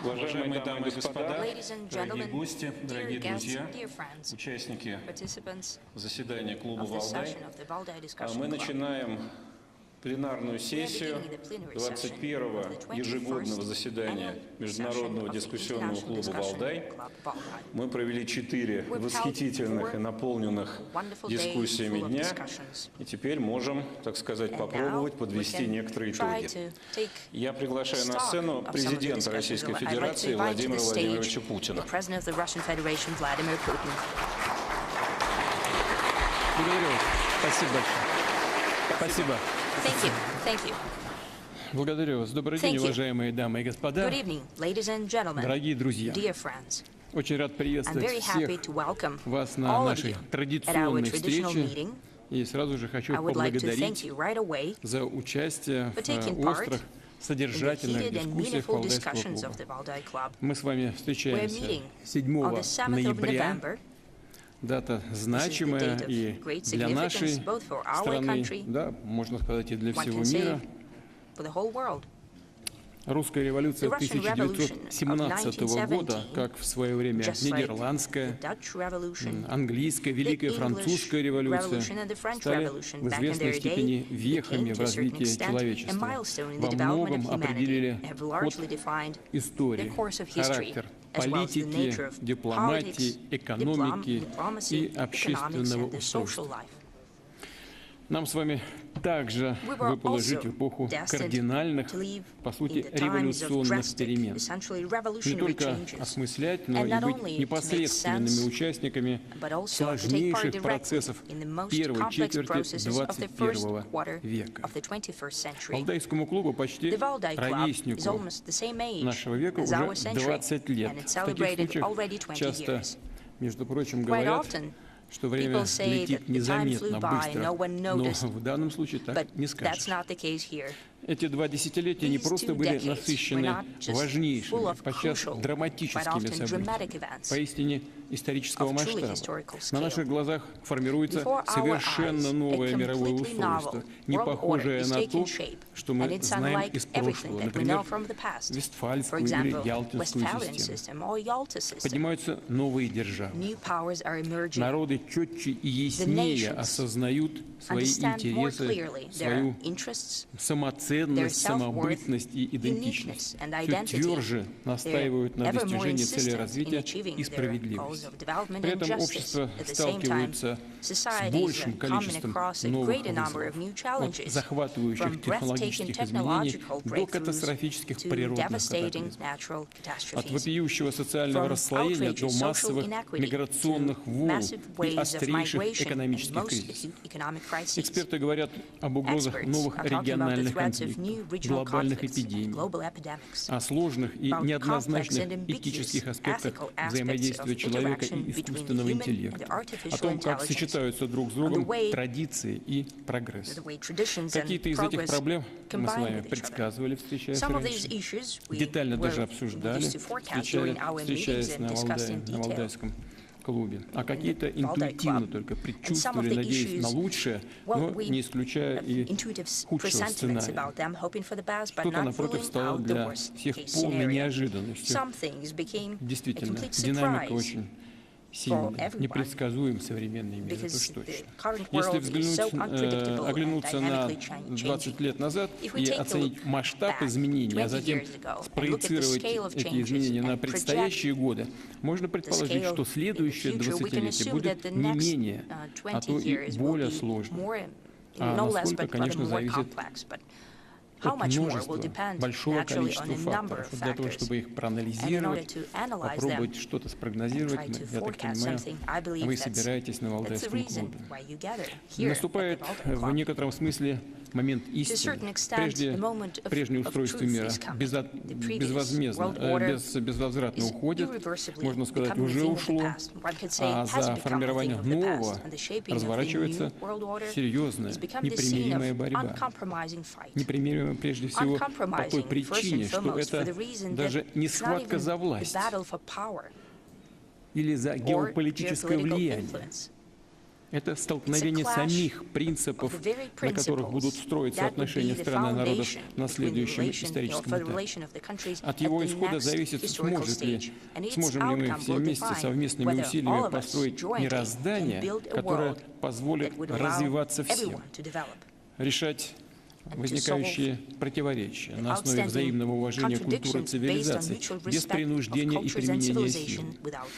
Уважаемые дамы и господа, дорогие гости, дорогие друзья, участники заседания клуба «Валдай», мы начинаем пленарную сессию 21-го ежегодного заседания Международного дискуссионного клуба «Валдай». Мы провели 4 восхитительных и наполненных дискуссиями дня, и теперь можем, так сказать, попробовать подвести некоторые итоги. Я приглашаю на сцену президента Российской Федерации Владимира Владимировича Путина. Благодарю вас. Спасибо большое. Спасибо. Благодарю вас. Добрый день, уважаемые дамы и господа, дорогие друзья. Очень рад приветствовать всех вас на нашей традиционной встрече. И сразу же хочу поблагодарить за участие в острых, содержательных дискуссиях Валдайского клуба. Мы с вами встречаемся 7 ноября. Дата значимая и для нашей страны, да, можно сказать, и для всего мира. Русская революция 1917 года, как в свое время нидерландская, английская, Великая Французская революция, стали в известной степени вехами в развитии человечества. Во многом определили ход истории, характер политики, дипломатии, экономики и общественного устройства. Нам с вами также выпало жить в эпоху кардинальных, по сути, революционных перемен. Не только осмыслять, но и быть непосредственными участниками сложнейших процессов первой четверти 21 века. Валдайскому клубу, почти ровеснику нашего века, уже 20 лет. В таких случаях часто, между прочим, говорят, что время летит незаметно, быстро, но в данном случае так не скажешь. Эти 2 десятилетия не просто были насыщены важнейшими, подчас драматическими событиями, поистине исторического масштаба. На наших глазах формируется совершенно новое мировое устройство, не похожее на то, что мы знаем из прошлого, например, Вестфальскую или Ялтинскую систему. Поднимаются новые державы. Народы четче и яснее осознают свои интересы, свою самоценность, самобытность и идентичность. Все тверже настаивают на достижении цели развития и справедливости. При этом общество сталкивается с большим количеством новых вызовов, от захватывающих технологических изменений до катастрофических природных катаклизмов, от вопиющего социального расслоения до массовых миграционных волн и острейших экономических кризисов. Эксперты говорят об угрозах новых региональных конфликтов, глобальных эпидемий, о сложных и неоднозначных этических аспектах взаимодействия человека и искусственного интеллекта, о том, как сочетаются друг с другом традиции и прогресс. Какие-то из этих проблем мы с вами предсказывали, встречаясь раньше, детально даже обсуждали, встречаясь на Валдайском клубе, а какие-то интуитивно только предчувствовали, надеясь на лучшее, но не исключая и худшего сценария. Что-то, напротив, стало для всех полной неожиданностью. Действительно, динамика очень сильная, непредсказуем современный мир, это уж точно. Если оглянуться на 20 лет назад и оценить масштаб изменений, а затем спроецировать эти изменения на предстоящие годы, можно предположить, что следующее 20-летие будет не менее, а то и более сложным. А насколько, конечно, зависит от множества, большого количества факторов. Для того, чтобы их проанализировать, попробовать что-то спрогнозировать, я так понимаю, вы собираетесь на Валдайском клубе. Наступает в некотором смысле момент истины. Прежнее устройство мира безвозвратно уходит, можно сказать, уже ушло, а за формирование нового разворачивается серьезная, непримиримая борьба. Непримиримая прежде всего по той причине, что это даже не схватка за власть или за геополитическое влияние. Это столкновение самих принципов, на которых будут строиться отношения стран и народов на следующем историческом этапе. От его исхода зависит, сможем ли мы все вместе совместными усилиями построить мироздание, которое позволит развиваться всем, решать возникающие противоречия на основе взаимного уважения культуры цивилизаций, без принуждения и применения силы.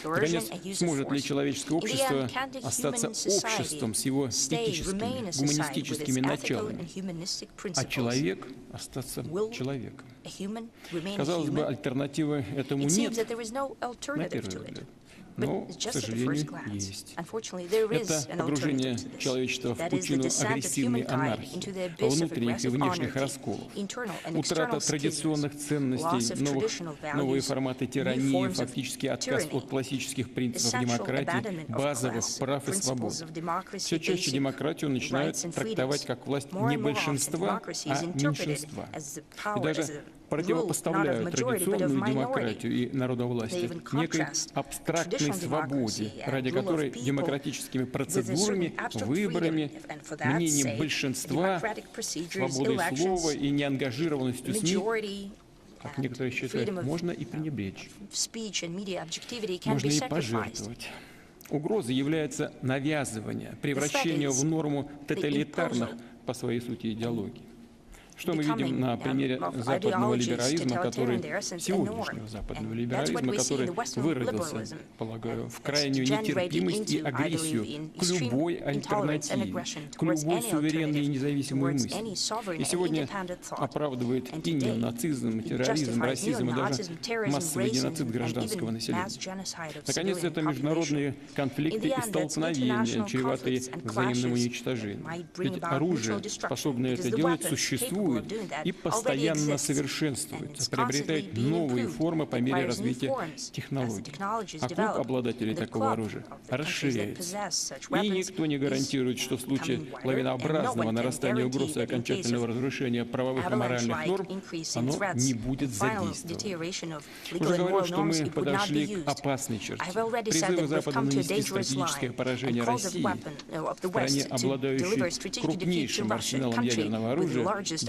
Наконец, сможет ли человеческое общество остаться обществом с его этическими, гуманистическими началами, а человек остаться человеком? Казалось бы, альтернативы этому нет, на первый взгляд. Но, к сожалению, есть. Это погружение человечества в пучину агрессивной анархии, внутренних и внешних расколов, утрата традиционных ценностей, новые форматы тирании, фактически отказ от классических принципов демократии, базовых прав и свобод. Все чаще демократию начинают трактовать как власть не большинства, а меньшинства. И даже противопоставляют традиционную демократию и народовластие некой абстрактной свободе, ради которой демократическими процедурами, выборами, мнением большинства, свободой слова и неангажированностью СМИ, как некоторые считают, можно и пренебречь, можно и пожертвовать. Угрозой является навязывание, превращение в норму тоталитарных по своей сути идеологий. Что мы видим на примере западного либерализма, сегодняшнего западного либерализма, который выродился, полагаю, в крайнюю нетерпимость и агрессию к любой альтернативе, к любой суверенной и независимой мысли. И сегодня оправдывает и неонацизм, и терроризм, расизм, и даже массовый геноцид гражданского населения. Наконец, это международные конфликты и столкновения, чреватые взаимным уничтожением. Ведь оружие, способное это делать, существует и постоянно совершенствуется, приобретает новые формы по мере развития технологий. А клуб обладателей такого оружия расширяется. И никто не гарантирует, что в случае лавинообразного нарастания угроз и окончательного разрушения правовых и моральных норм оно не будет задействовано. Уже говорил, что мы подошли к опасной черте. Призывы Запада нанести стратегическое поражение России, стране, обладающей крупнейшим арсеналом ядерного оружия,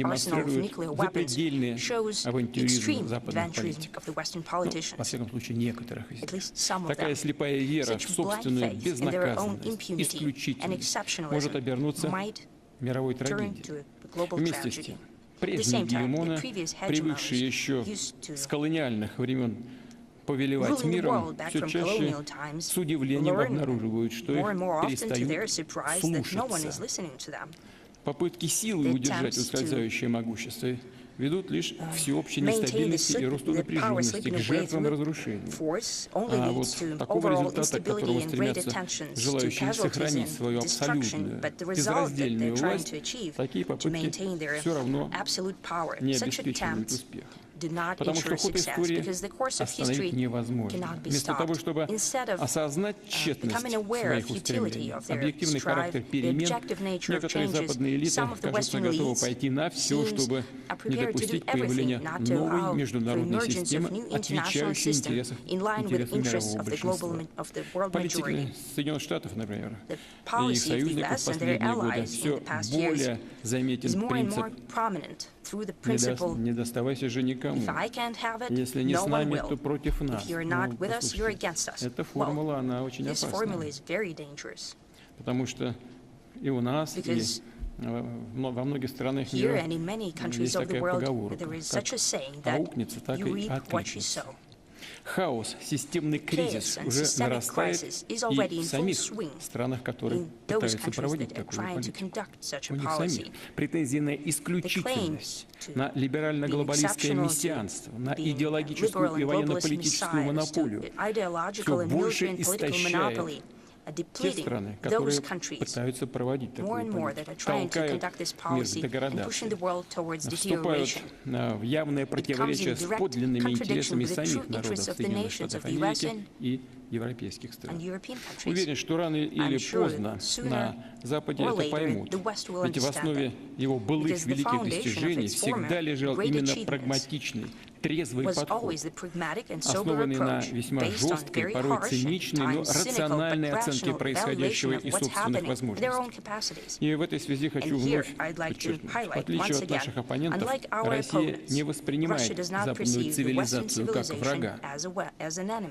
демонстрирует запредельный авантюризм западных политиков. Во всяком случае, некоторых из них. Такая слепая вера в собственную безнаказанность, исключительность, может обернуться мировой трагедией. Вместе с тем, прежние гегемоны, привыкшие еще с колониальных времен повелевать миром, все чаще с удивлением обнаруживают, что их перестают слушаться. Попытки силы удержать ускользающее могущество ведут лишь к всеобщей нестабильности и росту напряженности, к жертвам и разрушению. А вот такого результата, к которому стремятся желающие сохранить свою абсолютную, безраздельную власть, такие попытки все равно не обеспечивают успеха. Потому что ход истории остановить невозможно. Вместо того, чтобы осознать тщетность своих устремлений, объективный характер перемен, некоторые западные элиты кажутся готовы пойти на все, чтобы не допустить появления новой международной системы, отвечающей интересам мирового большинства. Политики Соединенных Штатов, например, и их союзников в последние годы все более заметен принцип «не доставайся же никому». Если не с нами, то против нас. Эта формула, она очень опасна. Потому что и у нас, и во многих странах мира есть такая поговорка. Как аукнется, так и откликнется. Хаос, системный кризис уже нарастает и в самих странах, которые пытаются проводить такую политику. У них самих претензии на исключительность, на либерально-глобалистское мессианство, на идеологическую и военно-политическую монополию все больше истощает те страны, которые пытаются проводить такую политику, толкают мир к деградации, вступают в явное противоречие с подлинными интересами самих народов Соединенных Штатов Америки и европейских стран. Уверен, что рано или поздно на Западе это поймут, ведь в основе его былых великих достижений всегда лежал именно прагматичный, трезвый подход, основанный на весьма жесткой, порой циничной, но рациональной оценке происходящего и собственных возможностей. И в этой связи хочу вновь подчеркнуть, в отличие от наших оппонентов, Россия не воспринимает западную цивилизацию как врага,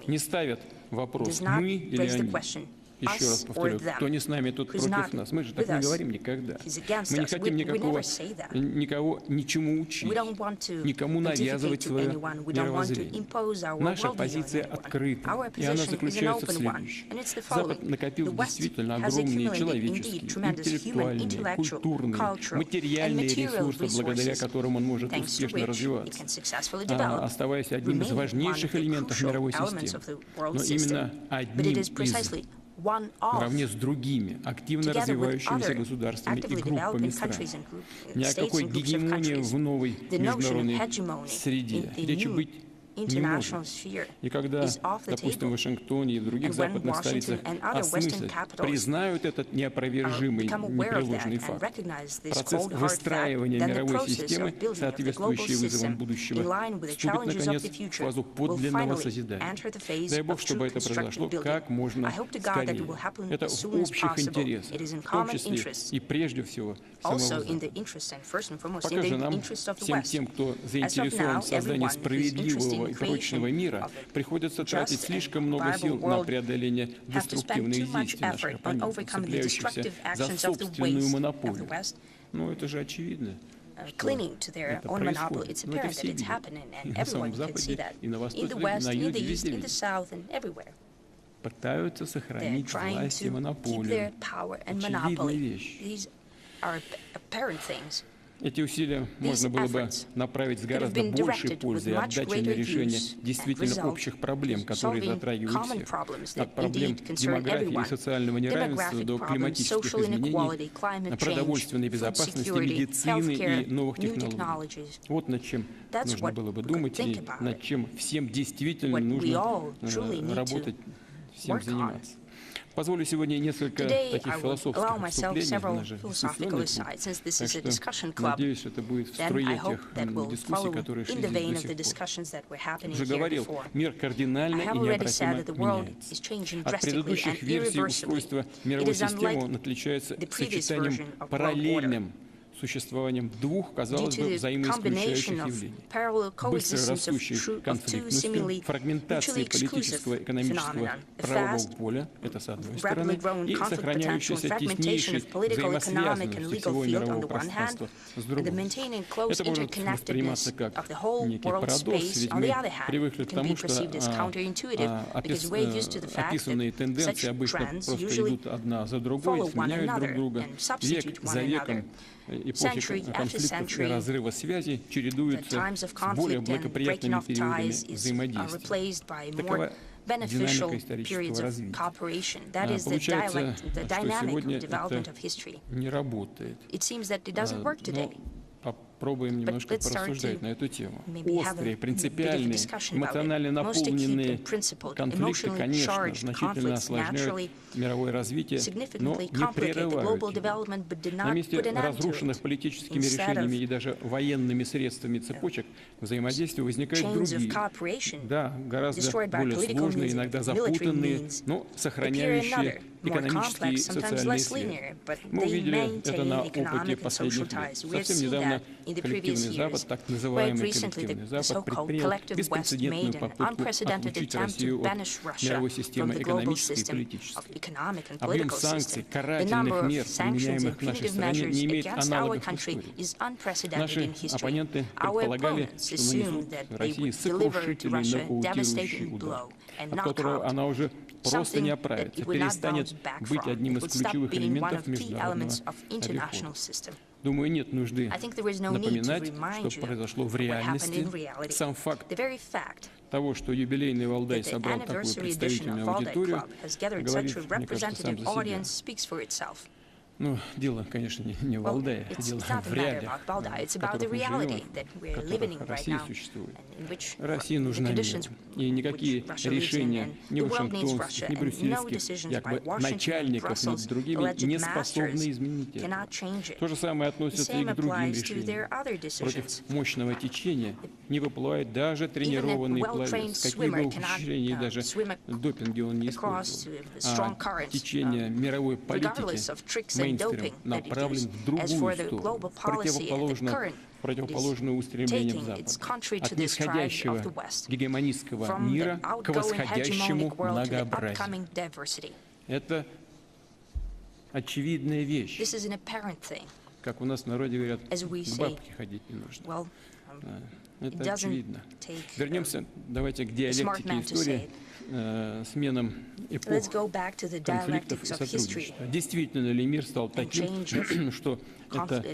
не ставит вопрос «мы» или «они». Еще раз повторю, кто не с нами, тот против нас. Мы же так не говорим никогда. Мы не хотим никого ничему учить, никому навязывать свое мировоззрение. Наша позиция открыта, и она заключается в следующем. Запад накопил действительно огромные человеческие, интеллектуальные, культурные, материальные ресурсы, благодаря которым он может успешно развиваться, оставаясь одним из важнейших элементов мировой системы. Но именно одним из наравне с другими активно развивающимися государствами и группами стран. Ни о какой гегемонии в новой международной среде речи быть не может. И когда, допустим, в Вашингтоне и в других западных столицах осмыслят, признают этот неопровержимый, непреложный факт, процесс выстраивания мировой системы, соответствующей вызовам будущего, вступит, наконец, в фазу подлинного созидания. Дай Бог, чтобы это произошло как можно скорее. Это в общих интересах, в том числе и прежде всего самого Запада. Пока же нам, всем тем, кто заинтересован в создании справедливого и прочного мира, приходится тратить слишком много сил на преодоление деструктивных действий наших оппонентов, цепляющихся за собственную монополию. Ну, это же очевидно. Это происходит. Но это все видят. И на самом Западе, и на Востоке, и на Юге, везде видят. Пытаются сохранить власть и монополию. Очевидные вещи. Эти усилия можно было бы направить с гораздо большей пользой и отдачей на решение действительно общих проблем, которые затрагивают всех. От проблем демографии и социального неравенства до климатических изменений, продовольственной безопасности, медицины и новых технологий. Вот над чем нужно было бы думать и над чем всем действительно нужно работать, всем заниматься. Позволю сегодня несколько таких философских вступлений, у нас же дискуссионный клуб, так что надеюсь, это будет в струе тех дискуссий, которые шли здесь до сих пор. Уже говорил, мир кардинально и необратимо меняется. От предыдущих версий устройства мировой системы он отличается сочетанием параллельным существованием двух, казалось бы, взаимоисключающих явлений. Быстро растущей конфликтностью, фрагментацией политического, экономического, правового поля, это с одной стороны, и сохраняющейся теснейшей взаимосвязанностью всего мирового пространства с другой. Это может восприниматься как некий парадокс, ведь мы привыкли к тому, что описанные тенденции обычно просто идут одна за другой, сменяют друг друга, век за веком. Эпохи конфликтов и разрыва связи чередуются с более благоприятными периодами взаимодействия. Такова динамика исторического развития. Получается, что сегодня это не работает. Но попробуем немножко порассуждать на эту тему. Острые, принципиальные, эмоционально наполненные конфликты, конечно, значительно осложняют мировое развитие, но не прерывают его. На месте разрушенных политическими решениями и даже военными средствами цепочек взаимодействия возникают другие, да, гораздо более сложные, иногда запутанные, но сохраняющие экономические и социальные связи. Мы увидели это на опыте последних лет. Совсем недавно коллективный Запад, так называемый коллективный Запад, предпринял беспрецедентную попытку отлучить Россию от мировой системы экономической и политической. Объем санкций, карательных мер, применяемых в нашей стране, не имеет аналогов в истории. Наши оппоненты предполагали, что нанесут России сокрушительный нокаутирующий удар, от которого она уже просто не оправится, перестанет быть одним из ключевых элементов международного реформы. Думаю, нет нужды напоминать, что произошло в реальности. Сам факт того, что юбилейный Валдай собрал такую представительную аудиторию, говорит, мне кажется, сам за себя. Ну, дело, конечно, не в Валдае, дело в реалиях, в которых мы живем, в которых Россия существует. России нужна мир, и никакие решения ни вашингтонских, ни брюссельских, якобы начальников над другими не способны изменить это. То же самое относится и к другим решениям. Против мощного течения не выплывает даже тренированный пловец, какие бы ухищрения и даже допинги он не использовал. А течение мировой политики мейнстрим направлен в другую сторону, противоположную устремлениям Запада, от нисходящего гегемонистского мира к восходящему многообразию. Это очевидная вещь. Как у нас в народе говорят, к бабке ходить не нужно. Это очевидно. Вернемся, давайте, к диалектике истории, сменам эпох, конфликтов и сотрудничества. Действительно ли мир стал таким, что эта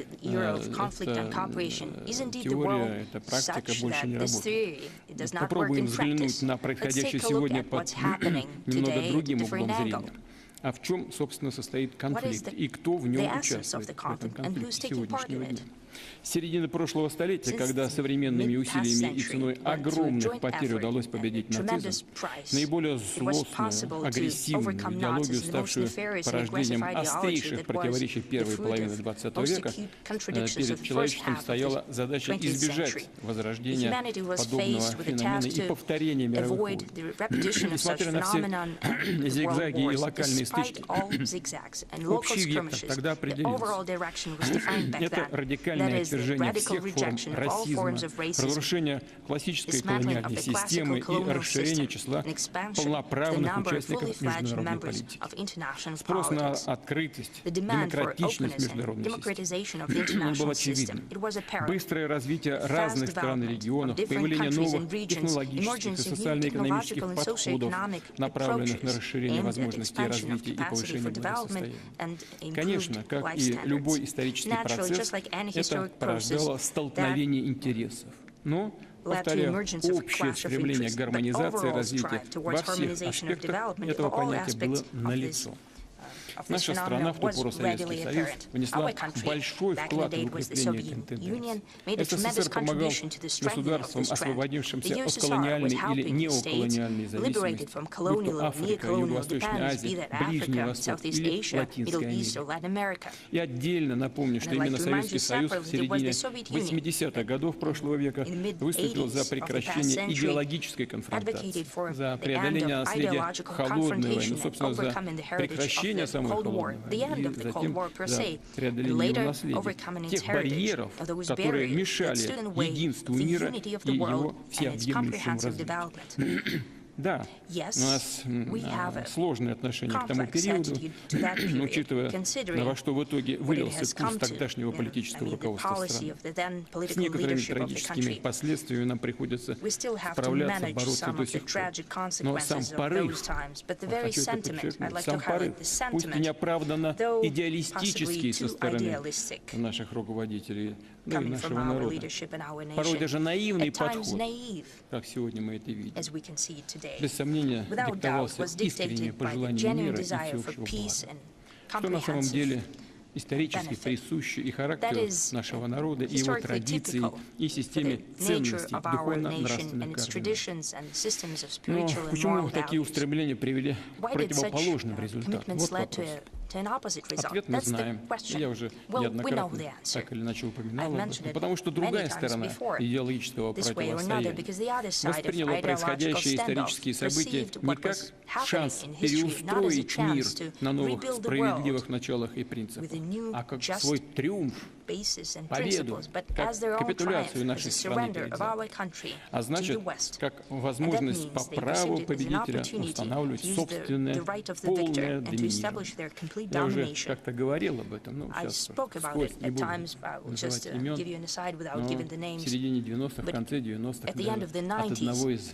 теория, эта практика больше не работает? Попробуем взглянуть на происходящее сегодня под немного другим углом зрения. А в чем, собственно, состоит конфликт и кто в нем участвует, в этом конфликте сегодняшнего дня? С середины прошлого столетия, когда современными усилиями и ценой огромных потерь удалось победить нацизм, наиболее злостную, агрессивную идеологию, ставшую порождением острейших противоречий первой половины XX века, перед человечеством стояла задача избежать возрождения подобного феномена и повторения мировых войн. Несмотря на все зигзаги и локальные стычки, общий вектор тогда определился. Это радикальное отвержение всех форм расизма, разрушение классической колониальной системы и расширение числа полноправных участников международной политики. Спрос на открытость, демократичность международной системы. Он был очевиден. Быстрое развитие разных стран и регионов, появление новых технологических и социально-экономических подходов, направленных на расширение возможностей развития и повышение благосостояния. Конечно, как и любой исторический процесс, это порождало столкновение интересов. Но, повторяю, общее стремление к гармонизации развития во всех аспектах этого понятия было налицо. Наша страна, в ту пору Советский Союз, внесла большой вклад в укрепление этой тенденции. СССР помогал государствам, освободившимся от колониальной или неоколониальной зависимости, будь то Африка, Юго-Восточная Азия, Ближний Восток или Латинская Америка. И отдельно напомню, что именно Советский Союз в середине 80-х годов прошлого века выступил за прекращение идеологической конфронтации, за преодоление наследия холодной войны, собственно, за прекращение самой холодной войны и затем за преодоление его наследия, тех барьеров, которые мешали единству мира и его всеобъемлющему развитию. Да, у нас сложные отношения к тому периоду, учитывая, во что в итоге вылился курс тогдашнего политического руководства страны. С некоторыми трагическими последствиями нам приходится справляться, бороться до сих пор. Но сам порыв, хочу это подчеркнуть, сам порыв, пусть и неоправданно идеалистический со стороны наших руководителей, да и нашего народа, порой даже наивный подход, как сегодня мы это видим, без сомнения диктовался искренними пожеланиями мира и всеобщего блага, что на самом деле исторически присуще и характеру нашего народа, и его традиций, и системе ценностей, духовно-нравственных координат. Но почему такие устремления привели к противоположным результатам? Вот вопрос. Ответ мы знаем. Я уже неоднократно так или иначе упоминал об этом. Потому что другая сторона идеологического противостояния восприняла происходящие исторические события не как шанс переустроить мир на новых справедливых началах и принципах, а как свой триумф, победу, как капитуляцию нашей страны перед Западом. А значит, как возможность по праву победителя устанавливать собственное полное доминирование. Я уже как-то говорил об этом, но сейчас вскользь не буду называть имен, но в середине 90-х, в конце 90-х, от одного из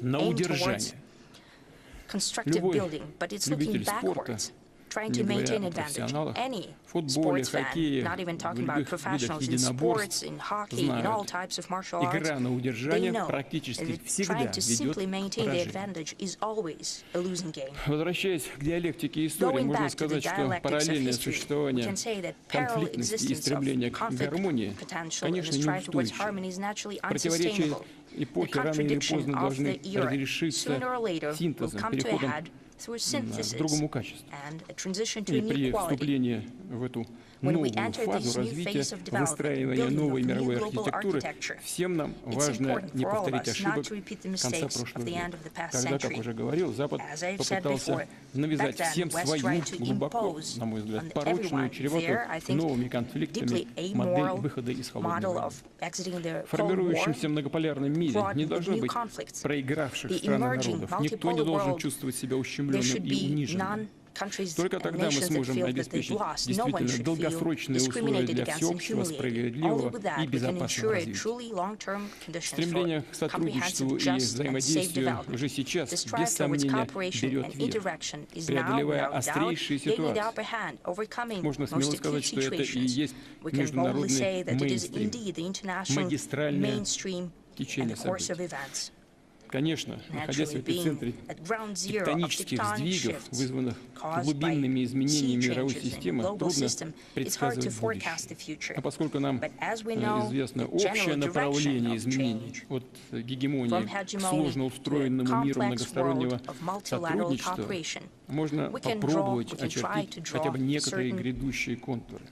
на aimed удержание. towards constructive Любой building, but it's looking любитель спорта, backwards, trying не to говоря maintain о advantage. профессионалах, Any в футболе, sports fan, хоккее, not even в talking about любых видах professionals in единоборств, sports, in hockey, in all знают, types of martial arts, игра на they удержание know практически that всегда trying to ведет simply к maintain the поражению. advantage is always a losing game. Возвращаясь к диалектике истории, Going можно back to the сказать, что dialectics of параллельное history, we существование can say that parallel конфликтности и existence стремление of к conflict гармонии, potential and конечно, the strive towards неустойчиво. harmony is naturally Противоречия unsustainable. The эпохи рано или contradiction поздно of должны the era разрешиться sooner or later will синтезом, come to a переходом head through к synthesis другому качеству. and a transition to И a при new quality. вступлении в эту When we новую enter фазу this new развития, phase of development, выстраивания building новой of new мировой global архитектуры, architecture, всем нам it's важно important не for all of повторить us not ошибок to repeat the конца mistakes of прошлого the end века, of the past когда, как century. уже говорил, Запад As I've said попытался before, навязать back then, всем West свою, tried to глубоко, impose на мой on взгляд, порочную, everyone чреватую there, I think, новыми конфликтами deeply модель amoral выхода из холодной model войны. of exiting the В Cold War. формирующемся многополярном мире brought не with должно new быть conflicts. проигравших The стран и emerging народов. Никто не multipolar должен world, чувствовать себя There ущемленным should и be униженным. none countries Только and тогда мы nations that сможем feel that they've обеспечить lost. No one действительно should feel долгосрочные условия discriminated для against and всеобщего, humiliated. Only справедливого with и that we can безопасного ensure a развития. truly long-term conditions Стремление for к сотрудничеству comprehensive, и just and safe взаимодействию development. уже сейчас, The без strive towards сомнения, cooperation берет and верх, interaction is now, преодолевая without doubt, острейшие gaining the ситуации. upper hand, overcoming Можно most смело acute сказать, что это и situations. есть We can boldly say международный that it is мейнстрим, indeed the international магистральное mainstream and течение the course of событий. events. Конечно, находясь в Naturally, being эпицентре at ground zero of тектонических tectonic сдвигов, shifts вызванных caused by глубинными изменениями sea мировой changes in системы, global трудно system, it's hard to предсказывать forecast the будущее. future. А поскольку нам But as we know, известно the общее general направление direction of изменений change от гегемонии from к hegemony сложно to a устроенному миру complex многостороннего world of multilateral сотрудничества, cooperation, можно we can попробовать try очертить to хотя бы draw некоторые certain грядущие контуры.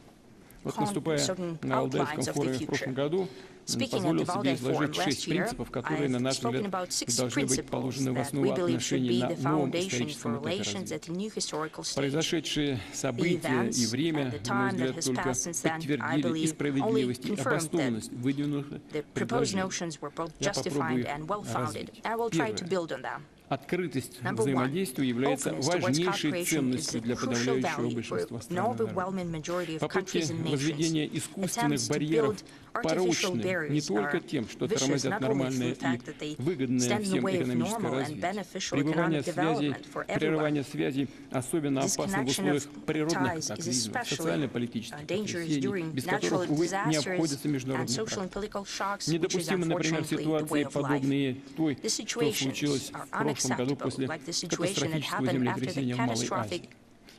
Вот наступая certain на Валдайском outlines of the форуме в future. прошлом году, Speaking at позволил the себе Valdai изложить Forum 6 last year, принципов, которые, на I've наш spoken взгляд, about 6 должны быть principles положены в that основу we believe should отношений be на the новом foundation историческом for этапе relations развития. at the new historical stage. Произошедшие события и время, events and the на мой time that взгляд, has только passed since then, I подтвердили и believe, справедливость, и only confirmed обоснованность выдвинутых The proposed предложений. notions were both Я justified попробую and well-founded. развить. I will try to Первое. build on them. Открытость Number one, взаимодействию является openness towards важнейшей cooperation is ценностью a для crucial подавляющего value for большинства an стран и народов. overwhelming majority of Попытки countries and возведения nations. искусственных Attempts to барьеров build artificial порочны не barriers только are тем, что vicious тормозят not only нормальное through the fact и that they выгодное stand in the всем way of экономическое normal and развитие. beneficial Прерывание economic связей, development for everyone. прерывание связей особенно опасно в Disconnection условиях of природных ties is катаклизмов, especially социально-политических dangerous потрясений, during без natural которых, увы, не disasters обходится and международная social and практика. political shocks, which is Недопустимы, например, unfortunately the way ситуации, of life. подобные той, The что situations случилось are в прошлом году unacceptable, после like the situation that катастрофического happened after the землетрясения в Малой catastrophic Азии.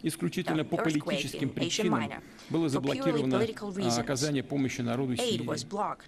Исключительно по earthquake политическим in Asia причинам Minor. было For purely заблокировано political reasons, оказание помощи народу aid was Сирии. blocked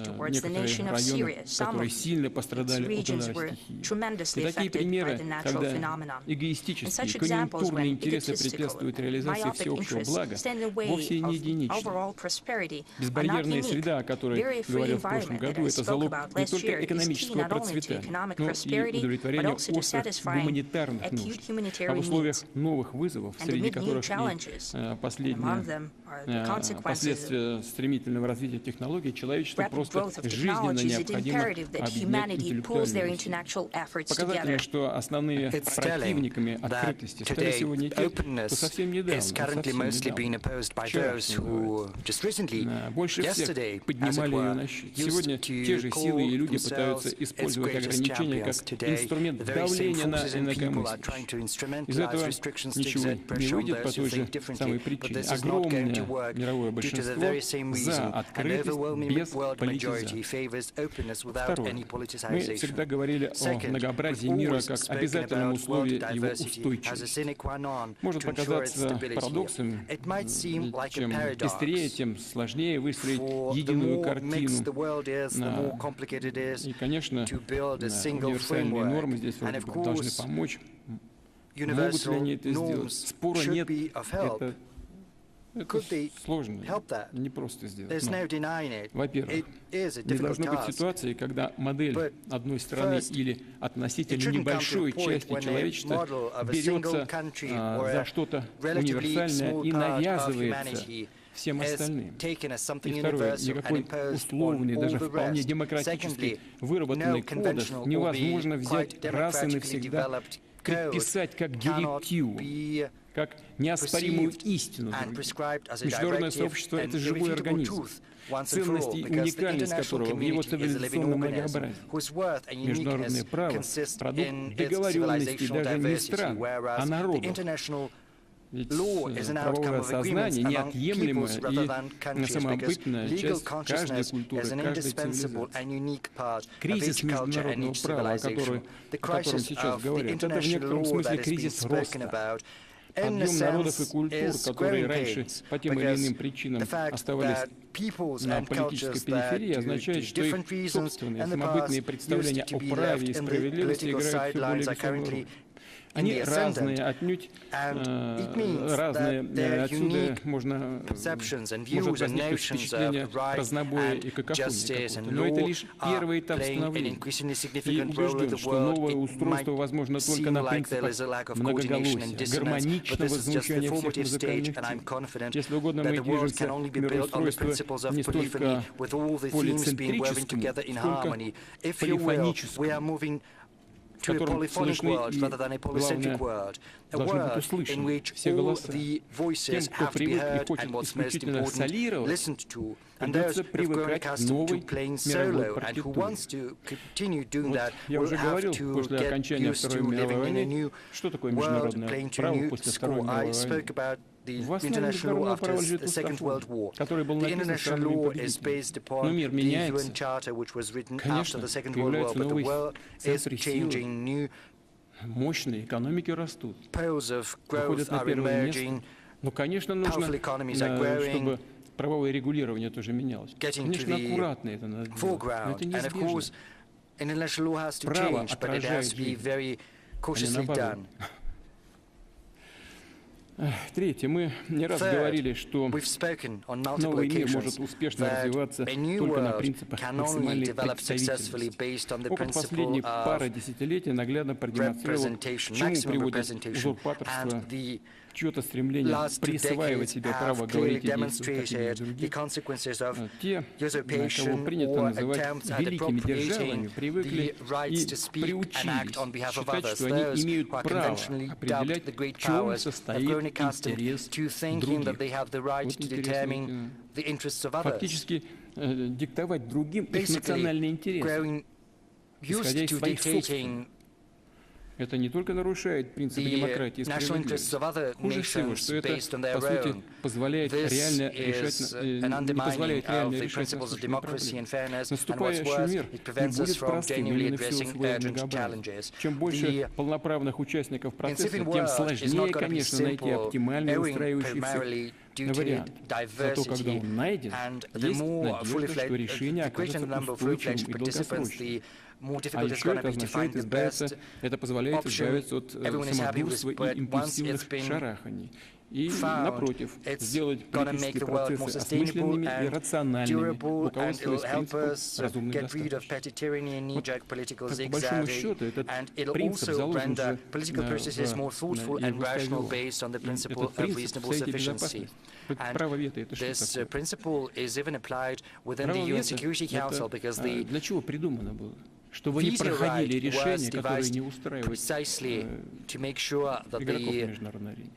towards the Некоторые nation of районы, Syria. Some которые of сильно its пострадали от regions удара were стихии. tremendously И такие affected by примеры, the natural когда phenomenon. And эгоистические, such examples, конъюнктурные when интересы egotistical, препятствуют реализации myopic всеобщего interests блага, stand in the way вовсе не of единичны. overall prosperity, are not Безбарьерная unique. среда, о которой Very free говорил в прошлом environment that году, I это spoke залог about не last только year is key экономического not only to процветания, economic но и prosperity, but удовлетворения also to острых satisfying гуманитарных acute нужд. А в humanitarian условиях needs. новых вызовов, And среди amid new которых challenges, и among последние them are the consequences of последствия стремительного развития технологий, человечеству rapid просто growth of жизненно technologies, it's необходимо imperative that объединять humanity pulls their интеллектуальные усилия. intellectual efforts Показательно, together. что основные It's telling противниками that открытости стали today сегодня те, кто openness совсем недавно, is currently mostly being opposed by вчера, those что who just recently, больше всех yesterday, as it поднимали ее were, на щит. used Сегодня те же to силы и call люди пытаются themselves its использовать greatest ограничения как champions. Today, инструмент the very same давления на forces and people are инакомыслящих. trying to Из instrumentalize этого restrictions to ничего exert не pressure on выйдет по those who той же think differently. самой But причине. this is not going to Огромное work мировое due to the большинство very same за reason. An открытость overwhelming без world majority политизации. favors openness without Второе. any Мы politicization. всегда говорили о Second, многообразии we've мира always как spoken обязательном about условии world его diversity as a устойчивости. sine qua non Может to ensure its показаться stability. парадоксом, It might seem like a чем paradox. пестрее, тем сложнее выстроить For the единую more mixed the картину. world is, the more complicated it is И, конечно, to build a single универсальные framework. нормы здесь And вроде of бы должны course, помочь. Могут ли universal они это сделать? norms Спора should нет. be of help. Это Could they сложно, help that? не просто сделать. There's Но, no denying it. во-первых, It is a не difficult должно быть task. ситуации, когда модель But одной страны first, или It относительно shouldn't come to a небольшой point части when a человечества model of a берется single country or за a что-то relatively универсальное small и part of навязывается humanity всем is остальным. taken as something И второе, universal and никакой imposed условный, on all даже the вполне rest. демократически Secondly, выработанный no кодекс conventional or невозможно be взять quite раз и democratically навсегда developed предписать как cannot директиву, be как неоспоримую perceived истину. and prescribed as a Международное directive сообщество — and это живой irrefutable организм, truth once and for all, ценности и because the уникальность international которого в его community is a living цивилизационном organism многообразии. whose worth and Международное uniqueness право — consist продукт in its договоренностей civilizational даже не diversity, стран, а whereas the народов. international Ведь law is an outcome правовое of agreements сознание — among неотъемлемая peoples rather than и countries, because самобытная legal часть каждой consciousness культуры, is an каждой indispensable цивилизации. and unique part of Кризис each culture and международного each права, civilization. The о котором crisis сейчас of the говорят, это в international некотором law смысле that has been кризис spoken роста. about in a Подъем народов и sense культур, is которые growing раньше pains, по тем или because иным причинам the fact оставались that peoples на and политической cultures that периферии, due означает, to что их different reasons собственные in the самобытные past представления used to о be праве и left in the справедливости political играют все более sidelines are весомую currently роль. in Они the разные, ascendant, отнюдь and it means разные. that their Отсюда unique можно perceptions and может views and возникнуть notions впечатление of right разнобоя и and какофонии justice какой-то. and Но это law лишь are первый этап playing an становления. increasingly И significant role in убежден, the что world. новое It устройство might возможно только seem на like there принципах is a lack of coordination and многоголосия, dissonance, but гармоничного this is just the звучания всех formative stage, музыкальных and I'm тем. confident Если угодно, that мы the world движемся can only к be built on the мироустройству principles of не polyphony, столько with all the themes being woven together in harmony. If you will, we are moving to a polyphonic world rather than a polycentric world, a world in which all the voices have to be heard and, what's most important, listened to, and those who've grown accustomed to playing solo and who wants to continue doing that will have to get used to living in a new world, playing to a new score. I spoke about the international law after the Second World War. The international law is based upon the UN Charter, which was written after the Second World War, but the world is changing. New мощные экономики растут, poles of выходят growth на are первое место. emerging, Но, конечно, нужно, powerful economies are growing, чтобы правовое регулирование тоже менялось. getting to Конечно, the аккуратно это надо делать, но foreground. это And of неизбежно. course, international law has to Право change, but it has to be отражает very cautiously наоборот. done. Третье. Мы не раз говорили, что We've spoken on multiple новый мир occasions может успешно that развиваться a new только на world принципах can only максимальной develop successfully представительности. based on the Опыт principle последних пары of десятилетий наглядно продемонстрировал, к representation, чему maximum приводит representation, узурпаторство, and the чье-то стремление last 2 присваивать decades себе право have говорить clearly и действовать как demonstrated и the других. consequences of Те, кого usurpation принято or называть attempts at великими державами, appropriating привыкли the rights и to speak and act on приучились behalf of считать, others. что они Those имеют who are право conventionally определять, dubbed the great в чем powers have состоит grown accustomed интерес to thinking других. that they have the right Вот to интересно. determine the interests of others. Фактически диктовать другим их Basically, национальные интересы. growing исходя used из to своих dictating собственных. Это не только нарушает принципы the демократии и national interests справедливости. of other Хуже всего, nations что это, based on their по сути, own. позволяет This реально is решать, an не undermining позволяет реально of the решать principles of насущные democracy проблемы. and fairness, and what's Наступающий worse, мир it не prevents us будет from простым genuinely именно в силу addressing своего urgent многообразия. challenges. Чем больше The полноправных участников процесса, incipient тем world is not сложнее, going to be конечно, найти simple, оптимальный owing устраивающий primarily due всех to вариант. Зато когда diversity, он найден, and the есть more fully надежда, что решение the greater окажется the number of устойчивым fully-fledged и participants, долгосрочным. the more А difficult it's еще going to это be to find означает the избавиться, best это позволяет option избавиться от everyone is happy with, самодурства but и once импульсивных it's been шараханий. И, found, напротив, it's сделать gonna make политические the world more процессы sustainable осмысленными и and рациональными, durable, and руководствуясь it'll help принципом us разумной get rid of достаточности. petty tyranny and knee-jerk political Так, по большому zigzagging, счету, этот and it'll принцип also заложен render же political processes more thoughtful and rational based on the principle Этот of принцип reasonable в Совете sufficiency. Безопасности. Право вето — это что This такое? principle is even applied within the Право UN вето Security — Council это because the для чего придумано было? Чтобы не veto проходили right was решения, которые не devised устраивают precisely to make sure that игроков the международной арене.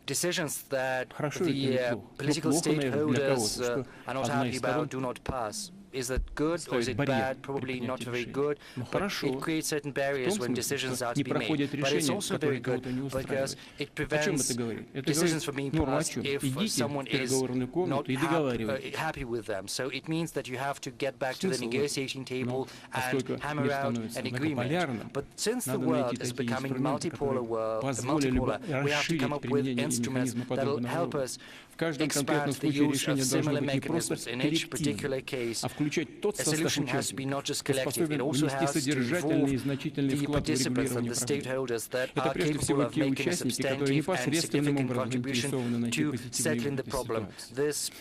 decisions that Хорошо это или the плохо? political Ну, плохо, наверное, для stakeholders кого-то, что are not одна happy из about сторон do not pass. Is that good or is ставит it барьер bad? при Probably not принятии very решений. good, Ну, but хорошо. it creates certain В barriers том when смысле, decisions что are to не be made. проходят But it's решения, also very которые good кого-то не because устраивают. it О чем prevents это говорит? Это decisions говорит, from being ну, о passed чем? if Идите someone в is переговорную not комнату и договаривайтесь. happy with them. So it means that you have to get back to the Смысл negotiating table and поскольку hammer мир out становится an agreement. многополярным, But since the надо world найти is такие becoming инструменты, multipolar, которые позволили бы we have to come расширить up with применение instruments механизма that will подобного help рода. us В каждом конкретном expand the случае use of решение должно similar быть не просто mechanisms in each particular коллективным, case. а включать тот A состав solution has to be not участников, just кто collective, it способен also внести has to содержательный и involve значительный the вклад в participants and регулирование the проблем. stakeholders that Это are прежде capable всего of те making a участники, которые substantive and непосредственным significant образом contribution заинтересованы найти to позитивный settling the выход из problem. ситуации. This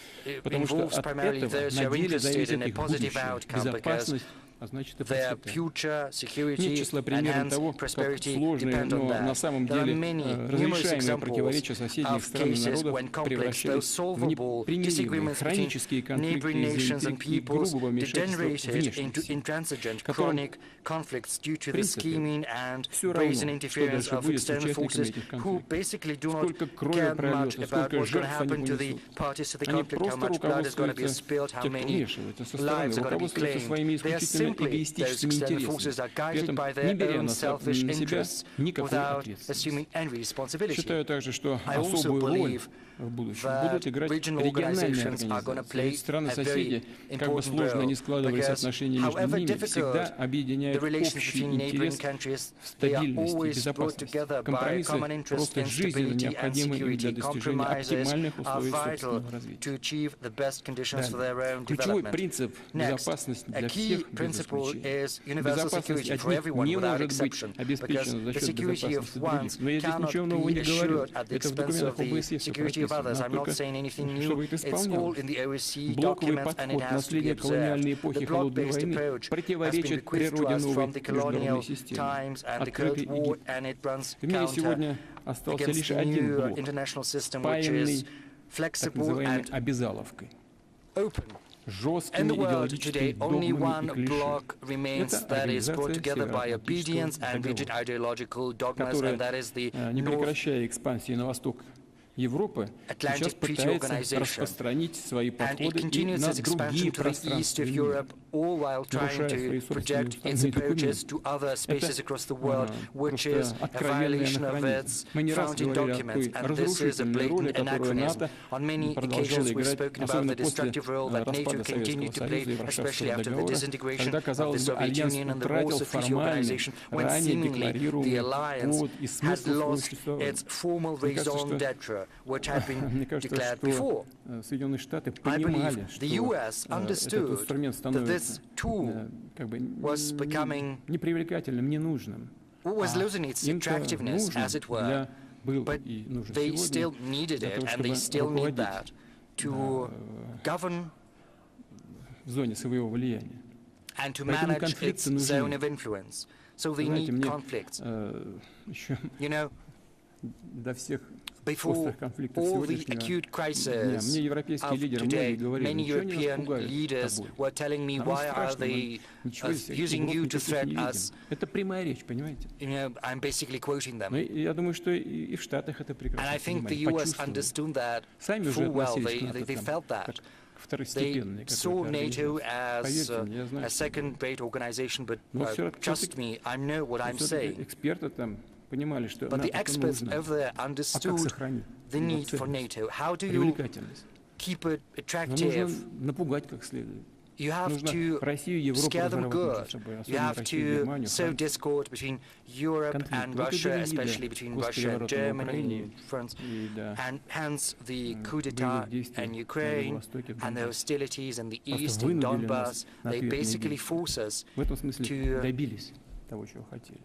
Потому что involves от primarily этого those who на are деле interested зависит in a их positive будущее, outcome because безопасность, значит и their процветание. future, Нет security, числа and примеров hence того, как prosperity сложные, depend on но на that. самом There are деле numerous разрешаемые examples противоречия соседних of стран и cases народов when conflicts, though превращались в solvable непримиримые, disagreements between хронические конфликты neighboring из-за nations and интриг и peoples грубого вмешательства degenerated into внешних сил, intransigent, которым chronic conflicts due to в the принципе scheming and все brazen равно, что interference дальше of будет с external участниками forces этих who конфликтов. basically do not Сколько крови care much прольется, about сколько what's going to жертв они happen to the понесут. parties to the Они conflict, how просто much blood is going to be руководствуются, spilled, how те, кто many вмешивается со стороны, lives are going to be руководствуются claimed. своими They are исключительно simply, those эгоистическими external интересами, forces are при guided этом by не their беря own на selfish себя interests никакой without ответственности. assuming any responsibility. Считаю также, что I also особую роль believe в будущем that будут играть regional региональные organizations are going to организации. play Ведь страны-соседи, a very как бы important сложно role ни складывались because отношения между however ними, всегда difficult объединяют the relations общий between neighboring интерес countries, в they are стабильности и always brought безопасности. together by a Компромиссы common interest просто in жизненно stability and необходимы им для security. достижения Compromises оптимальных are условий vital собственного развития. to achieve the best conditions for Далее. their own Ключевой development. принцип Next, безопасности a для key всех без principle исключения. is universal Безопасность security for одних everyone не without может быть exception, because обеспечена за the счет security of безопасности one's других. Но я здесь cannot ничего нового be не говорю. assured at the Это в expense документах of the ОБСЕ все security of others. прописано. I'm not Только saying anything new. чтобы это It's all исполнялось. in the OSCE Блоковый documents and it подход, has to be наследие observed. колониальной The эпохи холодной block-based войны approach has been противоречит bequeathed to природе us новой from the colonial международной системы. times and the Открытый Cold War, Египет. and it runs В мире counter сегодня остался against лишь the один new блок, international system, which спаянный is так flexible называемой and обязаловкой, open. In жесткими the world идеологическими today, only догмами one и клише. bloc remains Это that is brought организация together by Североатлантического obedience and rigid договора, ideological dogmas, которая, and that is the не North прекращая экспансии на восток Европы, сейчас Atlantic Treaty пытается Organization. распространить свои And it подходы и continues на its expansion другие to the east пространства of мира. Europe, all while trying нарушая to свои project собственные its уставные approaches документы. to other spaces across the world, which Просто is a откровенный violation of анахронизм. its Мы не раз founding говорили о documents, той and this is a разрушительной роли, blatant которую anachronism. НАТО On many продолжало occasions we've играть, spoken about особенно the после destructive role that NATO распада continued to Советского play, Союза и especially Варшавского after the договора, disintegration когда, of the казалось бы, Soviet Альянс Union and the утратил Warsaw Treaty формальный, Organization, when ранее seemingly the декларируемый alliance плод и had смысл своего lost существования. its formal Мне кажется, raison что d'etre, which had been Мне кажется, declared что before. Соединенные Штаты I понимали, believe что the US этот understood инструмент that this становится tool как бы was becoming непривлекательным, ненужным. was losing its Им-то attractiveness, нужен as it were, был but и нужен they сегодня still needed для it, того, and they чтобы still need руководить that to govern в зоне своего влияния. and to Поэтому manage конфликты its нужны. zone of influence. So they Знаете, need мне conflicts. еще You know, до всех before острых конфликтов all the сегодняшнего acute дня crisis мне европейские of лидеры today, многие говорили, many ничего не нас European пугает leaders тобой. were telling me, А нам why are страшно, мы they ничего из всех using угроз you to никаких threat не us? видим. Это прямая речь, понимаете? You know, I'm basically quoting them. Но я думаю, что и в Штатах это And прекрасно I think the понимали, US почувствовали. understood that Сами уже full well. относились к НАТО They там, felt that. как They второстепенные saw какой-то NATO организации. as Поверьте мне, я знаю, a second-rate organization, but Но trust me, I know what I'm saying. эксперты там понимали, что But the НАТО experts нужно. over there А как understood сохранить the его need for ценность, NATO. How do you привлекательность? keep it Но attractive? нужно напугать как следует. You have Нужно to Россию и Европу scare them разорвать между good. собой, You особенно have Россию и to Германию, sow Францию. discord between Europe Конфликт. and Вот и Russia, довели especially до between Russia and госпереворота на Germany Украине and France, и до and hence the coup боевых d'etat действий in на Ukraine Юго-Востоке, в and the Донбассе. hostilities in the Просто east in вынудили Donbass. нас на They ответные basically действия. force us В этом смысле to добились того, чего хотели.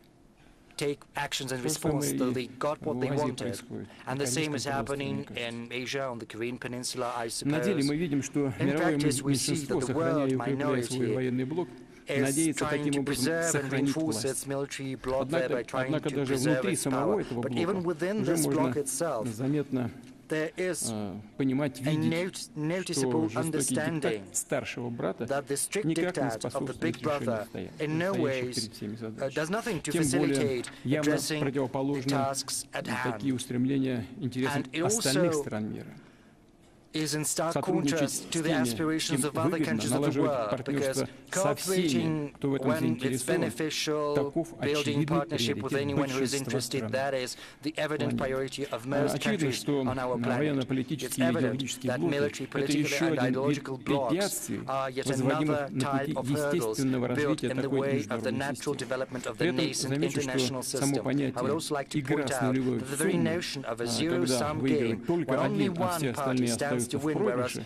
take actions in То же response, самое so и they got what в they Азии wanted. происходит, на And the same is Корейском полуострове, мне happening кажется. in Asia, on the Korean Peninsula, I На деле suppose. мы видим, что In мировое practice, we see меньшинство, that the сохраняя и world укрепляя свой minority военный блок, is надеется trying таким to образом preserve and сохранить reinforce власть. its military bloc there by trying Однако to даже preserve внутри its самого power. этого But блока even within уже this block можно itself, заметно there is понимать, a видеть, noticeable что жестокий understanding диктат старшего брата that the strict никак не diktat of the способствует big решению brother in no стоящих ways перед всеми задач. does nothing to Тем более facilitate явно addressing the противоположны tasks at такие hand, устремления интересам And it остальных also стран мира. is in stark Сотрудничать contrast с to the теми, aspirations кем of other выгодно countries of the налаживать world, because партнерство со всеми, cooperating кто в этом when it's заинтересован, beneficial, таков building очевидный partnership with приоритет anyone who is большинства interested, стран. that is the evident priority of most Очевидно, countries что on our planet. It's военно-политические и evident идеологические that блоки military, – это political, еще and один вид ideological blocks препятствий, are yet возводимых another на type пути of hurdles естественного built развития in the такой way of the международной natural системы. development of the При этом nascent замечу, international что само system. I would понятие also like to «игра point с out нулевой that the very суммой», notion of a когда zero-sum game, выигрывает только where only один, а все one party остальные stands остаются to в win, whereas проигрыше,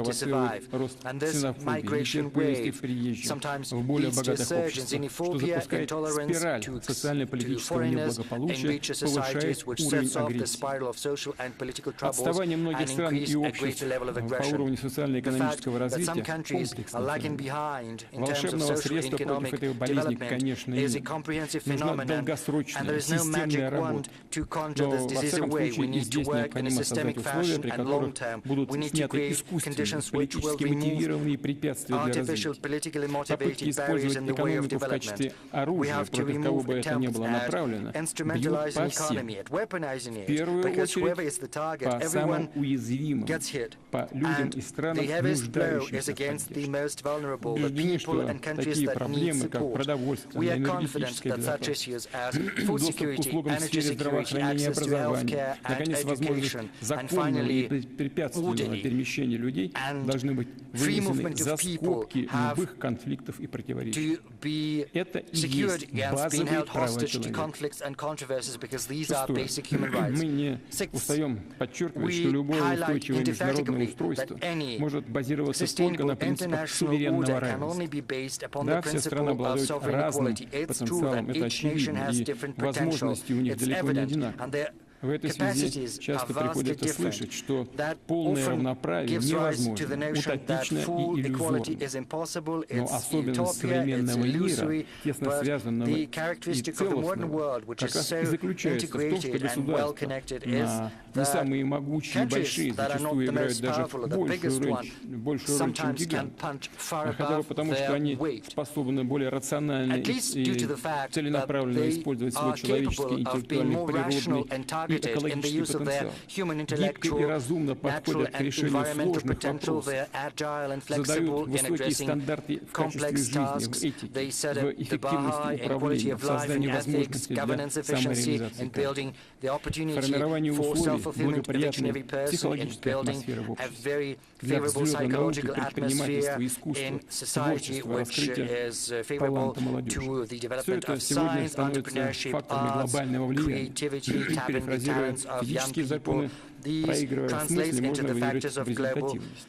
провоцирует рост ксенофобии, нетерпимости к приезжим в более богатых обществах, что запускает спираль социально-политического неблагополучия, повышает уровень агрессии. Отставание многих стран и обществ escalated level of по aggression. уровню The fact социально-экономического that some развития countries are lagging комплексный. behind in terms of Волшебного social and средства против economic этой болезни, development конечно, is a нет. comprehensive Нужна phenomenon, and there долгосрочная, is no magic системная wand работа. to conjure Но, this во disease всяком away. We случае, и need to здесь work in a необходимо создать systemic условия, fashion при and long которых term. будут We need to сняты create искусственные, conditions which will политически remove мотивированные препятствия для artificial, развития. politically Попытки motivated barriers in использовать the way of экономику в development. качестве We оружия, have to против кого remove бы это ни attempts было at направлено, бьют instrumentalizing по the всем. economy, at weaponizing В it, первую because whoever очередь is the target, по самым everyone уязвимым, gets hit. по людям And и странам, the heaviest blow is нуждающимся в against the поддержке. most vulnerable, the Убеждены, people что and countries такие that need проблемы, как support. продовольственная, We are confident энергетическая that such безопасность, issues as food доступ к security, услугам в energy сфере security, здравоохранения и access to образования, healthcare and наконец, возможность education, and законного и finally, беспрепятственного orderly перемещения людей and должны быть free вынесены movement за of people скобки have любых конфликтов и противоречий. to be Это и secured есть against being базовые held права hostage to человека. conflicts and controversies because these are Шестое. basic human rights. Мы не Sixth, устаем подчеркивать, we что любое highlight устойчивое международное indefatigably устройство that any может базироваться только на sustainable принципах international суверенного order can равенства. only be based upon the Да, все страны principle of обладают sovereign разным equality. It's true потенциалом, that это each nation очевидно, has и different potential. возможности у них It's далеко не evident, одинаковы. and their В этой связи capacities часто are vastly приходится different. слышать, что That полное often равноправие gives rise to the невозможно, notion that утопично full и equality иллюзорно. is impossible, Но it's особенность utopia, it's современного мира, illusory, тесно but связанного the и characteristic of the modern целостного, world, which как is раз и so заключается в том, что integrated and well государства connected, is не that самые могучие и большие countries that are not зачастую the играют most даже powerful or the biggest one большую роль, чем sometimes can гиганты. punch far А хотя бы above потому, что their они weight. способны более рационально At least и due to the fact that целенаправленно they использовать свой are человеческий, capable of being интеллектуальный, more rational природный and и targeted in the экологический use of their потенциал. human Гибко и intellectual, разумно natural подходят к and решению environmental сложных potential. вопросов, They're agile and задают flexible in высокие addressing стандарты в качестве complex жизни, в tasks. этике, They set в up the bar high эффективности in quality управления, of в life, in создании ethics, возможностей для governance efficiency, самореализации in каждого. building the opportunity Формирование for условий self-fulfillment of each and благоприятной every person, in психологической building атмосферы в a обществе very для favorable взлета науки, psychological предпринимательства, atmosphere искусства, in society творчества, which раскрытия is favorable таланта молодежи. to the Все development это of сегодня science, становится entrepreneurship, факторами arts, глобального влияния. creativity, tapping the Перефразируя talents of young физические people. законы, These проигрывая в translates смысле, into можно the выиграть factors в of global результативность.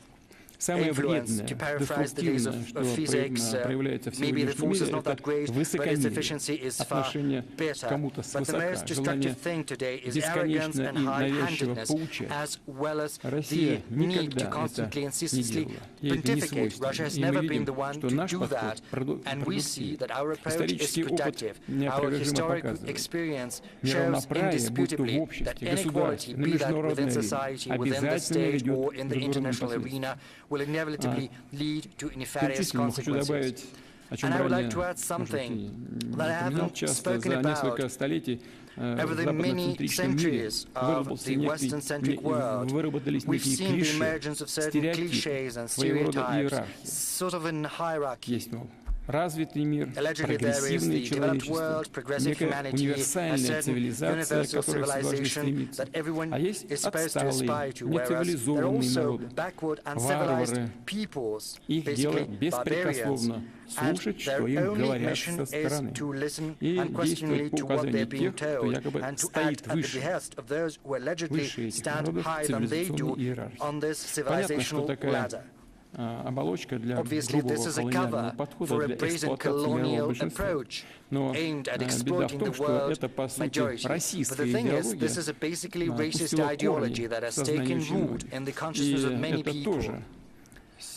Самое influence. вредное, To paraphrase the days деструктивное, of physics, что проявляется в maybe the сегодняшнем force is мире, not that это great, but its высокомерие, efficiency is far отношение к better. кому-то But the свысока, most желание destructive thing today is arrogance бесконечно and и навязчиво high-handedness, поучать. as well as the Россия need to никогда constantly это and не ceaselessly делала. Ей это не pontificate. Russia has свойственно. И never мы been видим, the one что to наш do that, подход and we see продуктивен. that our approach is Исторический опыт productive. Our неопровержимо historic показывает. experience shows Неравноправие, будь то в indisputably that обществе, inequality, государстве, на be that within международной арене, society, within the обязательно stage, ведет or in к the дурным international последствиям. arena, will inevitably lead to nefarious Заключительно хочу consequences. добавить, о чем And I would ранее, like to add может, something и не that I упоминал haven't часто, spoken за about. несколько столетий Over в the many западноцентричном мире centuries of the Western-centric world, выработались we've некие seen the клише, emergence of certain cliches and стереотипы, своего рода stereotypes, иерархии. sort of in hierarchy. Есть, мол, развитый мир, Allegedly, there is прогрессивное the developed человечество, world, progressive некая humanity, a универсальная certain цивилизация, к universal которой все должны civilization стремиться. that everyone А есть is supposed to отсталые, aspire to, whereas there are нецивилизованные also народы, backward and civilized варвары. peoples, Их дело basically barbarians, беспрекословно and слушать, their что им only говорят mission со is стороны, to listen и unquestioningly действовать по to what they're указанию being тех, кто told, якобы and to стоит act at the выше, behest of those who allegedly выше этих stand народов higher than they цивилизационной do иерархии. on this Понятно, что civilizational такая ladder. оболочка для Obviously, грубого this is a колониального cover подхода for a для brazen эксплуатации мирового colonial большинства. approach Но aimed at беда в exploiting том, the что world это, по сути, majority. But российская the thing is, идеология, this is a basically racist пустила ideology корни that в has сознание taken очень root многих. in the И consciousness of many это people. тоже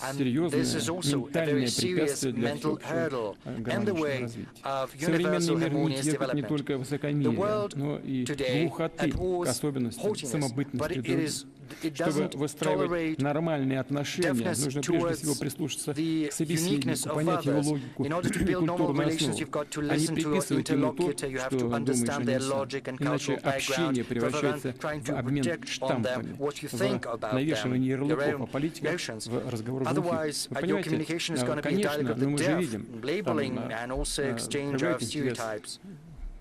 And серьезное this is also a very ментальное serious препятствие для mental hurdle всеобщего in the гармоничного way развития. of Современный universal мир не harmonious терпит не development. только The высокомерия, world но и today глухоты к abhors особенностям haughtiness, but самобытности it других. doesn't Чтобы выстраивать tolerate нормальные отношения, deafness нужно прежде всего towards прислушаться the к собеседнику, uniqueness of понять его others. логику In order to и build normal культурную relations, основу, you've got to а не listen to your приписывать ему то, interlocutor. You have что to думаешь о understand нем their сам. logic and Иначе cultural background, общение rather превращается than trying в to обмен project on them штампами, what you think в about them, навешивание your ярлыков о own политиках, notions. в разговор глухих. Otherwise, Вы your понимаете, communication is going to be a dialogue конечно, of но the мы же deaf, видим, labeling там and also exchange проявляет of интерес stereotypes.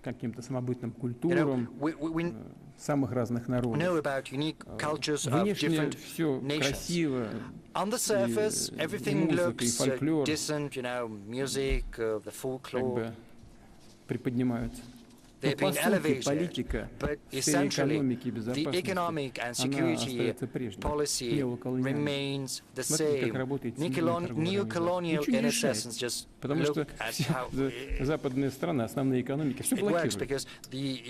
к каким-то самобытным You know, культурам we самых разных народов. know about unique cultures of Внешне different все nations. красиво, On the surface, и everything музыка, и looks фольклор decent, you know, music, the как folklore. бы приподнимают they're being elevated, but essentially the economic and security policy remains the same. Neo-colonial in its essence. Just look at how it works, because the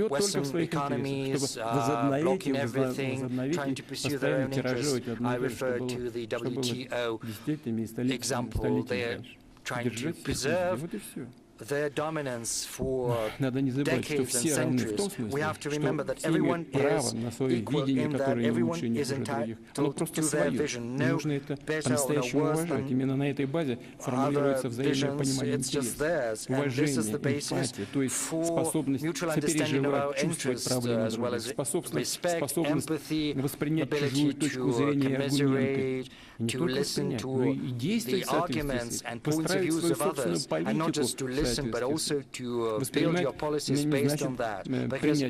Western economies are blocking everything, trying to pursue their own interests. I refer to the WTO example. They're trying to preserve their dominance for decades and centuries. We have to remember that everyone is equal in that everyone is entitled to their vision. No better or no worse than other visions. It's just theirs. And this is the basis for mutual understanding of our interests, as well as respect, empathy, ability to commiserate, to listen to the arguments and points of views of others, and not just to listen, but also to build your policies based on that. Because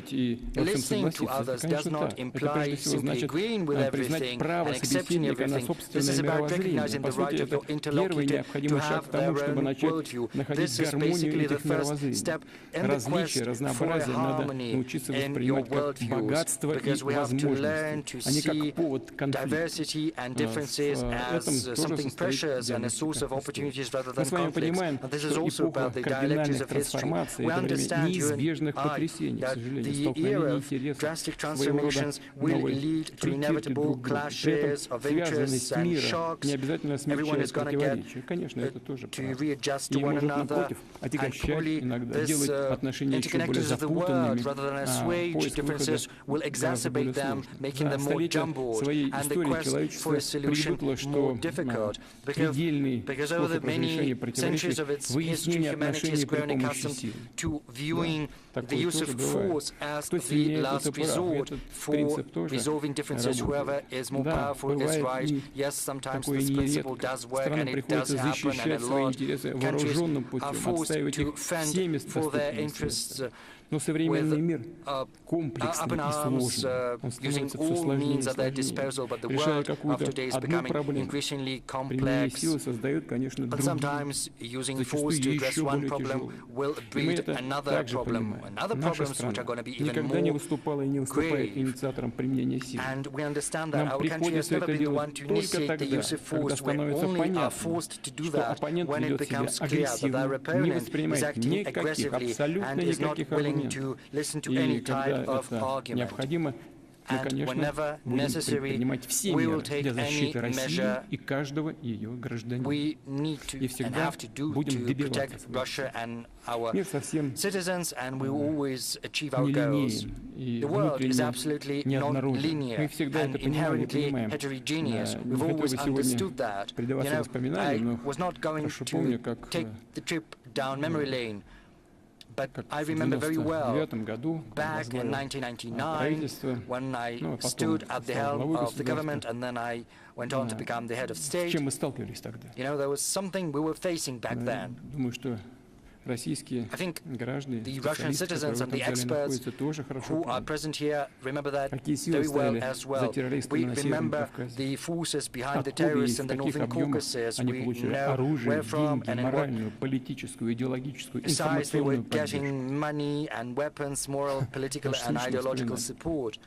listening to others does not imply simply agreeing with everything and accepting everything. This is about recognizing the right of your interlocutor to have their own worldview. This is basically the first step in the quest for harmony in your worldview, because we have to learn to see diversity and differences as something precious and a source of opportunities rather than conflicts. And this is also about the dialectics of history. We understand that the era of drastic transformations will lead to inevitable clashes of interests and shocks. Everyone is going to get to readjust to one another, and probably this interconnectedness of the world, rather than assuage differences, will exacerbate them, making them more jumbled, and the quest for a solution more difficult. Because over the many centuries of its history, humanity has grown accustomed to viewing the use of force as the last resort for resolving differences. Whoever is more powerful is right. Yes, sometimes this principle does work, and it does happen, and a lot of countries are forced to fend for their interests with up in arms, using all means at their disposal. But the world of today is becoming increasingly complex, and sometimes using force to address one problem will breed another problem, and other problems which are going to be even more grave. And we understand that our country has never been the one to initiate the use of force. We only are forced to do that when it becomes clear that our opponent is acting aggressively and is not willing to listen to any type of argument. And whenever necessary, we will take any measure we need to and have to do to protect Russia and our citizens, and we will always achieve our goals. The world is absolutely non-linear and inherently heterogeneous. We've always understood that. I was not going to take the trip down memory lane, but I remember very well back in 1999 when I stood at the helm of the government, and then I went on to become the head of state. There was something we were facing back then. I think the Russian citizens and the experts who are present here remember that very well as well. We remember the forces behind the terrorists in the Northern Caucasus. We know where from and in what size they were getting money and weapons, moral, political and ideological support.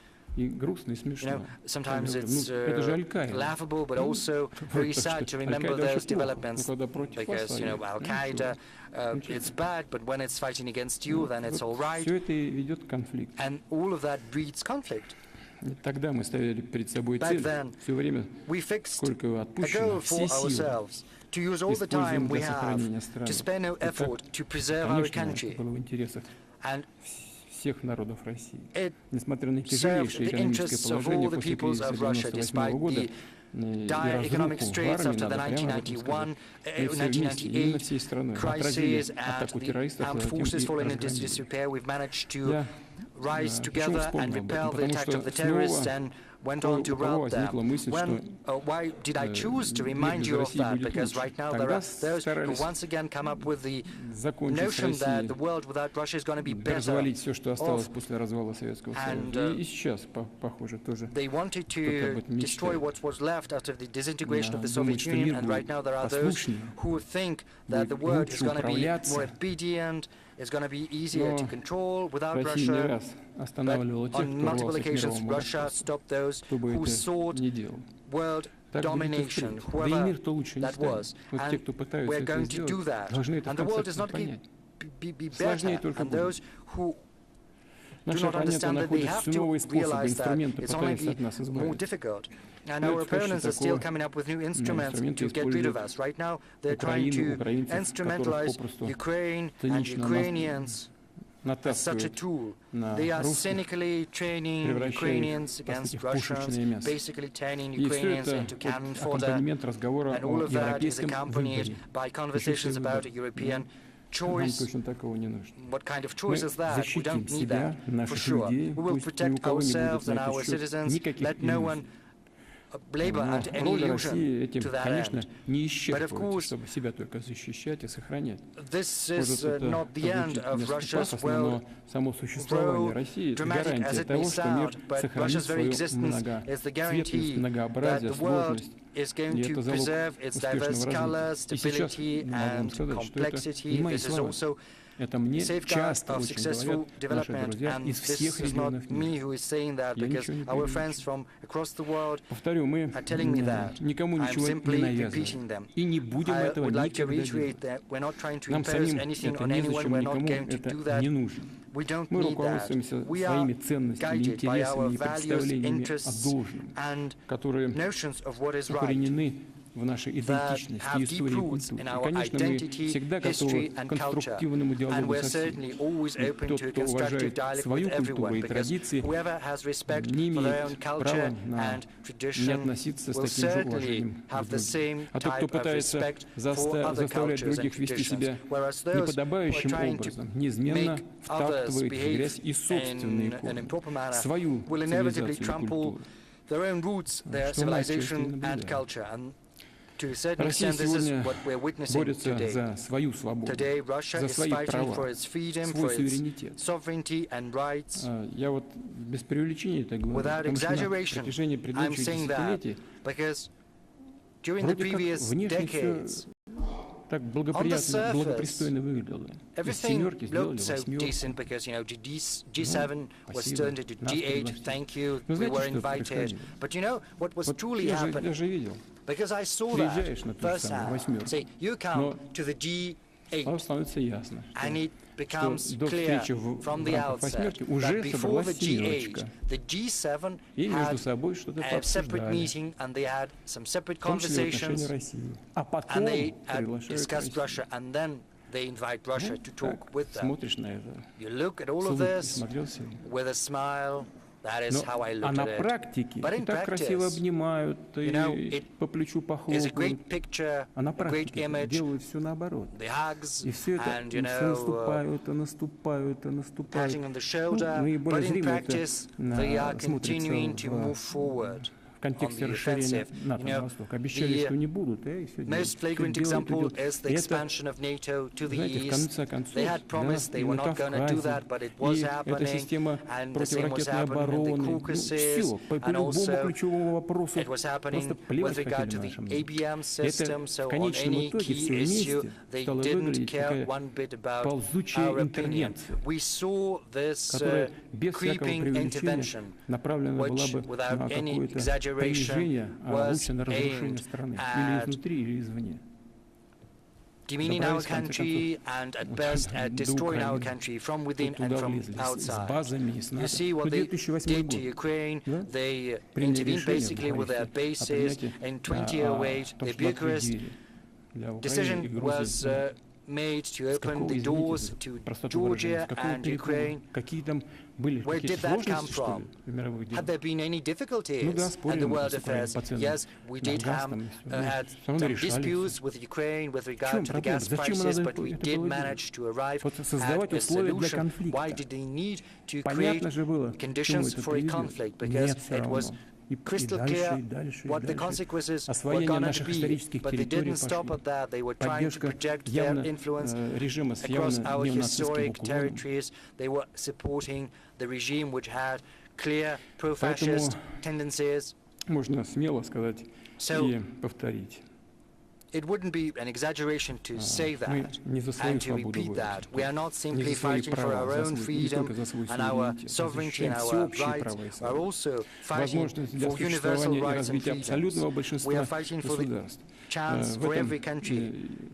Sometimes it's laughable, but also very sad to remember those developments, because, Al-Qaeda, it's bad, but when it's fighting against you, then it's all right. And all of that breeds conflict. Back then, we fixed a goal for ourselves, to use all the time we have, to spare no effort to preserve our country. And it served the interests of all the peoples of Russia, despite the dire economic straits after the 1998 crisis and the armed forces falling into disrepair. We've managed to rise together and repel the attack of the terrorists and went on to rout them. Why did I choose to remind you of that? Because right now there are those who once again come up with the notion that the world without Russia is going to be better off. And they wanted to destroy what was left after the disintegration of the Soviet Union, and right now there are those who think that the world is going to be more obedient is going to be easier to control without Россия не Russia. раз останавливала тех, On кто multiple рвался к occasions, мировому Russia господству, stopped those чтобы who это sought не делал. world Так будет и domination, впредь. Да и whoever мир-то лучше не that станет. was. Вот те, кто And пытаются we're это going to do сделать, that. должны это в And the world конце is not понять. going to be Сложнее better. только And будет. those who do Наша not оппоненты understand that they находят have все to новые способы, realize that инструменты, it's only пытаясь от нас more избавиться. difficult. And Ну, our это почти opponents are still такое. coming up with new instruments инструменты to get rid of используют us. Right now, they're trying to украинцев, которых instrumentalize попросту Ukraine and цинично Ukrainians as such a натаскивают tool. на They are русских, cynically training превращая их, Ukrainians по сути, against в пушечное Russians, мясо. basically turning И все Ukrainians это into cannon вот fodder. аккомпанемент разговора And all о of that is европейском accompanied выборе. by Решите conversations выбор. about a European Нам choice. точно такого не нужно. What kind of Мы choice is that? We защитим don't need себя, that, for наших sure. людей, We will пусть ни у protect кого не будет ourselves and на our этот счет citizens. никаких Let no one иллюзий. labor Но at any роль России illusion этим, to that конечно, end. не But of исчерпывается, course, чтобы себя только защищать и сохранять. this Может, is это not the end звучит of несколько Russia's пафосно, world. но само существование России — это Dramatic as гарантия it may того, что мир sound, but сохранит Russia's very свою existence is the многоцветность, guarantee that многообразие, the world сложность. is going И to это залог preserve its diverse успешного color, развития. И сейчас stability, могу вам and сказать, что это complexity. не мои This is слова. also Это мне safeguard часто of очень successful говорят наши development, друзья and из this всех is not регионов me мира. who is saying that, Я because ничего не our friends преувеличиваю. from across the world Повторю, мы are telling me that. никому I'm ничего не simply навязываем. repeating them. И не будем I этого would like to никогда reiterate делать. that we're not trying to Нам impose самим anything это on anyone. незачем, We're not никому going to это do that. не нужно. We don't Мы need that. руководствуемся We своими are ценностями, guided by our интересами и values, представлениями о interests, должном, and которые notions of what is right. укоренены в нашей идентичности, have deep истории и roots культуре. in И, our конечно, мы identity, всегда history, готовы к and culture. конструктивному And диалогу we're со всеми. certainly always И open тот, to a кто constructive уважает dialogue свою with культуру everyone, и because традиции, whoever has respect не for their own имеет culture права на and не tradition относиться с will таким же certainly уважением к have the другим. same А тот, кто type of пытается respect for other заставлять cultures and других вести себя traditions. Whereas those who are неподобающим trying to образом, неизменно make others втаптывает в грязь и behave собственные in an корни, improper manner свою will inevitably цивилизацию и trample культуру. their own roots, their Что мы отчасти civilization and наблюдаем. culture. And to a certain Россия extent, this is сегодня what we're witnessing борется today. за свою свободу, Today, Russia за is свои fighting права, for its freedom, свой for its суверенитет. sovereignty and rights. Я вот без преувеличения это говорю, Without потому что на exaggeration, протяжении I'm предыдущих saying that десятилетий because during the вроде как previous внешне все decades, так благоприятно, благопристойно выглядело. Из everything семерки сделали looked so восьмерку. decent because, G7 was спасибо. turned into Нас G8. пригласили. Thank you. Ну, We знаете, were что invited. происходило? But you know what was Вот truly я happening? же видел. Because I saw Приезжаешь that на ту же самую firsthand. восьмерку. Say, you come to the G8, Сразу становится ясно, and it becomes что до clear встречи в from the рамках outset восьмерки that уже before собралась the G8, семерочка. the G7 И между had собой что-то a separate пообсуждали, meeting, and they had some separate в том числе в отношении conversations, России. А and потом they had приглашают discussed Россию. Russia, and then they invite Russia to talk Так, with them. смотришь на это, You look at all с of улыбкой this смотрел сегодня. with a smile. That is how I А look на at it. практике But и in так красиво practice, обнимают, you know, и it по плечу It's a похлопают. great picture, А на a great практике image, делают все наоборот. the hugs, И все это and, you все know, наступают, наступают, наступают. patting on the shoulder. наиболее But in зримо это practice, they are continuing to move смотрится forward. в контексте on the расширения offensive. НАТО You know, на восток. Обещали, the что не будут, и все делают. Most flagrant example is the expansion of NATO to the Знаете, в east. конце концов, They had promised they were not going to do that, but it was и эта happening, система and the same was противоракетной happening in the обороны, Caucasus, все, по and любому also ключевому вопросу it was happening просто with плевать regard to хотели the нашим людям. ABM system, Это so в on конечном any итоге key все issue, вместе they стало didn't выглядеть care такая one bit about ползучая our opinion. интервенция, We saw this которая без всякого creeping преувеличения intervention, направлена была which, бы without на any какое-то exaggeration, принижение, а was лучше на разрушение aimed страны, или at изнутри, или извне. demeaning our Добрались, в конце country концов, and at best at destroying our Украины. country from within Вот and туда from влезли с outside. базами и с You НАТО. see Ну, what they 2008 did to год. Ukraine. Да? They Приняли intervened решение basically в with their Бухаресте о bases принятии, in о 2008. том, The чтобы открыть Bucharest двери для Украины и decision was Грузии. made to С open какого, the извините doors за to простоту выражения, Georgia с какого and перепуга? Ukraine. Какие там были Where какие-то did that come сложности, что ли, from? в мировых Had делах? there been any difficulties Ну да, in the спорим world с Украиной affairs? по ценам Yes, we на did газ have там и всё. had Всё равно some решали всё. disputes with Ukraine with В regard чем to the проблема? gas Зачем prices, надо but we это did было manage to arrive Вот at создавать a условия для solution. Why конфликта. did they need to create Понятно же было, к чему conditions это for a приведет. conflict? Because Нет, всё it was равно. И crystal дальше, clear и дальше, и what the дальше. consequences were Освоение going to наших be, исторических but they территорий didn't stop пошло. at that. They were trying to Поддержка project their явно influence режима с across явно our неонацистским historic уклоном. territories. They were supporting the regime which had clear pro-fascist tendencies. Можно смело сказать So, и повторить. it wouldn't be an exaggeration to say that не за свою and to свободу repeat that. We are not не simply за свои fighting for our права, own не только freedom за свой and our суверенитет, sovereignty and защищаем our всеобщие rights. права и We are свободы, also fighting возможность для for universal существования и rights and развития абсолютного freedoms. We большинства are fighting for the государств. chance В for every этом country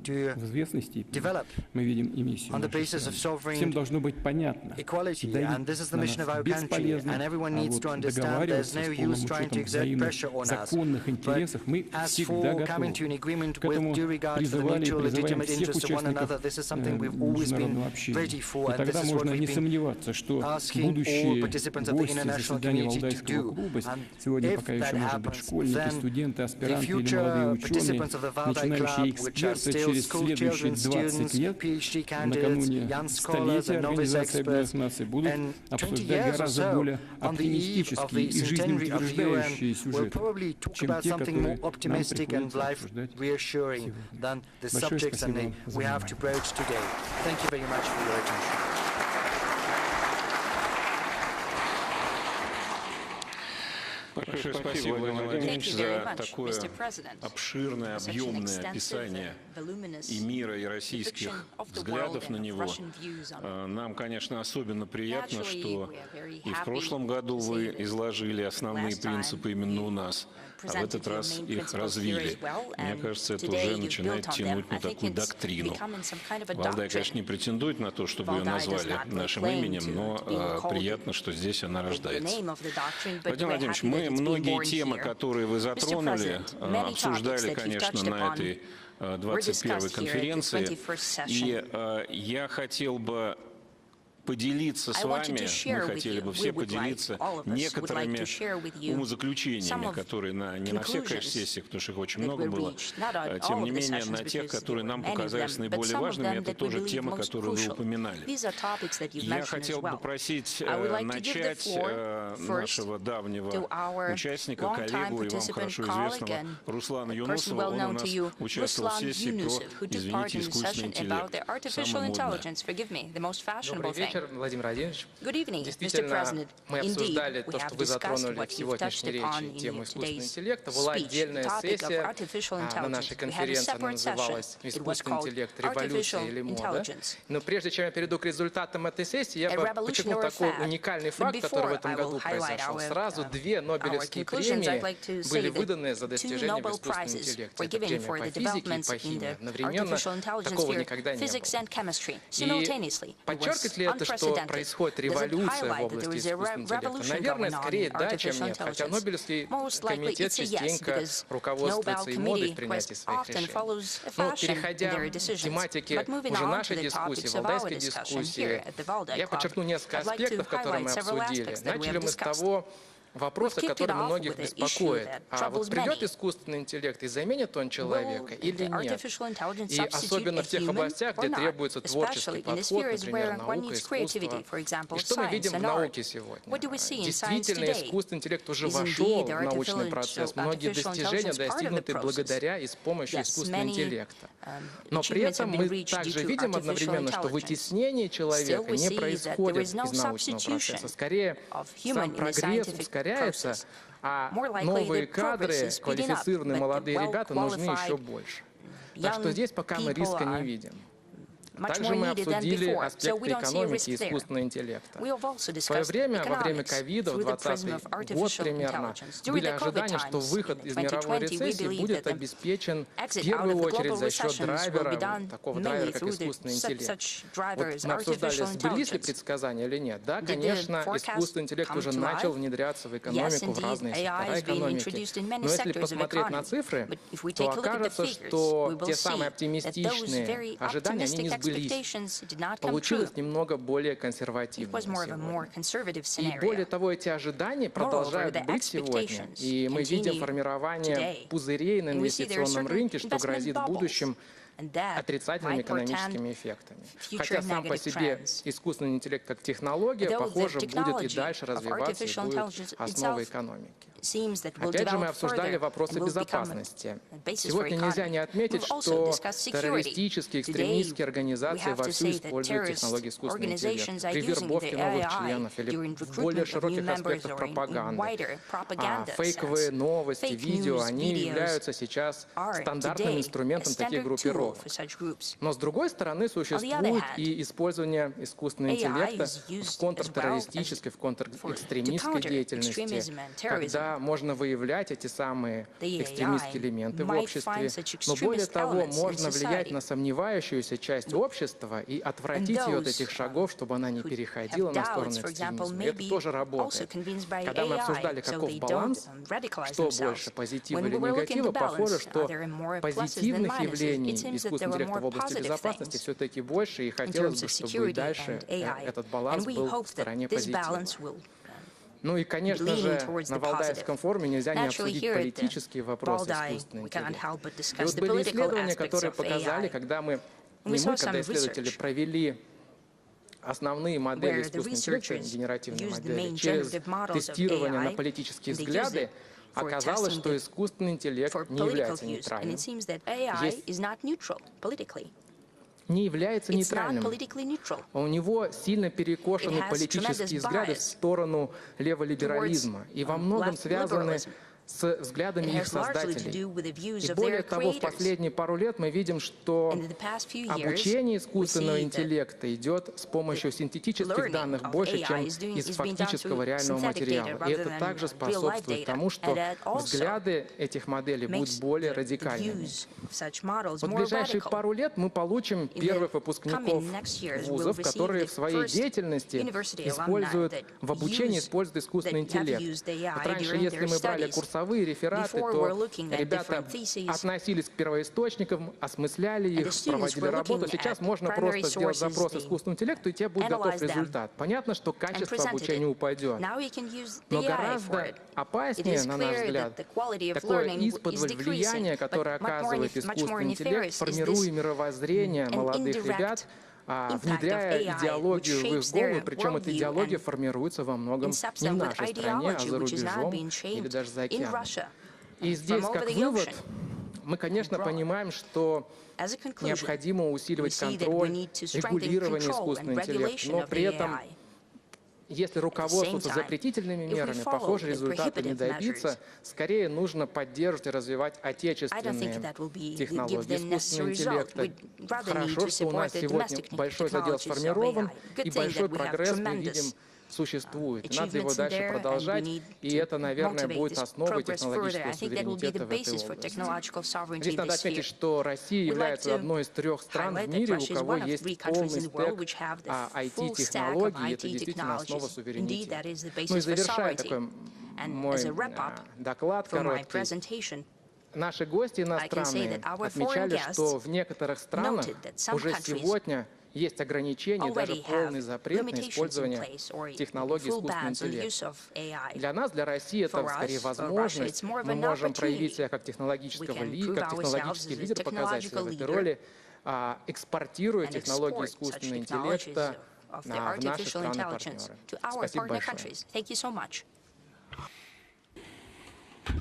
to в известной степени develop мы видим и миссию on the нашей basis of страны. sovereign Всем должно быть понятно, equality, давить and this is the на mission нас of our country, бесполезно, and everyone а needs вот to understand there's договариваться no с полным use trying to учетом exert взаимных pressure on us. законных But интересов мы as всегда for coming to готовы. an agreement К этому with due regard to the призывали и mutual призываем legitimate всех interests of one another, участников this is something we've always been международного общения. ready for, И and this тогда is what можно не we've been сомневаться, что asking all будущие participants of the гости international заседания community to Валдайского do. клуба, And сегодня if пока еще, that может быть, happens, школьники, then студенты, the аспиранты или future молодые ученые, participants of the Valdai начинающие Club, which are эксперты still через school следующие children, 20 students, лет, PhD candidates, накануне young scholars столетия and novice Организации Объединенных experts, Наций, будут and 20 обсуждать years or гораздо so, более on the eve of оптимистические the и centenary of the жизнеутверждающие UN, will сюжеты, probably talk чем about те, something more которые нам optimistic and приходится обсуждать life-reassuring сегодня. than the Большое subjects and спасибо за we have to внимание. broach today. Thank you very much for your attention. Большое спасибо, Владимир Владимирович, за такое обширное, объемное описание и мира, и российских взглядов на него. Нам, конечно, особенно приятно, что и в прошлом году вы изложили основные принципы именно у нас, а в этот раз их развили. Мне кажется, это уже начинает тянуть на такую доктрину. Валдай, конечно, не претендует на то, чтобы ее назвали нашим именем, но приятно, что здесь она рождается. Владимир Владимирович, мы многие темы, которые вы затронули, обсуждали, конечно, на этой 21-й конференции, и я хотел бы поделиться с вами, мы хотели бы все поделиться некоторыми умозаключениями, которые не на всех, конечно, сессиях, потому что их очень много было, тем не менее, на тех, которые нам показались наиболее важными, это тоже темы, которые вы упоминали. Я хотел бы попросить начать нашего давнего участника, коллегу, и вам хорошо известного Руслана Юнусова. Он у нас участвовал в сессии про, извините, искусственный интеллект. Добрый вечер, Владимир Владимирович. Действительно, мы обсуждали то, что вы затронули в сегодняшней речи, тему искусственного интеллекта. Была отдельная сессия на нашей конференции, она называлась «Искусственный интеллект. Революция или мода». Но прежде чем я перейду к результатам этой сессии, я бы подчеркнул такой уникальный факт, который в этом году произошел. Сразу 2 Нобелевские премии были выданы за достижения в искусственном интеллекте. Это премия по физике и по химии. Одновременно такого никогда не было. И подчеркивает ли это, что происходит революция в области искусственного интеллекта? Наверное, скорее да, чем нет. Хотя Нобелевский комитет частенько руководствуется и модой в принятии своих решений. Но переходя к тематике уже нашей дискуссии, валдайской дискуссии, я подчеркну несколько аспектов, которые мы обсудили. Начали мы с того вопроса, который многих беспокоит. А вот придет искусственный интеллект и заменит он человека или нет? И особенно в тех областях, где требуется творческий подход, например, наука, искусство. И что мы видим в науке сегодня? Действительно, искусственный интеллект уже вошел в научный процесс. Многие достижения достигнуты благодаря и с помощью искусственного интеллекта. Но при этом мы также видим одновременно, что вытеснение человека не происходит из научного процесса. Скорее, сам прогресс ускоряется, а новые кадры, квалифицированные молодые ребята нужны еще больше. Так что здесь пока мы риска не видим. Также мы обсудили аспекты экономики и искусственного интеллекта. В свое время, во время ковида, в 2020 год примерно, были ожидания, что выход из мировой рецессии будет обеспечен в первую очередь за счет драйвера, такого драйвера, как искусственный интеллект. Вот мы обсуждали, сбылись ли предсказания или нет. Да, конечно, искусственный интеллект уже начал внедряться в экономику, в разные сектора экономики. Но если посмотреть на цифры, то окажется, что те самые оптимистичные ожидания, они не сбылись. Получилось немного более консервативно сегодня. И более того, эти ожидания продолжают быть сегодня. И мы видим формирование пузырей на инвестиционном рынке, что грозит в будущем отрицательными экономическими эффектами. Хотя сам по себе искусственный интеллект как технология, похоже, будет и дальше развиваться и будет основой экономики. Опять же, мы обсуждали вопросы безопасности. Сегодня нельзя не отметить, что террористические, экстремистские организации вовсю используют технологии искусственного интеллекта при вербовке новых членов или в более широких аспектах пропаганды. Фейковые новости, видео, они являются сейчас стандартным инструментом таких группировок. Но, с другой стороны, существует и использование искусственного интеллекта в контртеррористической, в контрэкстремистской деятельности, когда можно выявлять эти самые экстремистские элементы в обществе, но более того, можно влиять на сомневающуюся часть общества и отвратить ее от этих шагов, чтобы она не переходила на сторону экстремизма. И это тоже работает. Когда мы обсуждали, каков баланс, что больше, позитива или негатива, похоже, что позитивных явлений искусственного интеллекта в области безопасности все-таки больше, и хотелось бы, чтобы и дальше этот баланс был в стороне позитива. Ну и, конечно же, на Валдайском форуме нельзя не обсудить политические вопросы искусственного интеллекта. И вот были исследования, которые показали, когда мы, когда исследователи провели основные модели искусственного интеллекта, генеративные модели, через тестирование на политические взгляды, оказалось, что искусственный интеллект не является нейтральным. Не является нейтральным. У него сильно перекошены политические взгляды в сторону леволиберализма и во многом связаны с взглядами их создателей. И более того, в последние пару лет мы видим, что обучение искусственного интеллекта идет с помощью синтетических данных больше, чем из фактического реального материала. И это также способствует тому, что взгляды этих моделей будут более радикальными. Вот в ближайшие пару лет мы получим первых выпускников вузов, которые в своей деятельности используют, в обучении используют искусственный интеллект. Вот раньше, если мы брали курсовые рефераты, то ребята относились к первоисточникам, осмысляли их, проводили работу. Сейчас можно просто сделать запрос искусственному интеллекту, и тебе будет готов результат. Понятно, что качество обучения упадет. Но гораздо опаснее, на наш взгляд, такое исподволь влияние, которое оказывает искусственный интеллект, формируя мировоззрение молодых ребят, внедряя идеологию в их голову, причем эта идеология формируется во многом не в нашей стране, а за рубежом или даже за океаном. И здесь, как вывод, мы, конечно, понимаем, что необходимо усиливать контроль, регулирование искусственного интеллекта, но при этом, если руководствоваться запретительными мерами, похоже, результата не добиться. Скорее нужно поддерживать и развивать отечественные технологии искусственного интеллекта. Хорошо, что у нас сегодня большой задел сформирован, и большой прогресс мы видим существует. Надо его дальше продолжать, и это, наверное, будет основой технологического суверенитета в этой области. Здесь надо отметить, что Россия является одной из 3 стран в мире, у кого есть полный стек IT-технологий, и это действительно основа суверенитета. Ну и завершая такой мой доклад короткий, наши гости иностранные отмечали, что в некоторых странах уже сегодня есть ограничения, даже полный запрет на использование технологий искусственного интеллекта. Для нас, для России, это скорее возможность. Мы можем проявить себя как технологический лидер, показать себя в этой роли, экспортируя технологии искусственного интеллекта в наши страны-партнеры. Спасибо большое.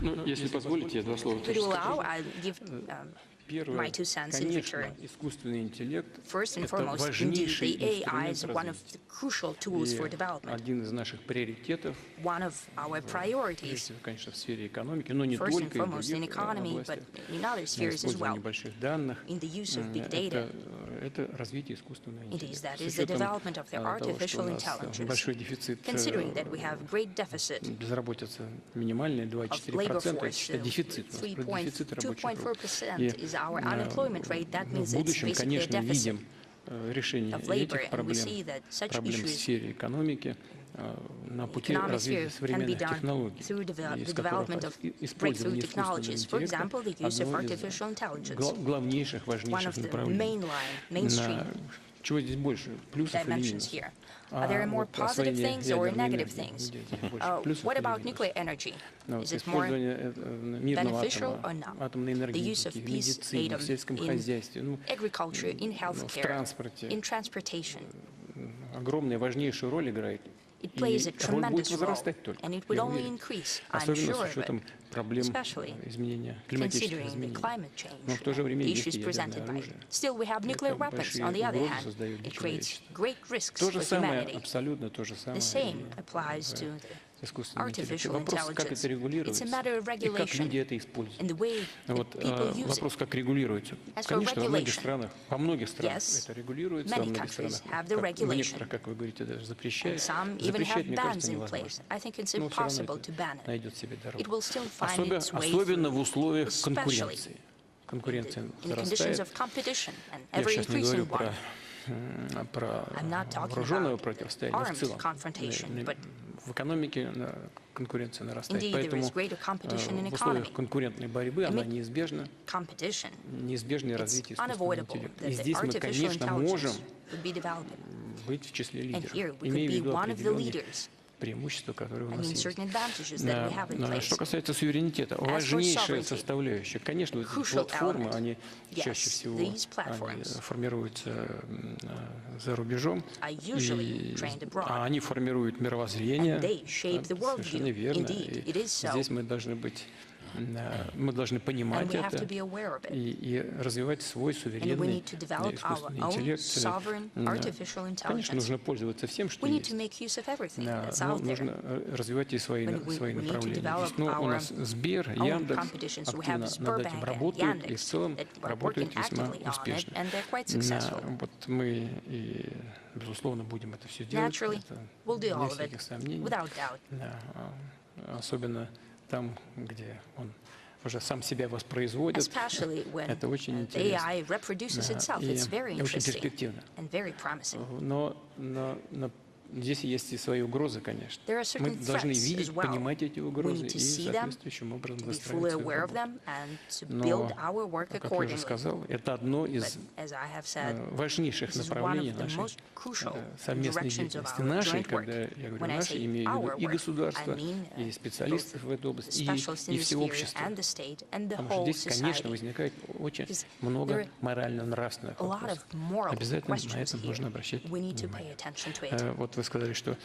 Ну, если позволите, я 2 слова тоже скажу. Первое, конечно, искусственный интеллект – это важнейший инструмент развития. И один из наших приоритетов, прежде всего, конечно, в сфере экономики, но не только, и в других областях, использование больших данных, это развитие искусственного интеллекта. С учетом того, что у нас большой дефицит безработица минимальная, 2,4%, это считаю дефицит, дефицит рабочих рук. И в будущем, конечно, видим решение этих проблем в сфере экономики на пути развития современных технологий, из которых использование искусственного интеллекта одно из главнейших, важнейших направлений. Чего здесь больше, плюсов или минусов? Are there more positive things or negative things? What about nuclear energy? Is it more beneficial or not? The use of peace atom in agriculture, in healthcare, in transportation. Огромную, важнейшую роль играет. It plays a И роль будет tremendous role, возрастать только, and it would я only уверен. increase, I'm Особенно с sure of учетом it, проблем especially изменения, климатических considering the изменений. climate change, Но в то же время the есть issues и presented ядерное by it. оружие. Still, we have nuclear Это weapons. большие On the other угрозы hand, создают для it creates человечества. great risks То же for самое, humanity. абсолютно то же The самое same и applies to the в искусственном интеллекте. artificial Вопрос, как intelligence. это регулируется It's a matter of и как regulation люди это and используют. the way that Вот people use вопрос, it. как регулируется. As for Конечно, regulation, во многих странах yes, это регулируется, во many многих countries странах, have the в regulation. некоторых, как вы говорите, даже And запрещают. some even Запрещать, have мне bans кажется, in невозможно. place. I think it's Но все равно impossible это to ban it. найдет себе It дорогу. will still find its way Особенно в through, условиях especially конкуренции. Конкуренция in the conditions нарастает. of competition and Я сейчас не говорю ever-increasing one. про I'm not talking вооруженное about противостояние, но в armed целом. confrontation, but В экономике конкуренция нарастает. indeed there Поэтому is greater competition in в условиях economy. конкурентной борьбы она неизбежна, Competition, неизбежное it's развитие искусственного unavoidable интеллекта. that И the здесь мы, artificial конечно, можем intelligence would be developing. быть в числе And here лидеров, we could имея в be виду one of the определенные leaders. преимущества, которые у I нас mean, есть. certain advantages that we have in place. Что касается суверенитета, важнейшая sovereignty, составляющая, конечно, эти crucial платформы, element. они Yes, чаще всего these они platforms формируются за рубежом, are usually trained abroad. а они формируют мировоззрение, And they shape the worldview. совершенно верно. Indeed, И it is so. здесь мы должны быть, мы должны понимать And we have это to be aware of it. и развивать свой And we суверенный need to develop our искусственный own интеллект. sovereign artificial Конечно, intelligence. нужно пользоваться всем, что We need есть. to make use of everything Да, that's но out there. нужно развивать и свои We need to направления. develop Здесь, ну, у нас our Сбер, own Яндекс competitions. We have активно над этим Sberbank and работают и в Yandex целом that are работают working весьма actively on it, успешно. and they're quite successful. Вот мы и, безусловно, будем это все делать. Naturally, Это we'll do вне all of всяких it, сомнений. without doubt. Да, особенно там, где он уже сам себя воспроизводит. Especially when Это очень the интересно. AI reproduces itself. И It's very очень interesting перспективно. and very promising. Но здесь есть и свои угрозы, конечно. There are Мы certain должны threats видеть, as well. понимать эти We угрозы need to и see them, соответствующим образом to be fully выстраивать свою aware of работу. them, and to Но, build our work как я уже accordingly. сказал, это одно But из as I have said, важнейших this is one направлений of the нашей most crucial совместной directions of деятельности. our Нашей, joint когда work. я говорю When I нашей, say имею в виду our и work, государство, I mean и специалистов в этой the области, specialists in и this все sphere, общество. and the state, and the Потому что whole здесь, конечно, society. возникает очень Because много there are морально-нравственных A lot вопросов. of moral Обязательно на questions это here. нужно обращать We need to pay внимание. attention to it. Вот вы сказали, что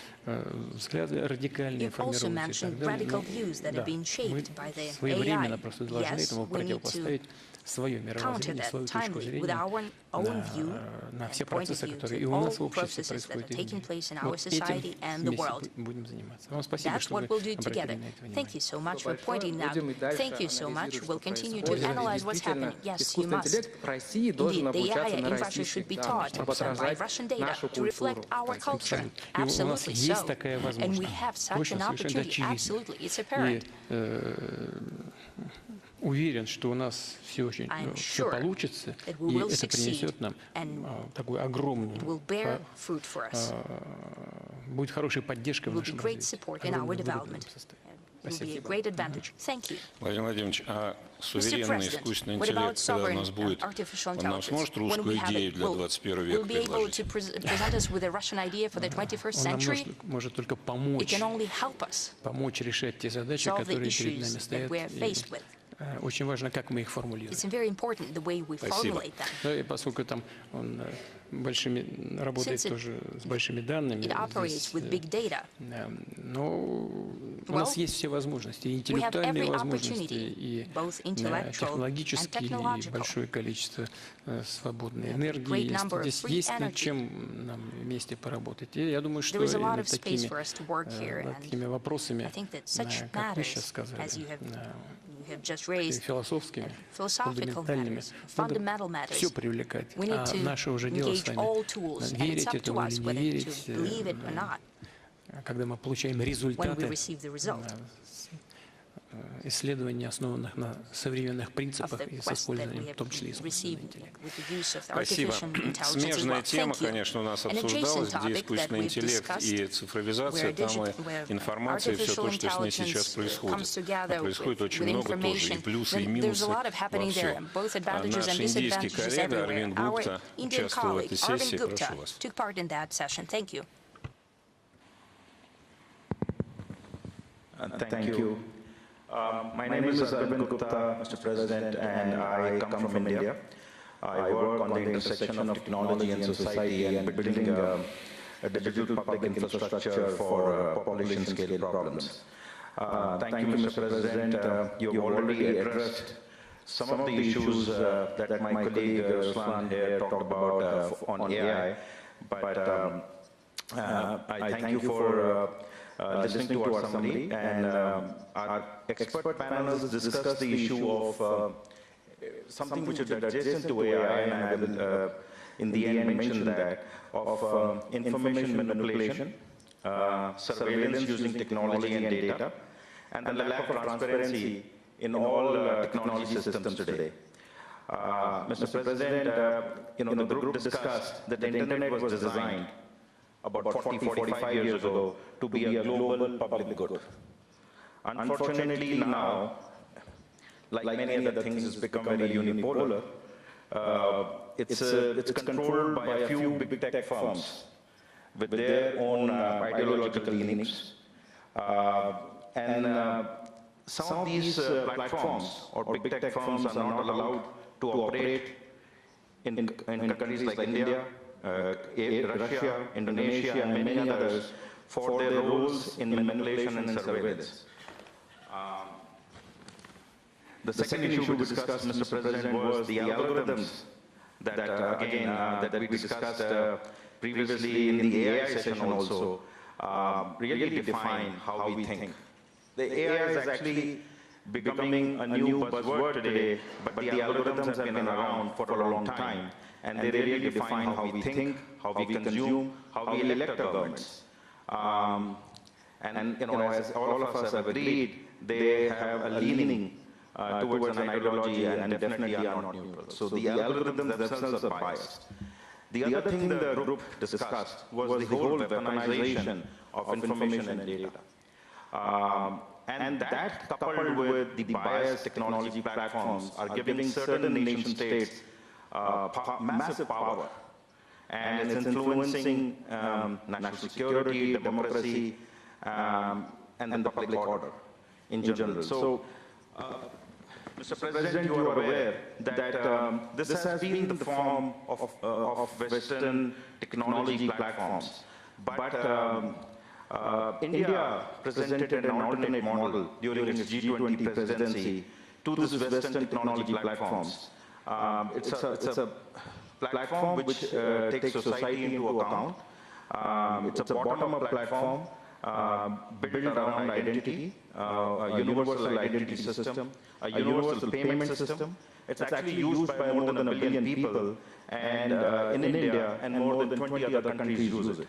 взгляды радикальные You've also формируются и mentioned так далее. radical views that have been Мы shaped by the своевременно AI. просто должны Yes, этому we need to противопоставить свое counter мировоззрение, свою that точку timely with зрения our own view на все and point of процессы, view которые и to у нас all в обществе processes that are происходят. и в taking мире. place in our Вот society этим and the вместе world. будем заниматься. Вам спасибо, That's что what вы we'll do обратили together. на это Thank внимание. you so much for Большое. pointing out. Будем и дальше Thank you so much. анализировать, We'll что continue to происходит. analyze what's Действительно, happening. Yes, you искусственный must. интеллект в России должен Indeed, the обучаться AI на in Russia should российских be данных, taught чтобы by отражать Russian data нашу to reflect культуру. our culture. И у нас Absolutely есть so. такая And we возможность. have such Точно, an совершенно opportunity. очевидно. Absolutely, it's И apparent. уверен, что у нас все очень I'm все sure получится, that we и will это принесет succeed нам and такую It огромную, will bear fruit for us. будет хорошей поддержкой в It will be нашем great развитии. support in our огромным выгодным development. состоянии. It will be a great advantage. Thank you. Владимир Владимирович, а Mr. суверенный President, искусственный what about интеллект, когда у sovereign нас будет, artificial он нам intelligence? сможет When we русскую have идею it, для will 21 we'll века be able предложить? to present us with a Russian idea for the 21st Он нам century? может только It помочь, can only help us помочь решать те задачи, solve the которые перед нами issues that стоят. we are faced with. Очень важно, как мы их формулируем. It's very important the way we Спасибо. formulate them. Да, и поскольку там он работает Since it- тоже с большими данными, It operates with big data. но у нас Well, есть все возможности, и we have интеллектуальные every возможности, opportunity, и both intellectual and технологические, и technological. большое количество свободной We have a энергии. great number of Здесь free есть над energy. чем нам вместе поработать. И я думаю, что There is a lot над of space такими, for us to work here, над and такими вопросами, I think that such как вы сейчас matters, сказали, as you have just raised, философскими, philosophical фундаментальными, matters, fundamental надо matters. все привлекать. We need А to наше уже дело с engage вами all tools, and it's верить up to этому us или не whether верить, to believe it or not когда мы получаем when we результаты receive the result исследований, основанных на современных of принципах the и с quest that использованием, we в том have числе искусственного received интеллекта. with the use of Спасибо. artificial intelligence as Смежная well. тема, Thank you. конечно, у нас An adjacent обсуждалась, где topic that искусственный we've интеллект и discussed, цифровизация, там where и информация, все то, что с ней сейчас artificial происходит. intelligence comes together А происходит with очень много тоже, и information. плюсы, и Then there's минусы a lot of happening во there, всем. both advantages Наш and индийский disadvantages коллега everywhere. Арвин Our Гупта Indian участвовал в colleague этой Arvind сессии. Gupta Прошу вас. took part in that session. Thank you. Thank you. My name is Arvind Gupta, Mr. President, and I come from India. I work on the intersection of technology and society and building a digital public infrastructure for population scale problems. Thank you, Mr. President. You've already addressed some of the issues that my colleague Ruslan here talked about on AI, but I thank you for listening to our summary, and our expert panels discussed the issue of something which is adjacent to AI, and I will in the end mention that, of information manipulation, surveillance using technology and data, and the lack of transparency in all technology systems today. Mr. President, the group discussed that the internet was designed about 45 years ago to be a global public good. Unfortunately, now, like many other things, it's become very unipolar. It's controlled by a few big tech firms with their own ideological leanings. And some of these platforms or big tech firms are not allowed to operate in countries like India, Russia, Indonesia, and many others for their roles in manipulation and surveillance. The second issue we discussed, Mr. President, was the algorithms that we discussed previously in the AI session also, really define how we think. The AI is actually becoming a new buzzword today, but the algorithms have been around for a long time, and they really define how we think, how we consume, how we elect our governments. And as all of us have agreed, they have a leaning towards an ideology and definitely are not neutral. So the algorithms themselves are biased. The other thing the group discussed was the whole weaponization of information and data. And that, coupled with the biased technology platforms, are giving certain nation states massive power. And it's influencing national security, democracy, and the public order in general. So, Mr. President, you are aware that this has been the form of Western technology platforms. But India presented an alternate model during its G20 presidency to this Western technology platforms. It's a platform which takes society into account. It's a bottom-up platform built around identity, a universal identity system, a universal payment system. It's actually used by more than 1 billion people, and in India, and more than 20 other countries use it.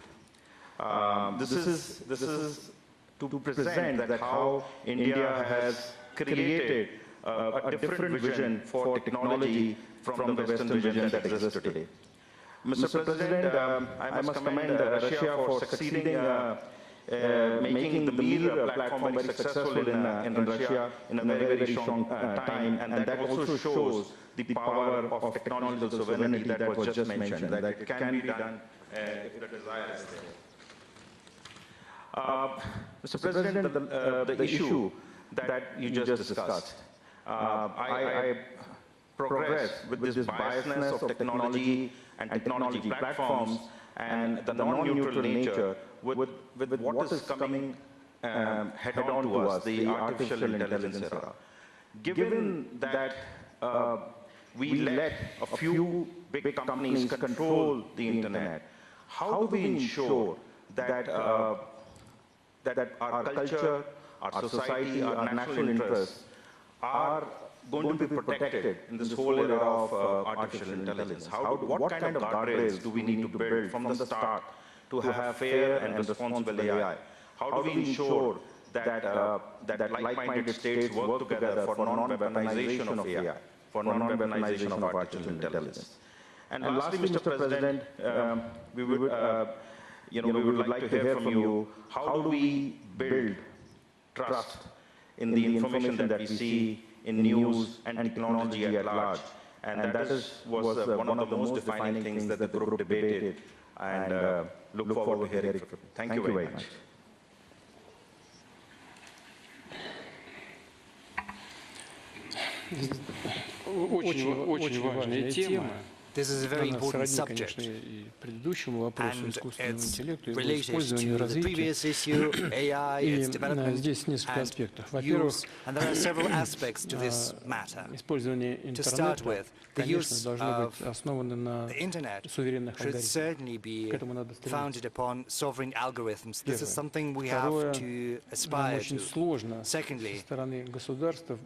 This is to present that how India has created a different vision for technology from the Western vision that exists today. Mr. President, I must commend Russia for succeeding making the Mir platform very successful in Russia in a very, very strong time, and that also shows the power of technological sovereignty that was just mentioned, that it can be done if the desire is there. Mr. President, the issue that you just discussed, I progress with this biasness of technology and technology platforms and the non-neutral nature with what is coming head-on to us, the artificial intelligence era. Given that we let a few big companies control the internet, how do we ensure that that our culture, our society, our national interests are going to be protected in this whole era of artificial intelligence? What kind of guardrails do we need to build from the start to have fair and responsible AI? How do we ensure that like-minded states work together for non-weaponization of AI, for non-weaponization of artificial intelligence? And lastly, Mr. President, we would like to hear from you, how do we build trust in the information that we see in news and technology at large? And that was one of the most defining things that the group debated, and look forward to hearing from you. Thank you very much. Очень важная тема. This is a very Она important сродни, subject, конечно, и предыдущему вопросу and искусственного it's интеллекта, его related использованию, to the развитию. previous issue, AI, its И development здесь несколько and аспектов. Во-первых, use. And there are several aspects to this matter. использование To start интернета, with, the конечно, use должно of быть основано на the internet суверенных should алгоритмах. certainly be К этому надо founded стремиться. upon sovereign algorithms. This is Первое. something we Второе, have to нам aspire очень to. сложно со Secondly, стороны государства,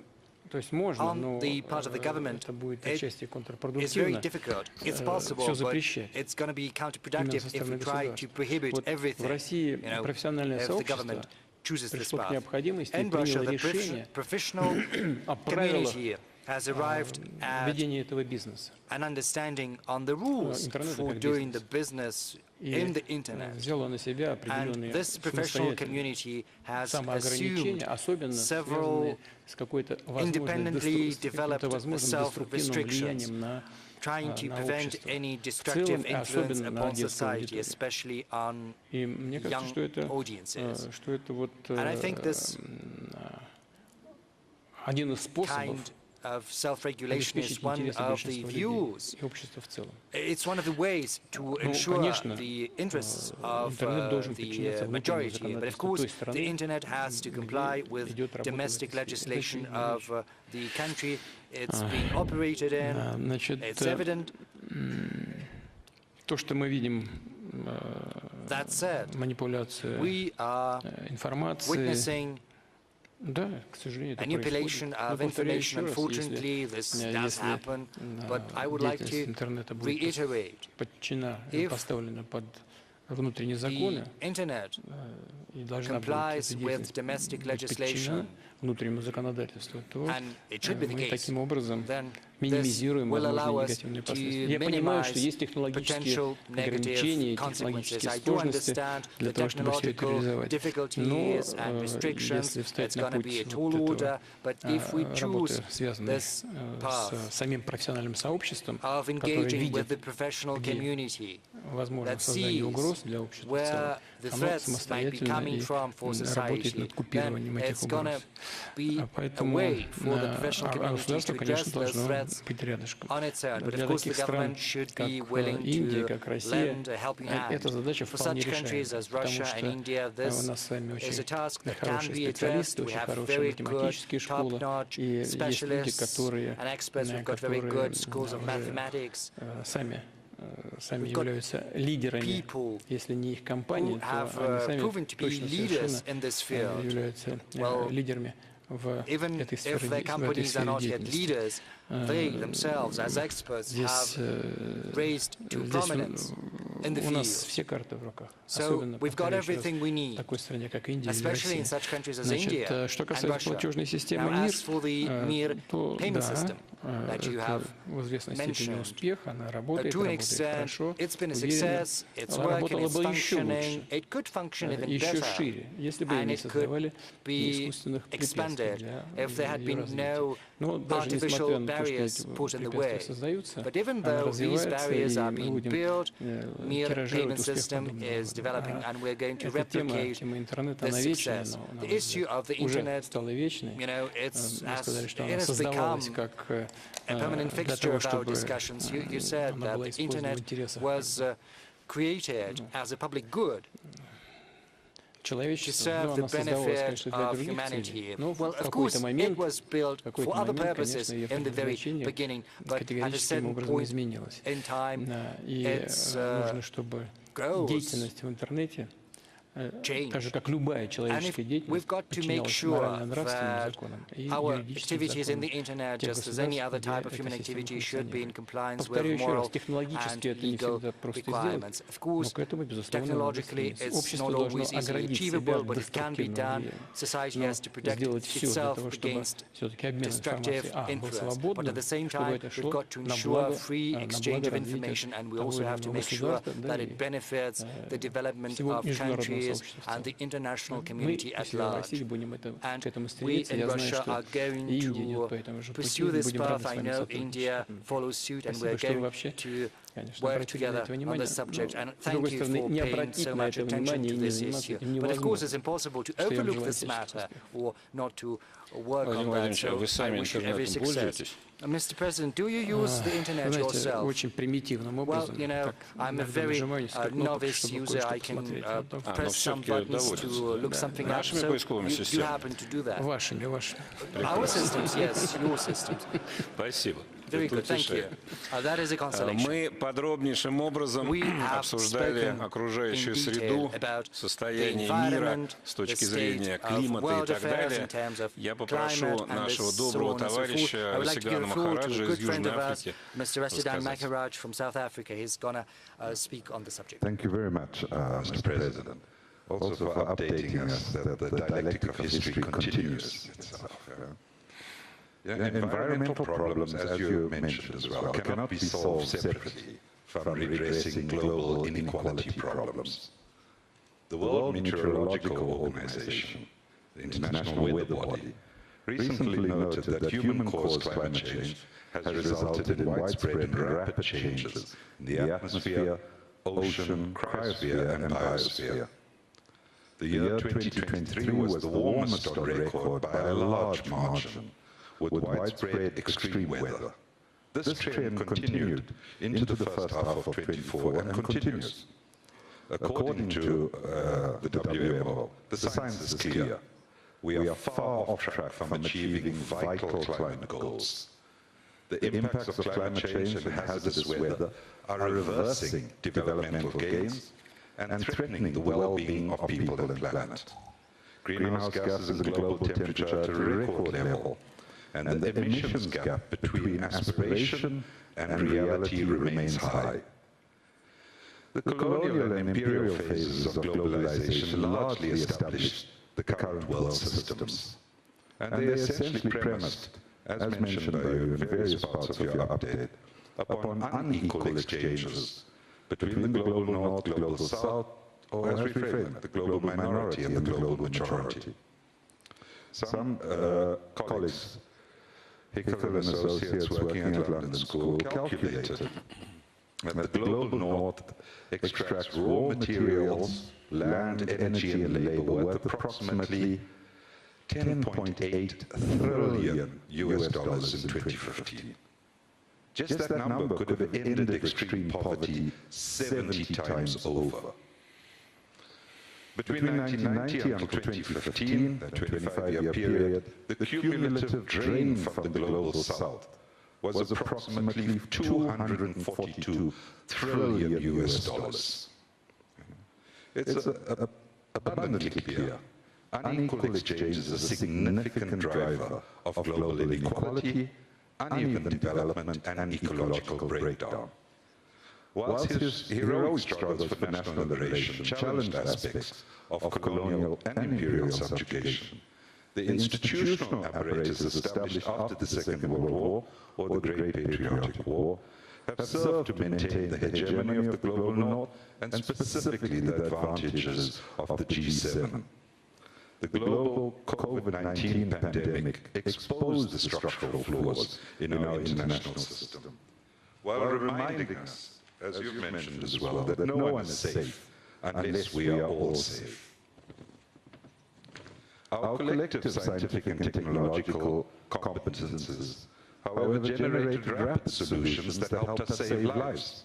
то есть можно, on но the part of the government, это будет it отчасти is very контрпродуктивно. difficult. It's Всё possible, but запрещать. it's going to be Именно counterproductive со if we стороны try to государства. prohibit Вот в everything, России you know, профессиональное if the сообщество government chooses this пришло к path. необходимости и In Russia, приняло the решение professional о правилах community has arrived at ведения этого бизнеса. an understanding on the rules Интернета for как doing the бизнес. business И in the internet. взяло на себя And определенные this professional самостоятельные community has самоограничения, assumed особенно several связанные с какой-то independently developed возможным деструктивным self-restrictions, влиянием на trying to prevent общество. any В destructive целом, и influence особенно на upon детскую society, аудиторию. especially on И мне кажется, young audiences. что это вот And I think this один из способов kind of self-regulation is обеспечить one интересы of the большинства людей views. и общества в целом. It's one of the ways to ensure конечно, the interests of интернет должен the подчиняться внутреннему majority. But of законодательству course, той страны, the internet has to comply with идет работа в domestic этой сфере. legislation of the country it's being operated in. Значит, It's evident. то, что мы видим, That said, манипуляция we are информацией, witnessing да, к сожалению, это manipulation происходит. of Но повторяю information. еще раз, Unfortunately, this does если happen. But I would like деятельность to интернета будет reiterate, подчинена, if поставлена под внутренние the законы, internet и должна быть complies эта with деятельность domestic быть подчинена legislation, внутреннему законодательству, то and it should be the мы case, таким образом then минимизируем will allow возможные us негативные to последствия. Я понимаю, что есть minimize технологические potential ограничения, negative consequences. технологические I do сложности understand для the того, чтобы все это technological реализовать. Но difficulties and restrictions. если встать It's на going to путь be a вот tall этого order, but if we choose работы, связанной this с path самим профессиональным сообществом, of которое engaging with видит, the professional где community возможно that создание sees угроз для общества в where целом, the оно threats might be самостоятельно coming и from for работает society, над then купированием этих it's going to угроз. be a Поэтому way for the professional community государство, to address конечно, those должно threats быть рядышком. on its own. But Для of course, the таких стран, government should как be willing Индия, to как Россия, lend a helping hand. эта задача For вполне such countries решаема, as потому Russia and India, что у нас this с вами is a очень task that can хорошие be addressed. специалисты, We очень have хорошие very good, математические школы, top-notch и есть люди, specialists которые and experts. We've got very good schools of mathematics. сами We've got являются лидерами, people если не их who компании, то have они сами proven to be точно leaders совершенно in this field. являются Well, лидерами в even этой if their сфере companies are not yet деятельности. leaders, they themselves, as experts, Здесь, have raised to здесь prominence in the у нас field. все карты в руках, So особенно we've got повторяю еще раз, everything we в need, такой стране, как Индия или especially in Россия. such countries as Значит, India что and касается Russia. платежной системы Now, МИР, as for the MIR то payment да, system that you это have в известной степени mentioned, успех, она to работает, an работает extent, хорошо, it's been a уверенно, success, it's она working, работала it's бы еще functioning, лучше, it could function even еще better, шире, если бы and не it could создавали be искусственных препятствий expanded для if there had ее been развития. no Но даже несмотря artificial на то, что barriers эти put in the препятствия way. создаются, But even она though these развивается, barriers и are мы being будем built, MIR тиражировать payment успех system подобного. is developing, and we're going to Эта replicate тема интернета, this она вечная, success. но The issue of the уже internet, стала вечной. you know, it's Мы сказали, что it она has создавалась become как a permanent для fixture того, of our чтобы discussions. You said она that была the использована в internet интересах was created as a public good to человечества, serve но the она создавалась, benefit конечно, для of других humanity. целей. Но Well, в of course, какой-то it момент, was built for other purposes конечно, ее in the very предназначение beginning, but at a категорическим certain образом point изменилось. in time, Да, и it's нужно, чтобы grows. деятельность в интернете, Change. так же как любая человеческая we've деятельность, got to make подчинялась sure морально-нравственным that законам и our юридическим activities in the законам internet, тех just as any государств, other где type of эта human система activity, should be in функционирует. compliance with Повторяю еще раз, moral and технологически это не legal всегда просто сделать, requirements. Of но course, к этому, безусловно, надо technologically, стремиться. it's Общество not должно always easily оградить себя achievable, от but it can be деструктивного done. влияния. Society Но has to protect сделать все для itself того, чтобы against все-таки обмен destructive информацией был influence. But свободным, at the same чтобы time, это we've шло got to на ensure благо, free на exchange благо of развития information, and we того also или have to иного make sure государства, да, that it и benefits the development всего of международного countries сообщества в and the целом. international Мы, community at если в России large. будем к And этому we стремиться, in я знаю, Russia что are going и Индия идет по to этому же пути, pursue мы this будем рады path. с I вами know сотрудничать. India follows suit, and Спасибо, we're что вы going вообще to work together on this subject, and thank you for paying so much attention to this issue. But of course, it's impossible to overlook this matter or not to work on that, so I wish you every success. Mr. President, do you use the internet yourself? Well, you know, I'm a very novice user. I can press some buttons to look something up, so you happen to do that. Our systems, yes, your systems. Спасибо. Very good, thank you. That is a consolation. Мы подробнейшим образом обсуждали окружающую среду, состояние мира с точки зрения климата и так далее. Я попрошу нашего доброго товарища Расигана Махараджа из Южной Африки сказать. Thank you very much, Mr. President, also for updating us that the dialectic of history continues itself. Environmental problems, as you mentioned as well, cannot be solved separately from redressing global inequality problems. The World Meteorological Organization, the international weather body, recently noted that human-caused climate change has resulted in widespread and rapid changes in the atmosphere, ocean, cryosphere, and biosphere. The year 2023 was the warmest on record by a large margin, with widespread extreme weather. This trend continued into the first half of 24 and continues. According to the WMO, the science is clear. We are far off track from achieving vital climate goals. The impacts of climate change and hazardous weather are reversing developmental gains and threatening the well-being of people and planet. Greenhouse gases and global temperature at a record level, and the emissions gap between aspiration and reality remains high. The colonial and imperial phases of globalization largely established the current world systems, and they essentially premised, as mentioned by you in various parts of your update, upon unequal exchanges between the global north, global south, or as we frame it, the global minority and the global majority. Some colleagues, Hickel and Associates working at London School, calculated that the global north extracts raw materials, land, energy, and labor worth approximately $10.8 trillion US in 2015. Just that number could have ended extreme poverty 70 times over. Between 1990 and 2015, that 25-year period, the cumulative drain from the global south was approximately $242 trillion US. It's abundantly clear. Unequal exchange is a significant driver of global inequality, uneven development, and ecological breakdown. Whilst his heroic struggles for national liberation challenged aspects of colonial and imperial subjugation, the institutional apparatus established after the Second World War, or the Great Patriotic War, have served to maintain the hegemony of the global north and specifically the advantages of the G7. The global COVID-19 pandemic exposed the structural flaws in our international system, while reminding us, as you've mentioned as well, that no one is safe unless we are all safe. Our collective scientific and technological competences, however, generated rapid solutions that helped us save lives.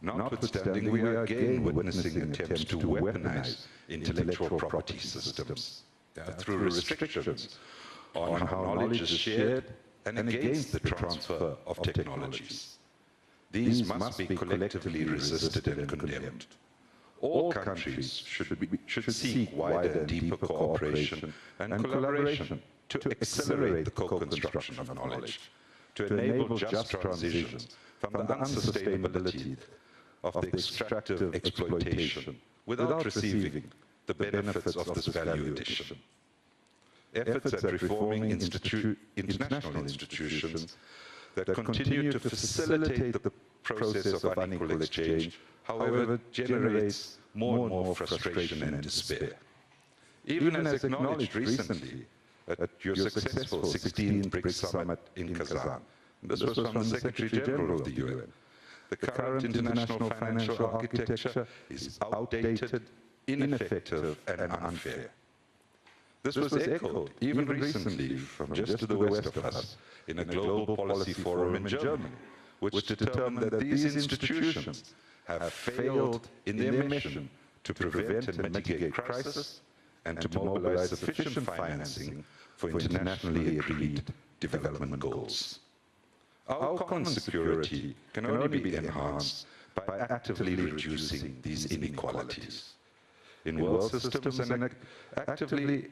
Notwithstanding, we are again witnessing attempts to weaponize intellectual property systems through restrictions on how knowledge is shared and against the transfer of technologies. These must be collectively resisted and condemned. All countries should seek wider and deeper cooperation and collaboration to accelerate the co-construction of knowledge, to enable just transition from the unsustainability of the extractive exploitation without receiving the benefits of this value addition. Efforts at reforming international institutions that continue to facilitate the process of unequal exchange, however, generates more and more frustration and despair. Even as acknowledged recently at your successful 16th BRICS summit in Kazan, this was from the Secretary General of the UN, The current international financial architecture is outdated, ineffective, and unfair. This was echoed even recently from just to the west of us in a global policy forum in Germany, which determined that these institutions have failed in their mission to prevent and mitigate crisis and to mobilize sufficient financing for internationally agreed development goals. Our common security can only be enhanced by actively reducing these inequalities in world systems and actively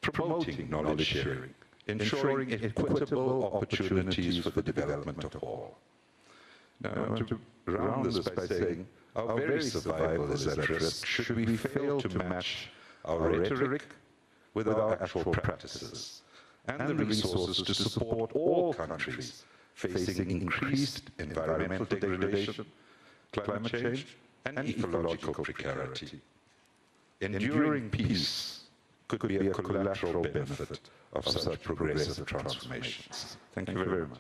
promoting knowledge sharing, ensuring equitable opportunities for the development of all. Now, I want to round this by saying our very survival is at risk should we fail to match our rhetoric with our actual practices and the resources to support all countries facing increased environmental degradation, climate change, and ecological precarity. Enduring peace could be a collateral benefit of such progressive transformations. Thank you very much.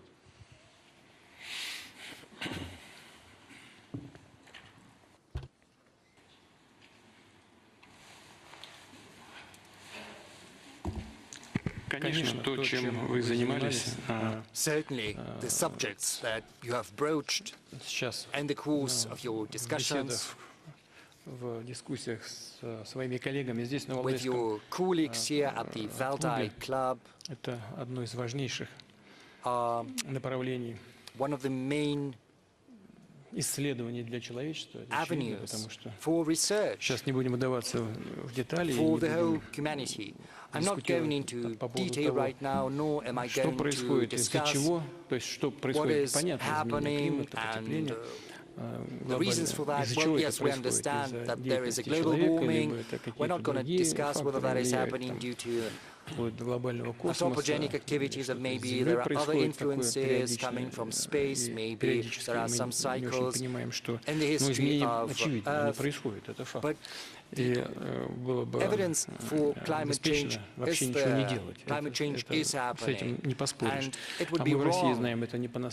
Конечно, то, чем вы занимались certainly the subjects that you have broached сейчас in the course of your discussions в дискуссиях с своими коллегами здесь, на with your colleagues here at the Valdai Club, это одно из важнейших направлений one of the main исследований для человечества, avenues потому что for research сейчас не будем вдаваться в детали, for the whole humanity. I'm not going into detail right now, nor am I going to discuss what is happening and the reasons for that. Well, yes, we understand that there is a global warming. We're not going to discuss whether that is happening due to anthropogenic activities, or maybe there are other influences coming from space, maybe there are some cycles in the history of Earth. But evidence for climate change is there. Climate change is happening, and it would be wrong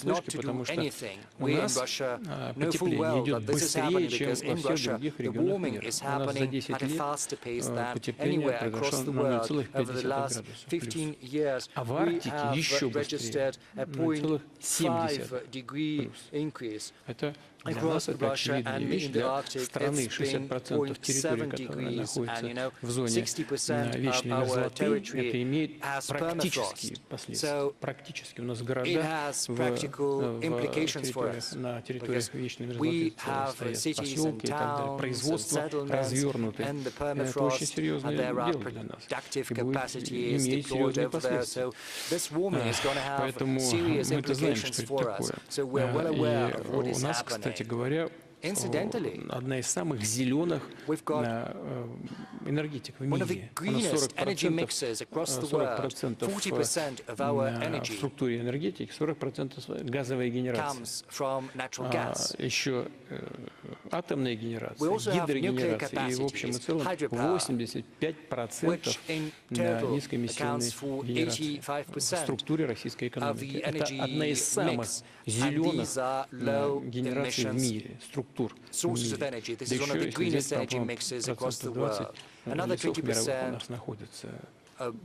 not to do anything. We in Russia know full well that this is happening because in Russia the warming is happening at a faster pace than anywhere across the world. Over the last 15 years, we have registered a 0.5 degree increase. Across Russia and in the Arctic, it's been 0.7 degrees, and 60% of our territory has permafrost. So it has practical implications for us, because we have cities and towns and settlements in the permafrost, and there are productive capacities deployed over there. So this warming is going to have serious implications for us. So we're well aware of what is happening. Кстати говоря, одна из самых зеленых энергетик в мире. 40% в структуре энергетики, 40% газовой генерации. Еще атомная генерация, гидрогенерация и в общем и целом 85% низкоэмиссионной генерации в структуре российской экономики. Это одна из самых зеленых генераций в мире, структур. Sources of energy. This is one of the greenest energy mixes across the world. Another 20% of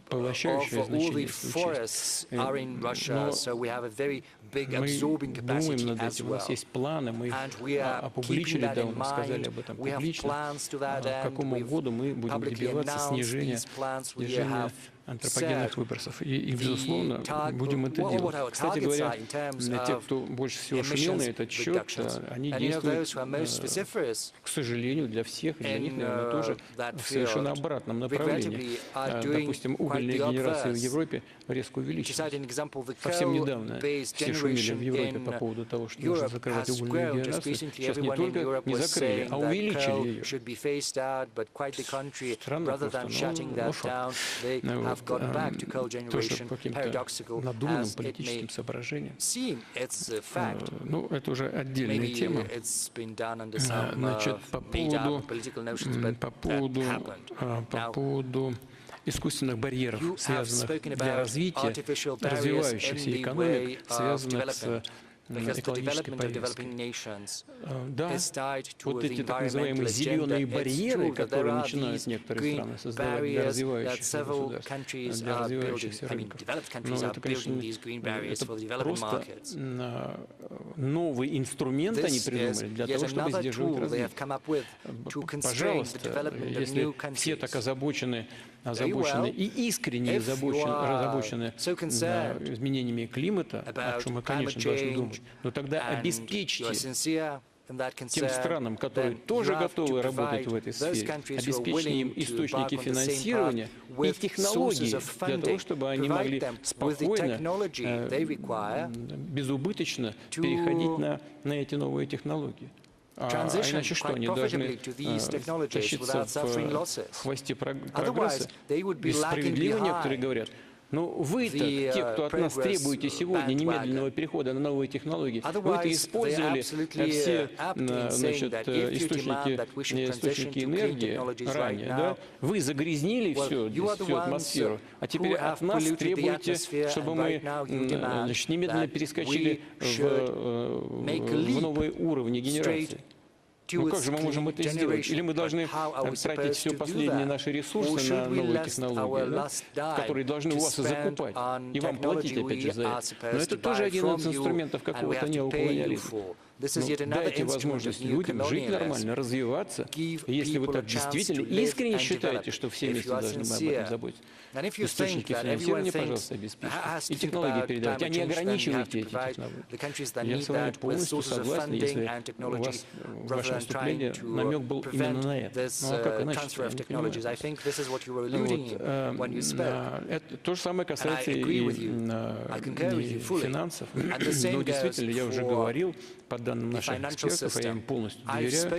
all the forests are in Russia, so we have a very big absorbing capacity as well. And we are keeping that in mind. We have plans to that end. We've publicly announced these plans. We have антропогенных выбросов. И безусловно, будем это делать. Кстати говоря, те, кто больше всего шумел на этот счет, они действуют, к сожалению, для всех, и для них, наверное, тоже в совершенно обратном направлении. Допустим, угольные генерации в Европе резко увеличились. Совсем недавно все шумели в Европе по поводу того, что нужно закрывать угольные генерации. Сейчас не только не закрыли, а увеличили ее. Странно просто, но тоже по каким-то надуманным политическим соображениям. Ну, это уже отдельная тема. Значит, по поводу искусственных барьеров, связанных для развития развивающихся экономик, связанных с экологической повестки. Да, вот эти так называемые зеленые барьеры, которые начинают некоторые страны создавать для развивающихся государств, для развивающихся рынков. Но это, конечно, это просто новый инструмент они придумали для того, чтобы сдерживать развитие. Пожалуйста, если все так озабочены и искренне озабочены изменениями климата, о чем мы, конечно, должны думать, но тогда обеспечьте тем странам, которые тоже готовы работать в этой сфере, обеспечьте им источники финансирования и технологии для того, чтобы они могли спокойно, безубыточно переходить на эти новые технологии. А иначе что, они должны тащиться в хвосте прогресса? И справедливо некоторые говорят, ну вы-то, те, кто от нас требуете сегодня немедленного перехода на новые технологии, вы-то использовали все источники энергии ранее, да? Вы загрязнили всю атмосферу, а теперь от нас требуете, чтобы мы немедленно перескочили в новые уровни генерации. Ну как же мы можем это сделать? Или мы должны тратить все последние наши ресурсы на новые технологии, да, которые должны у вас и закупать, и вам платить опять же за это. Но это тоже один из инструментов какого-то неоколониализма. Дайте возможность людям жить нормально, развиваться. И если вы так действительно искренне считаете, что все вместе должны мы об этом заботиться, источники финансирования, пожалуйста, обеспечьте. И технологии передавайте, а не ограничивайте эти технологии. Я с вами полностью согласен, если у вас в вашем выступлении намек был именно на это. Ну а как иначе? Это то же самое касается и финансов. Но действительно, я уже говорил, по данным наших экспертов, я им полностью доверяю,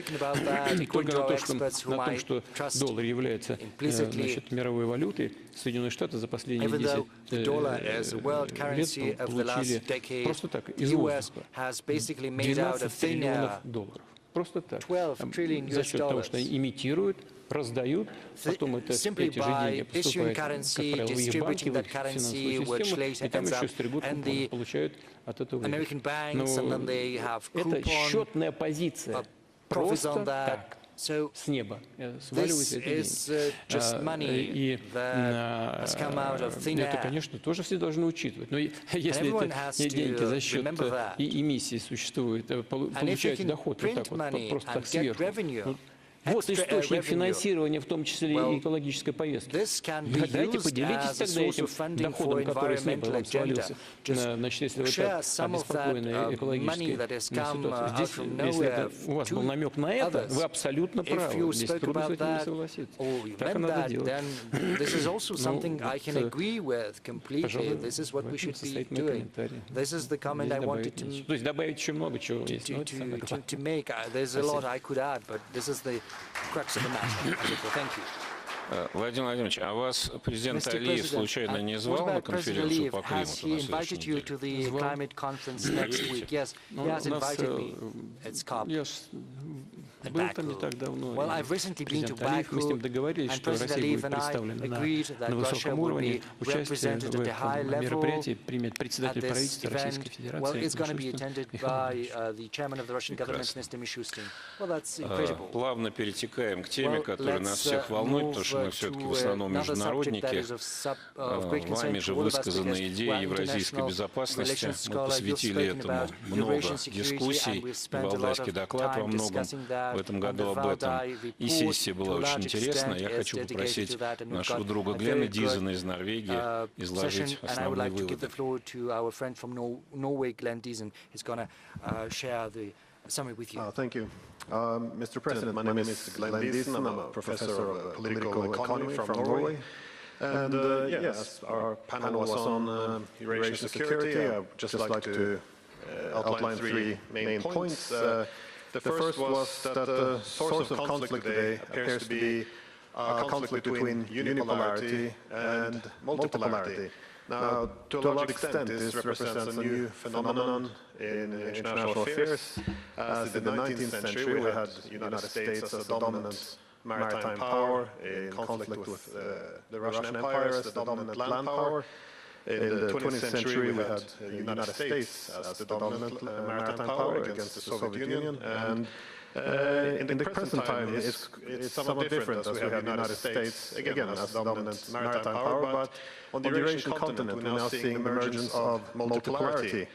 только на том, что доллар является мировой валютой, Соединенные Штаты за последние 10 лет получили просто так, из воздуха, $12 триллионов. Просто так. За счет того, что они имитируют, раздают, потом эти же деньги поступают, как правило, в их банки, в их финансовую систему, и там еще стригут, получают от этого. Но это счетная позиция. Просто так. С неба сваливаются эти деньги. И это, конечно, тоже все должны учитывать. Но если эти деньги за счет эмиссии существуют, получаете доход вот так вот, просто так сверху. Вот источник финансирования, в том числе и экологической повестки. Дайте поделитесь тогда этим доходом, который с неба вам свалился. Значит, если вы так обеспокоены экологической ситуацией. Здесь, если у вас был намек на это, вы абсолютно правы. Здесь трудно с этим не согласиться. Так и надо делать. Пожалуй, в этом состоит мой комментарий. То есть добавить еще много чего есть. Владимир Владимирович, а вас президент Алиев случайно не звал на конференцию по климату на следующей неделе? Я был там не так давно. Президент Алиев, мы с ним договорились, что Россия будет представлена на высоком уровне. Участие в этом мероприятии примет председатель правительства Российской Федерации Мишустин. Плавно перетекаем к теме, которая нас всех волнует, потому что мы все-таки в основном международники. Вами же высказана идея евразийской безопасности. Мы посвятили этому много дискуссий. Валдайский доклад во многом в этом году об этом. И сессия была очень интересная. Я хочу попросить нашего друга Глена Дизена из Норвегии изложить основные выводы. Thank you. Mr. President, my name is Glenn Diesen. I'm a professor of political economy from Norway. And yes, our panel was on Eurasian security. I would just like to outline three main points. The first was that the source of conflict today appears to be a conflict between unipolarity and multipolarity. Now, to a large extent, this represents a new phenomenon in international affairs. As in the 19th century, we had the United States as a dominant maritime power in conflict with the Russian Empire as the dominant land power. In the 20th century, we had the United States as the dominant maritime power against the Soviet Union, and in the present time, it's somewhat different, as we have the United States, again, as the dominant maritime power, but on the Eurasian continent, we're now seeing the emergence of multipolarity,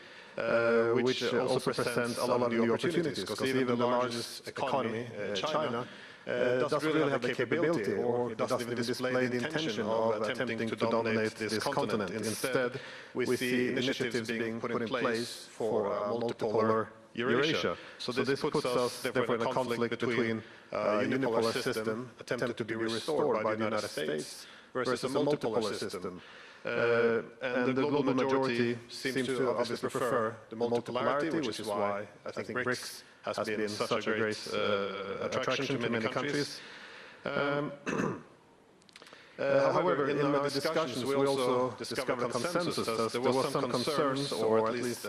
which also presents a lot of new opportunities, because even the largest economy, China, doesn't really have the capability or doesn't even display the intention of attempting to dominate this continent. Instead, we see initiatives being put in place for multipolar Eurasia. So this puts us, therefore, in a conflict between a unipolar system attempted to be restored by the United States versus a multipolar system. And the global majority seems to obviously prefer the multipolarity, which is why I think BRICS has been such a great attraction to many countries. However, in our discussions, we also discovered a consensus that there was some concerns, or at least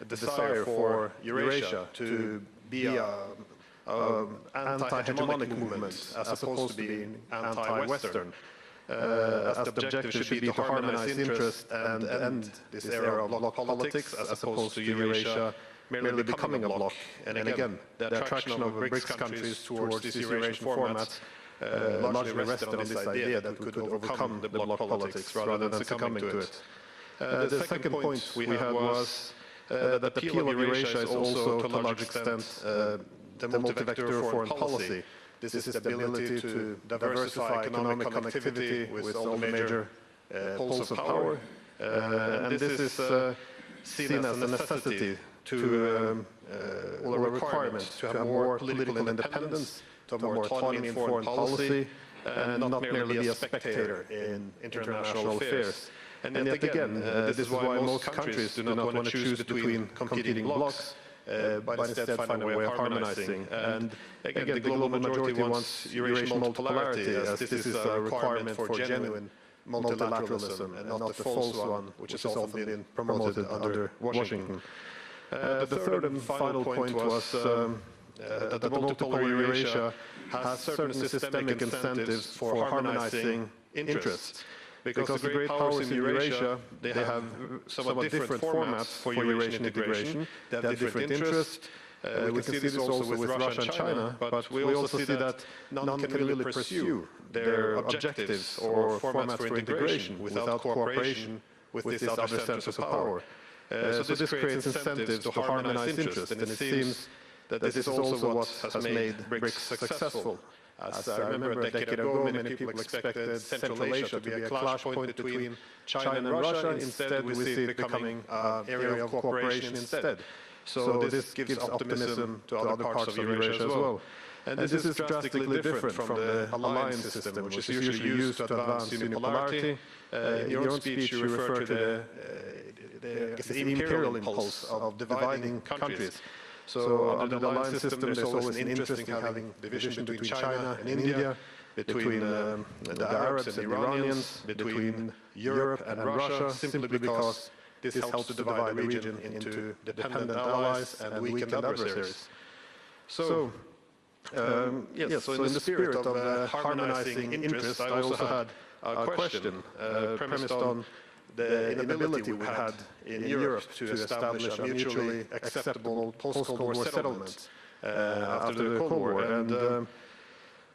a desire for Eurasia to be an anti-hegemonic movement as opposed to being anti-Western. As the objective should be to harmonize interests and end this era of bloc politics as opposed to Eurasia merely becoming a bloc. And again, the attraction of BRICS countries towards this Eurasian format largely rested on this idea that we could overcome the bloc politics rather than succumbing to it. The second point we had was that the appeal of Eurasia is also, to a large extent, the multi-vector foreign policy. This is the ability to diversify economic connectivity with all the major poles of power. And this is seen as a necessity to, or a requirement to have more political independence, to have more autonomy in foreign policy, and not merely be a spectator in international affairs. And yet again, this is why most countries do not want to choose between competing blocs, but instead find a way of harmonizing. And again, the global majority wants Eurasian multipolarity, as this is a requirement for genuine multilateralism and not the false one, which has often been promoted under Washington. The third and final point was that the multipolar Eurasia has certain systemic incentives for harmonizing interests. Because the great powers in Eurasia, they have somewhat different formats for Eurasian integration. They have different interests. We can see this also with Russia and China, but we also see that none can really pursue their objectives or formats for integration without cooperation with these other centers of power. So this creates incentives to harmonize interests, and it seems that this is also what has made BRICS successful. As I remember a decade ago, many people expected Central Asia to be a clash point between China and Russia. Instead, we see it becoming an area of cooperation instead. So this gives optimism to other parts of Eurasia as well. And this is drastically different from the alliance system, which is usually used to advance unipolarity. In your own speech, you refer to the imperial impulse of dividing countries. So under the alliance system, there's always an interest in having division between China and India, between the Arabs and the Iranians, between Europe and Russia, simply because this helps to divide the region into dependent allies and weakened adversaries. So, so in the spirit of harmonizing interests, I also had a question premised on the inability we had in Europe to establish a mutually acceptable post-Cold War settlement after the Cold War.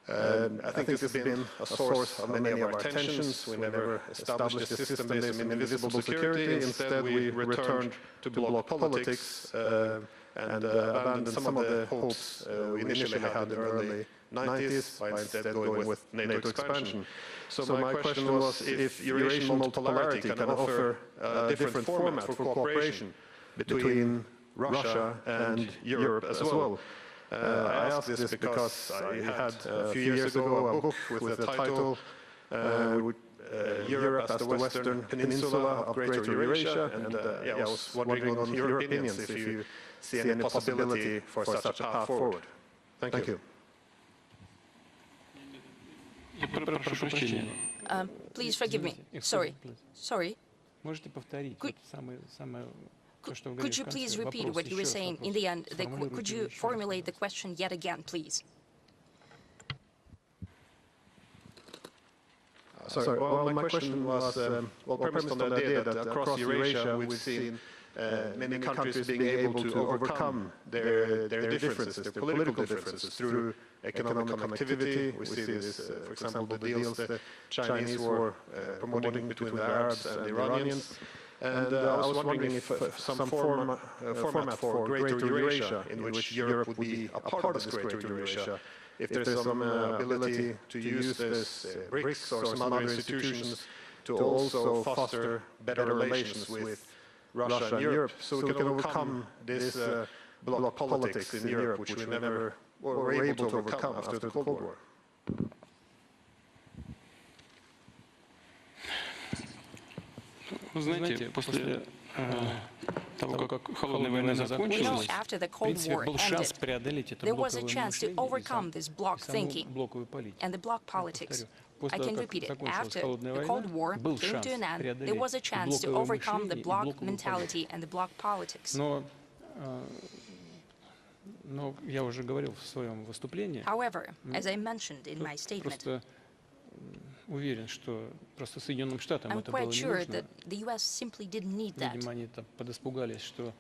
And I think this has been a source of many of our tensions. We never established a system based on indivisible security. Instead, we returned to bloc politics and abandoned some of the hopes we initially had in the early 90s by instead going with NATO expansion. So my question was if Eurasian multipolarity can offer a different format for cooperation between Russia and Europe as well. I asked this because I had a few years ago a book with the title Europe as the Western Peninsula of Greater Eurasia, and I was wondering on your opinions if you see any possibility for such a path forward. Thank you. Please forgive me. Sorry. Could you please repeat what you were saying in the end? Could you formulate the question yet again, please? Sorry, well, my question was, premised on the idea that across Eurasia we've seen many countries being able to overcome their differences, their political differences, through economic connectivity. We see this, for example, the deals the Chinese were promoting between the Arabs and the Iranians. And I was wondering if some format for Greater Eurasia, in which Europe would be a part of this Greater Eurasia, if there's some ability to use this BRICS or some other institutions to also foster better relations with Russia and Europe, so we can overcome this bloc politics in Europe, which we never were able to overcome after the Cold War. Вы знаете, после того, как холодная война закончилась, в принципе, был шанс преодолеть эту блоковое мышление и саму блоковую политику. I can repeat it. After the Cold War came to an end, there was a chance to overcome the bloc mentality and the bloc politics. Но я уже говорил в своем выступлении. However, as I mentioned in my statement, уверен, что просто Соединенным Штатам это было не нужно. Видимо, они там подиспугались, что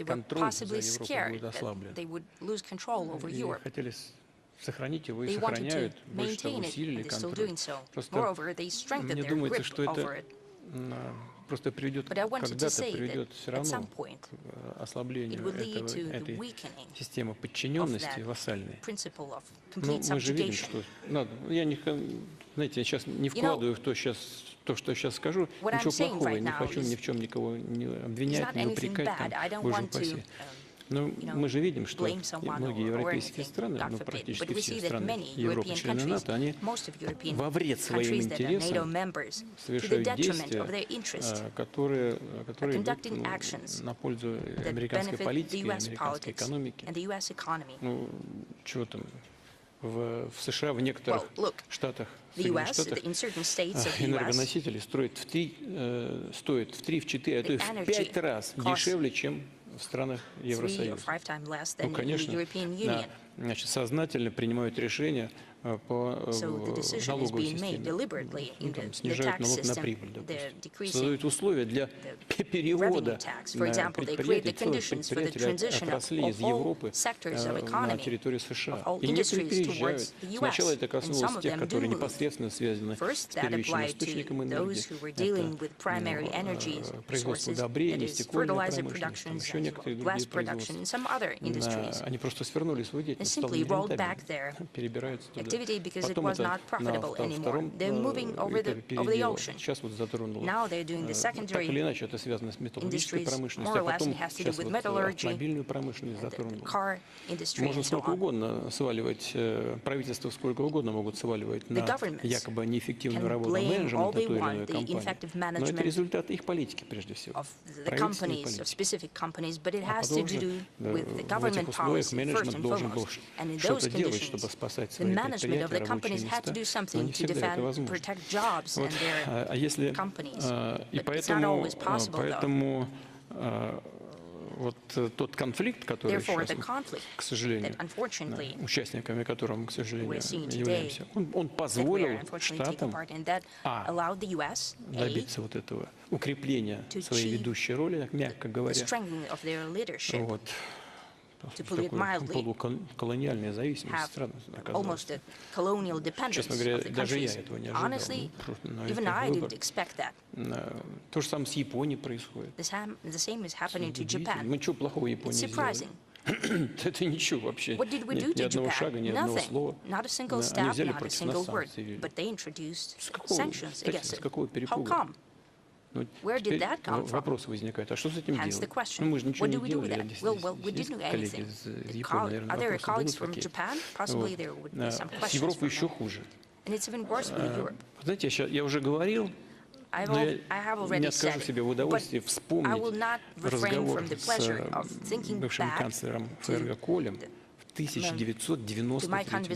контроль за Европой будет ослаблен. И хотели сохранить его и сохраняют, больше того, усилили контроль. Просто мне думается, что это просто приведет, когда-то приведет все равно к ослаблению этой системы подчиненности вассальной. Но мы же видим, что... я не, знаете, я сейчас не вкладываю в то, что сейчас скажу, ничего плохого, я не хочу ни в чем никого не обвинять, не упрекать, там, боже упаси. Но мы же видим, что многие европейские страны, практически все страны Европы, члены НАТО, они во вред своим интересам совершают действия, которые идут на пользу американской политики, американской экономики. Ну, чего там, в США, в некоторых штатах, энергоносители стоят в 3-4, а то и в 5 раз дешевле, чем в странах Евросоюза. Ну, конечно, значит, сознательно принимают решения по налоговой системе. Там, снижают налог на прибыль, допустим. Создают условия для перевода предприятий, целых предприятий, отраслей из Европы на территорию США. И некоторые переезжают. Сначала это коснулось тех, которые непосредственно связаны с первичным источником энергии. Это производство удобрений, стекольная промышленность, еще некоторые другие производства. Они просто свернули свою деятельность, стало нерентабельно, перебираются туда. Потом это на втором передело. Сейчас вот затронуло. Так или иначе это связано с металлургической промышленностью, а потом сейчас вот автомобильную промышленность затронуло. Можно сколько угодно сваливать, правительство сколько угодно могут сваливать на якобы неэффективную работу менеджмента той или иной компании. Но это результат их политики прежде всего. Правительственной политики. А потом в этих условиях менеджмент должен был что-то делать, чтобы спасать свои предприятия, рабочие места, но не всегда это возможно. Вот. А если, и поэтому вот тот конфликт, который сейчас, к сожалению, участниками которого мы, к сожалению, являемся, он позволил Штатам добиться вот этого укрепления своей ведущей роли, мягко говоря, вот, полуколониальная зависимость стран оказалась. Честно говоря, даже я этого не ожидал. То же самое с Японией происходит. Мы что плохого Японии сделали? Это ничего вообще. Нет ни одного шага, ни одного слова. Они взяли против нас санкции. С какого перепуга? Ну, теперь вопрос возникает, а что с этим делать? Ну, мы же ничего не делали, а здесь коллеги из Японии, наверное, вопросы будут какие. Вот. С Европой еще хуже. Знаете, я уже говорил, но я не откажу себе в удовольствии вспомнить разговор с бывшим канцлером ФРГ Колем в 1993 году, когда мне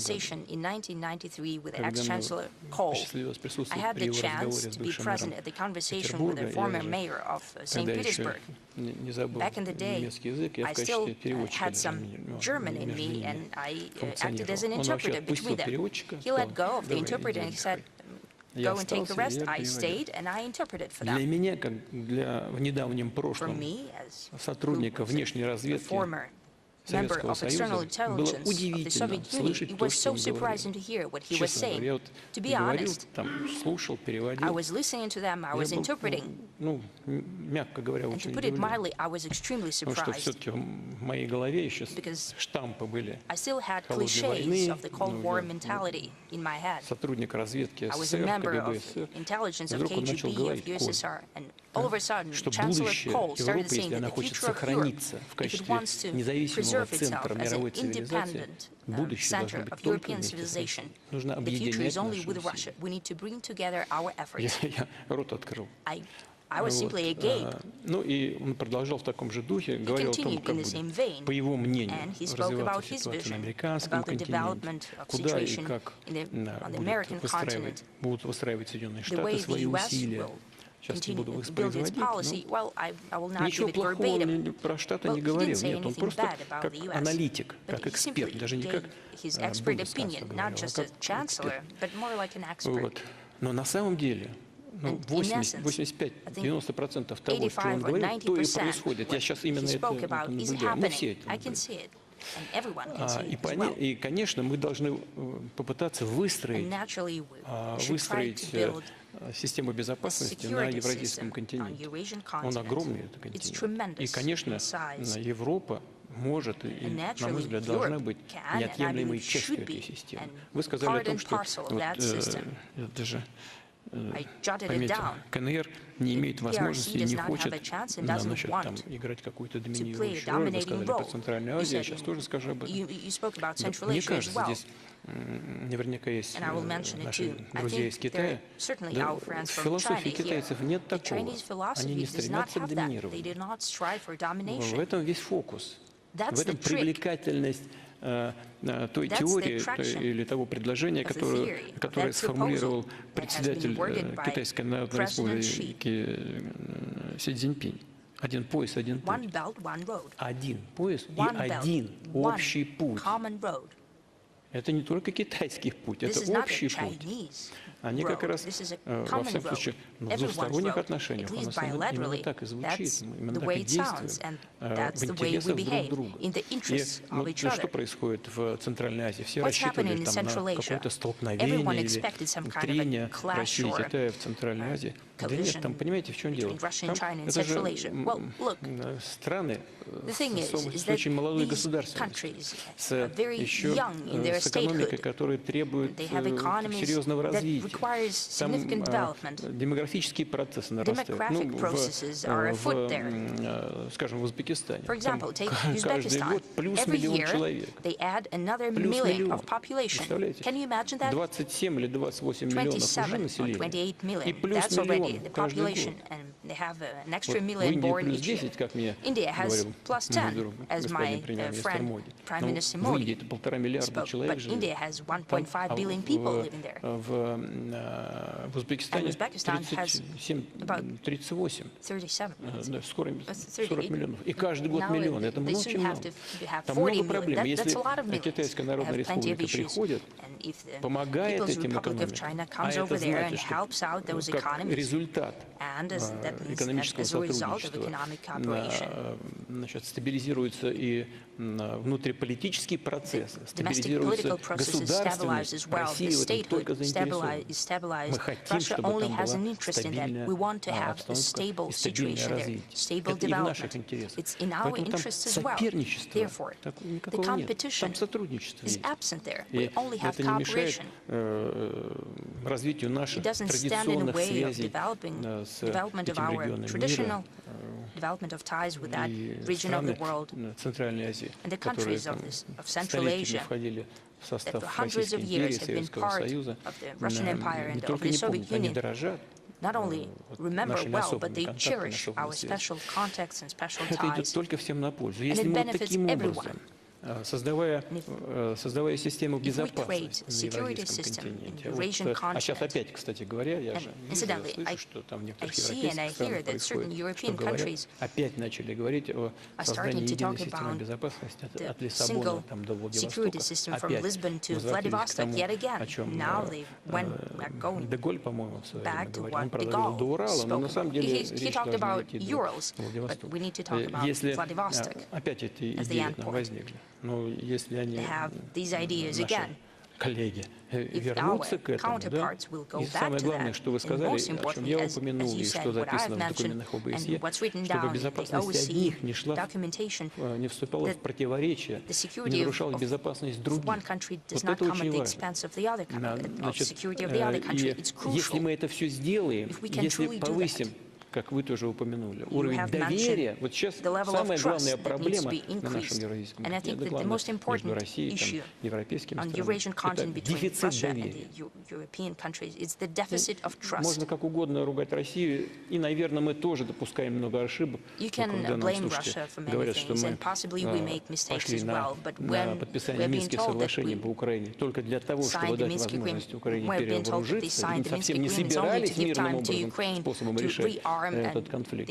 посчастливилось присутствовать при его разговоре с бывшим мэром Петербурга, когда я еще не забыл немецкий язык, я в качестве переводчика между ними функционировал. Он вообще отпустил переводчика, сказал: я go and take a остался, rest, и я I переводил. stayed and I interpreted for Для them. меня, как в недавнем For прошлом me, as сотрудника внешней a разведки former member Советского of external Союза, было intelligence of the удивительно Soviet Union, слышать it то, was что so он говорил. surprising to hear what he was Честно говоря, saying. я вот To be говорил, honest, там, слушал, I переводил. was listening to them, I Я was был, interpreting, ну, мягко говоря, and to очень put it удивлен. mildly, I was extremely Потому что surprised. все-таки в моей голове еще Because штампы были. I still had холодной cliches войны, of the Cold ну, War я, mentality in my head. сотрудник разведки I was a СССР, member КГБ of СССР, intelligence of вдруг он начал KGB of говорить, Коль, USSR, and all of a sudden, что Chancellor будущее Kohl started Европы, saying если that она the хочет future of Europe, сохраниться в if it качестве wants to независимого preserve itself центра as an мировой цивилизации, independent будущее должно center быть of только European вместе с civilization, Россией. Нужно the future объединять is only наши with усилия. Russia. We need to bring together our efforts. Я рот открыл. I was simply agape. Ну и он продолжал в таком же духе, говорил о том, continued как in the будет, same vein, по его мнению, and he spoke about развиваться his ситуация на vision американском about the континенте, development of куда и situation как on the American continent, будут выстраивать Соединенные the way Штаты the свои US усилия. will Сейчас не буду continue to build its воспроизводить, policy. Well, I will not ничего give it плохого он verbatim. про Штаты Well, не he говорил. didn't say Нет, он anything просто bad about как the US, аналитик, but как he эксперт, simply даже не gave как his expert бундесkanцлер opinion, говорил, not а just a как chancellor, эксперт. but more like an expert. Вот. Но на самом деле, ну, And in essence, 85-90% того, что 85 он or говорил, то и 90% происходит. Я сейчас именно he это spoke about is наблюдаю. Мы все happening. это I can наблюдаем. see it, and everyone can see it as well. И, конечно, мы должны попытаться And выстроить, naturally, we should try to выстроить build систему a безопасности на security Евразийском system on континенте. Eurasian Он continent. огромный, этот It's континент. И, tremendous конечно, in size. Европа может и, And на naturally, мой взгляд, должна Europe быть can, and I неотъемлемой believe частью should этой be, системы. and Вы сказали о part том, and что parcel of that system. я даже I jotted it пометил, down. КНР не имеет возможности и does не not have хочет a chance and doesn't значит, там, want играть какую-то play a доминирующую роль. Вы dominating сказали про role. Центральную You Азию, я said сейчас тоже скажу об этом. You spoke about Central Мне Asia as кажется, well. здесь наверняка есть And I will mention it наши too. I друзья think из Китая. there are certainly Да, our friends в from философии China here. китайцев нет The такого. Chinese Они не philosophy does not стремятся к have that. They доминированию. do not strive for В domination. этом весь фокус. That's В этом the trick. привлекательность той That's теории the attraction или того предложения, of the которое theory, of которое that сформулировал proposal that has been председатель worded by Китайской Народной President Республики Си Цзиньпинь. Один пояс, один One путь. belt, one road. Один пояс One и belt, один one общий путь. common road. Это не только китайский путь, This это is not a общий путь. Chinese Они как road. раз, This is a во common всяком road. случае, в Everyone's двусторонних road. отношениях, At у least нас именно bilaterally, так и звучит, that's именно the так way и it sounds, действуем, and that's в the way we интересах друг behave, друга. in the И interests of вот each что other. происходит в Центральной Азии? Все What's рассчитывали happening in там на Central Asia? какое-то Everyone столкновение или expected some kind of a трение clash России и or Китая в Центральной Азии. Да нет, там, понимаете, в чем дело? between Russia and China and Это же Central Asia. Well, look, страны the thing is с that очень молодой these государственностью, countries с are very еще young in their с экономикой, statehood. которая требует They have economies серьезного that развития. requires Там significant development. демографические процессы нарастают. Demographic processes are afoot Скажем, в Узбекистане. For example, take Каждый Uzbekistan. год плюс Every миллион year, человек. they add another Плюс million миллион. of population. Представляете? Can you imagine that? 27 или 28 миллионов уже 27 or населения. 28 И million. плюс That's already миллион the каждый population, год. and they have an Вот extra в million Индии born плюс each year. 10, как мне India has говорил plus мой 10, друг, as my господин премьер-министр friend, Моди. Prime Но Minister в Индии Modi это 1,5 миллиарда spoke. человек But живет. India has Там, 1.5 billion people living there. В Узбекистане And Uzbekistan has 38, 37. да, скоро 40 38. миллионов. И каждый год Now миллион. Это they очень soon have много. to have Там 40 много million. проблем. That's Если a lot of millions. Китайская They Народная have plenty of Республика issues. приходит, And if the помогает People's этим Republic of экономикам, China а comes это over there and значит, helps out those что как economies, результат and that means экономического as a result of сотрудничества economic cooperation, значит, стабилизируется и внутриполитический процесс, domestic стабилизируется political processes stabilize государственность. as well. The Россия в этом только statehood заинтересована. is stabilized. Мы хотим, Russia чтобы only там has an была interest in that. стабильная We want to have a обстановка stable и стабильное situation there, развитие. stable Это и в наших development. интересах. It's in our Поэтому там interests as well. соперничества Therefore, the никакого нет. competition Там сотрудничество is есть. absent there. И We only have это не мешает cooperation. развитию It наших doesn't stand in the традиционных way of связей development с of этим our регионом traditional мира development of ties with that и region of the страны world Центральной Азии, and the которые countries там of Central столетиями Asia входили в that состав for hundreds Российской of империи, years have been Советского part Союза, of the Russian Empire не and of только the не Soviet помнят, они Union, дорожат not only remember нашими well, but особыми they контактами, cherish особыми our связями. special contacts and special Это идет ties. только всем на пользу. And Если it мы вот benefits таким everyone. образом создавая систему безопасности на евразийском континенте. А сейчас опять, кстати говоря, я же слышу, что там в некоторых европейских странах происходит, что говорят, опять начали говорить о создании единой системы безопасности от Лиссабона там, до Владивостока. Опять возвратились к тому, о чем де Голль, по-моему, в свое время говорил. Он, правда, говорил до Урала, но на самом деле речь должна идти до Владивостока. Если опять эти идеи там возникли, но если они, наши коллеги, вернутся к этому, да, и самое главное, что вы сказали, о чем я упомянул, и что записано в документах ОБСЕ, чтобы безопасность одних не шла, не вступала в противоречие, не нарушала безопасность других. Вот это очень важно. Значит, и если мы это все сделаем, если повысим, как вы тоже упомянули, уровень доверия, вот сейчас самая главная проблема на нашем евразийском континенте, главное между Россией и европейскими странами, это дефицит доверия. Можно как угодно ругать Россию, и, наверное, мы тоже допускаем много ошибок. Когда нам, слушайте, говорят, что мы пошли на подписание Минских соглашений по Украине только для того, чтобы дать возможность Украине перевооружиться, и совсем не собирались мирным образом, способом решать этот конфликт.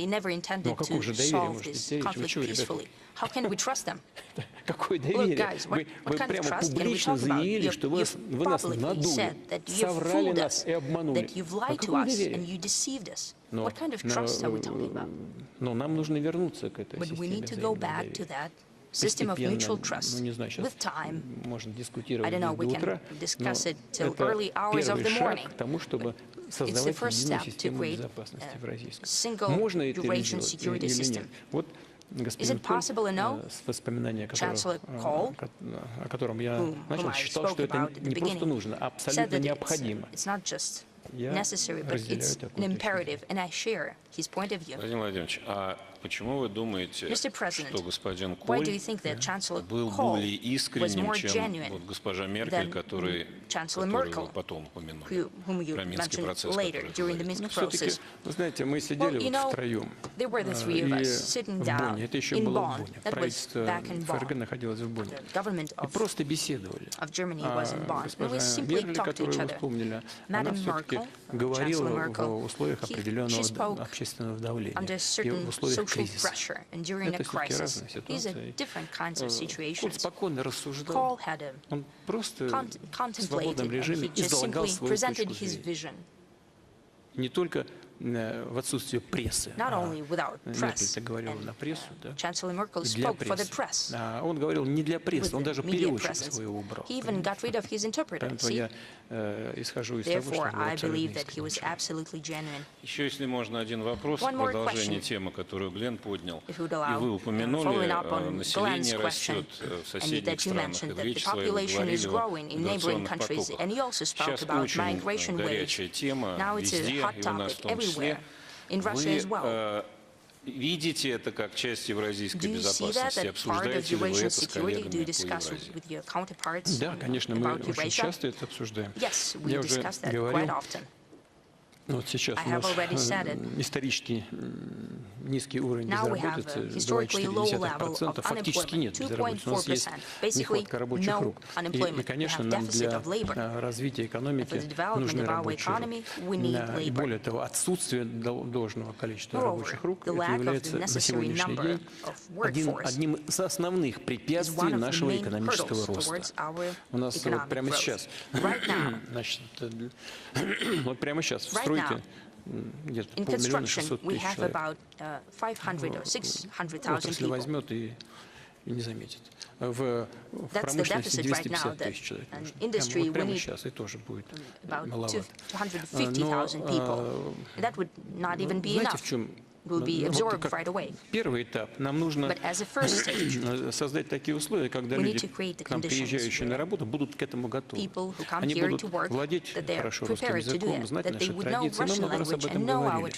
Но какое же доверие может идти речь? Вы что, ребята? Какое доверие? Вы прямо публично заявили, что вы нас надули, соврали нас и обманули. А какое доверие? Но нам нужно вернуться к этой системе взаимного доверия. Постепенно, ну не знаю, сейчас можно дискутировать до утра, но это первый шаг к тому, чтобы создавать единую систему безопасности евразийскую. Можно это реализовать или нет? Вот господин Коль, с воспоминания о котором я начал, считал, что это не просто нужно, а абсолютно необходимо. Я разделяю такую точку зрения. Владимир Владимирович, а почему вы думаете, что господин Коль был более искренним, чем вот госпожа Меркель, которую вы потом упомянули, про Минский процесс, который все-таки, вы знаете, мы сидели вот втроем и в Бонне, это еще было в Бонне, правительство ФРГ находилось в Бонне, и просто беседовали. А госпожа Меркель, которую вы вспомнили, она все-таки говорила в условиях определенного общественного давления и в условиях кризиса. Это все-таки разные ситуации. Коль спокойно рассуждал, он просто в свободном режиме излагал свою точку зрения. Не только в отсутствии прессы. Меркель говорил на прессу, да, для прессы. А он говорил не для прессы, он даже переводчика своего убрал. Поэтому я исхожу из того, что он абсолютно искренен. Еще, если можно, один вопрос в продолжение темы, которую Глен поднял. И вы упомянули, население растет в соседних странах, и в речи своей вы говорили о миграционных потоках. Сейчас очень горячая тема везде, и у нас в том числе. Вы видите это как часть евразийской безопасности? Обсуждаете ли вы это с коллегами по Евразии? Да, конечно, мы очень часто это обсуждаем. Я уже говорил, вот сейчас у нас исторически низкий уровень безработицы, 2,4%, фактически нет безработицы, у нас есть нехватка рабочих рук. И, конечно, нам для развития экономики нужны рабочие руки. И более того, отсутствие должного количества рабочих рук, это является на сегодняшний день одним из основных препятствий нашего экономического роста. У нас вот прямо сейчас, значит, вот прямо сейчас в стройке где-то 500 600 000 человек. Отрасль возьмет и не заметит. В промышленности 250 000 человек. Вот прямо сейчас и тоже будет маловато. Но знаете, в чем? Первый этап. Нам нужно создать такие условия, когда люди, к нам приезжающие на работу, будут к этому готовы. Они будут владеть хорошо русским языком, знать наши традиции. Мы много раз об этом говорили.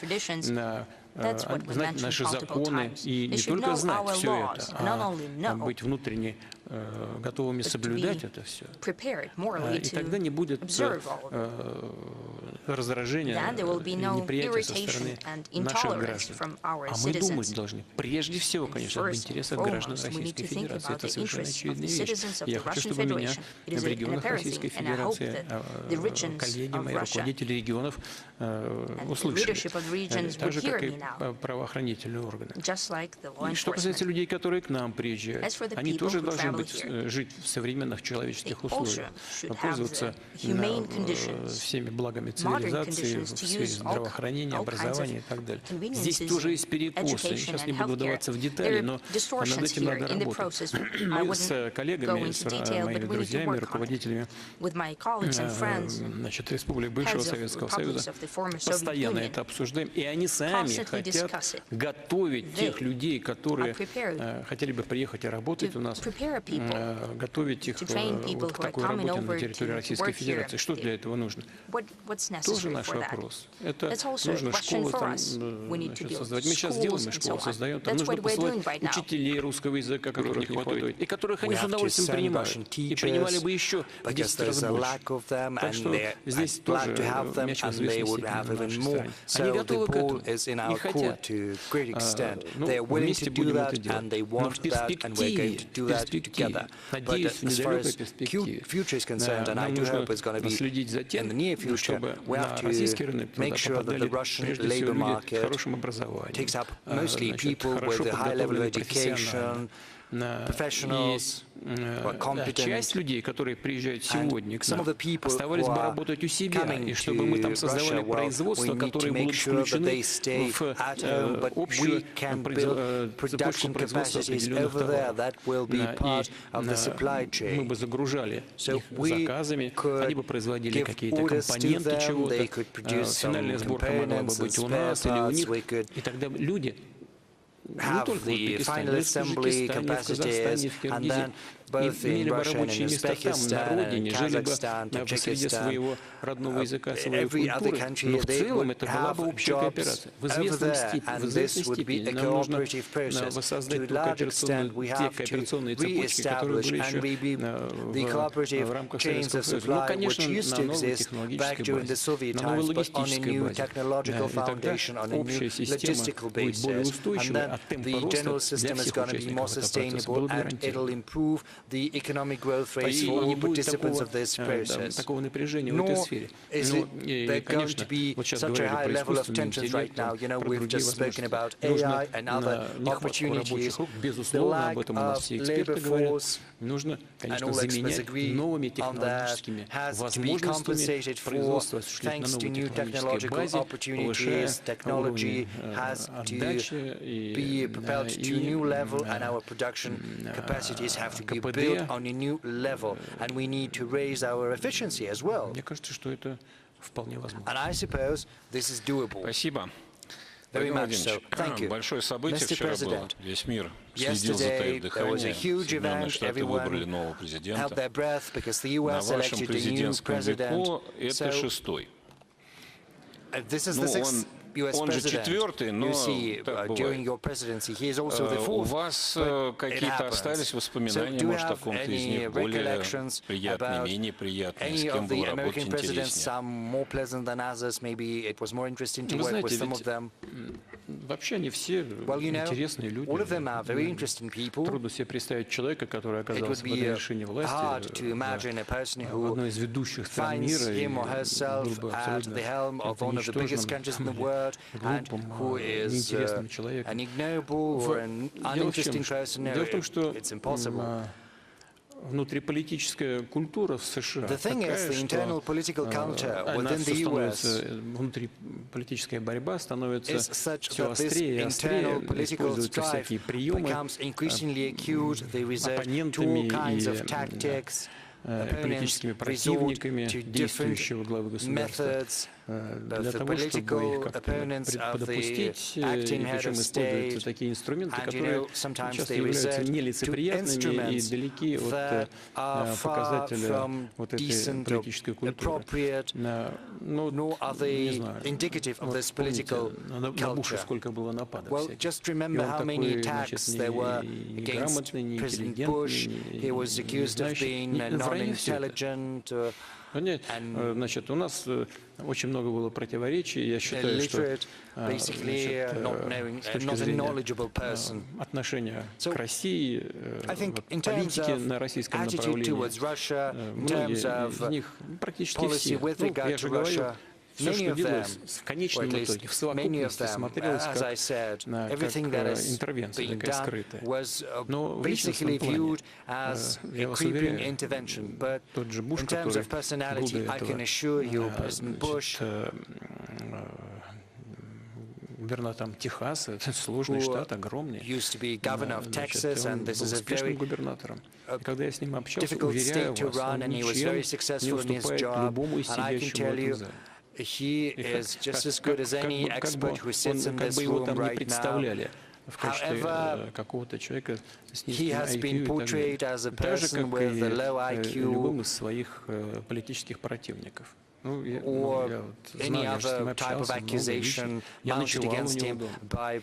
Знать наши законы и не только знать все это, а быть внутренне готовыми соблюдать это все. И тогда не будет раздражения и неприятия со стороны наших граждан. А мы думать должны, прежде всего, конечно, об интересах граждан Российской Федерации. Это совершенно очевидная вещь. Я хочу, чтобы меня в регионах Российской Федерации, коллеги мои, руководители регионов услышали, так же, как и правоохранительные органы. И что касается людей, которые к нам приезжают, они тоже должны жить в современных человеческих условиях, пользоваться всеми благами цивилизации в сфере здравоохранения, образования и так далее. Здесь тоже есть перекосы. Я сейчас не буду вдаваться в детали, но над этим надо работать. Мы с коллегами, с моими друзьями, руководителями республик бывшего Советского Союза постоянно это обсуждаем. И они сами хотят готовить тех людей, которые хотели бы приехать и работать у нас, готовить их вот к такой работе на территории Российской Федерации. Что для этого нужно? Тоже наш вопрос. Это нужно школы там создавать. Мы сейчас делаем школу, создаем. Там нужно посылать учителей русского языка, которых не хватает, и которых они с удовольствием принимают. И принимали бы еще в 10 раз больше. Так что здесь тоже мяч в известной степени на нашей стороне. Они готовы к этому и хотят. Вместе будем это делать. Но в перспективе, надеюсь, в недалекой перспективе, нам нужно следить за тем, чтобы на российский рынок туда попадали прежде всего люди с хорошим образованием, хорошо подготовленные профессионально. И часть людей, которые приезжают сегодня к нам, оставались бы работать у себя, и чтобы мы там создавали производства, которые будут включены в общую цепочку производства определенных товаров. И мы бы загружали их заказами, они бы производили какие-то компоненты чего-то, финальная сборка могла бы быть у нас или у них, и тогда люди не только в Узбекистане, но и в Таджикистане, в Казахстане, в Киргизии, и имели бы рабочие места там, на родине, жили бы в среде своего родного языка, своей культуры, но в целом это была бы общая кооперация. В известной степени нам нужно воссоздать те кооперационные цепочки, которые были еще в рамках Советского Союза. Ну, конечно, на новой технологической базе, на новой логистической базе. И тогда общая система будет более устойчивой, а темп роста для всех участников этого процесса был гарантирован. The economic growth rates for all participants of this process. Nor is there going to be such a high level of tensions right now. You know, we've just spoken about AI and other opportunities. The lack of labor force, and all experts agree on that, has to be compensated for thanks to new technological opportunities. Technology has to be propelled to a new level, and our production capacities have to be built on a new level, and we need to raise our efficiency as well. And I suppose this is doable. Спасибо. Very much so. Thank you. Большое событие вчера было. Весь мир следил, затаив дыхание. Соединенные Штаты выбрали нового президента. На вашем президентском веку это шестой. Он же четвертый, но так бывает. У вас какие-то остались воспоминания, может, о ком-то из них более приятные, менее приятные, с кем было работать интереснее? Вы знаете, ведь вообще они все интересные люди. Трудно себе представить человека, который оказался на вершине власти в одной из ведущих стран мира и был бы абсолютно ничтожным, глупым, неинтересным человеком. Дело в том, что внутриполитическая культура в США такая, что внутриполитическая борьба становится все острее и острее, используются всякие приемы оппонентами и политическими противниками действующего главы государства. для того, чтобы их как-то подопустить, и причем используются такие инструменты, которые часто являются нелицеприятными и далеки от показателя вот этой политической культуры. Ну, не знаю, вот помните, на Буша сколько было нападок всяких. И он такой, значит, неграмотный, неинтеллигентный, не знающий, в районе все это. Значит, у нас очень много было противоречий. Я считаю, что значит, с точки зрения отношения к России, вот, политики на российском направлении, многие из них, практически все, ну, я же говорю, все, что делалось в конечном итоге, в совокупности смотрелось как интервенция такая скрытая. Но в личностном плане, я вас уверяю, тот же Буш, который был до этого, значит, губернатором Техаса, это сложный штат, огромный. Значит, он был успешным губернатором. И когда я с ним общался, уверяю вас, он ничем не уступает любому из сидящему в этом зале. He is just as good as any expert who sits in this room right now. However, какого-то человека с низким IQ и так же, как и любым из своих политических противников. Ну, я вот знаю, я же с ним общался много лично. Я ночевал у него дома.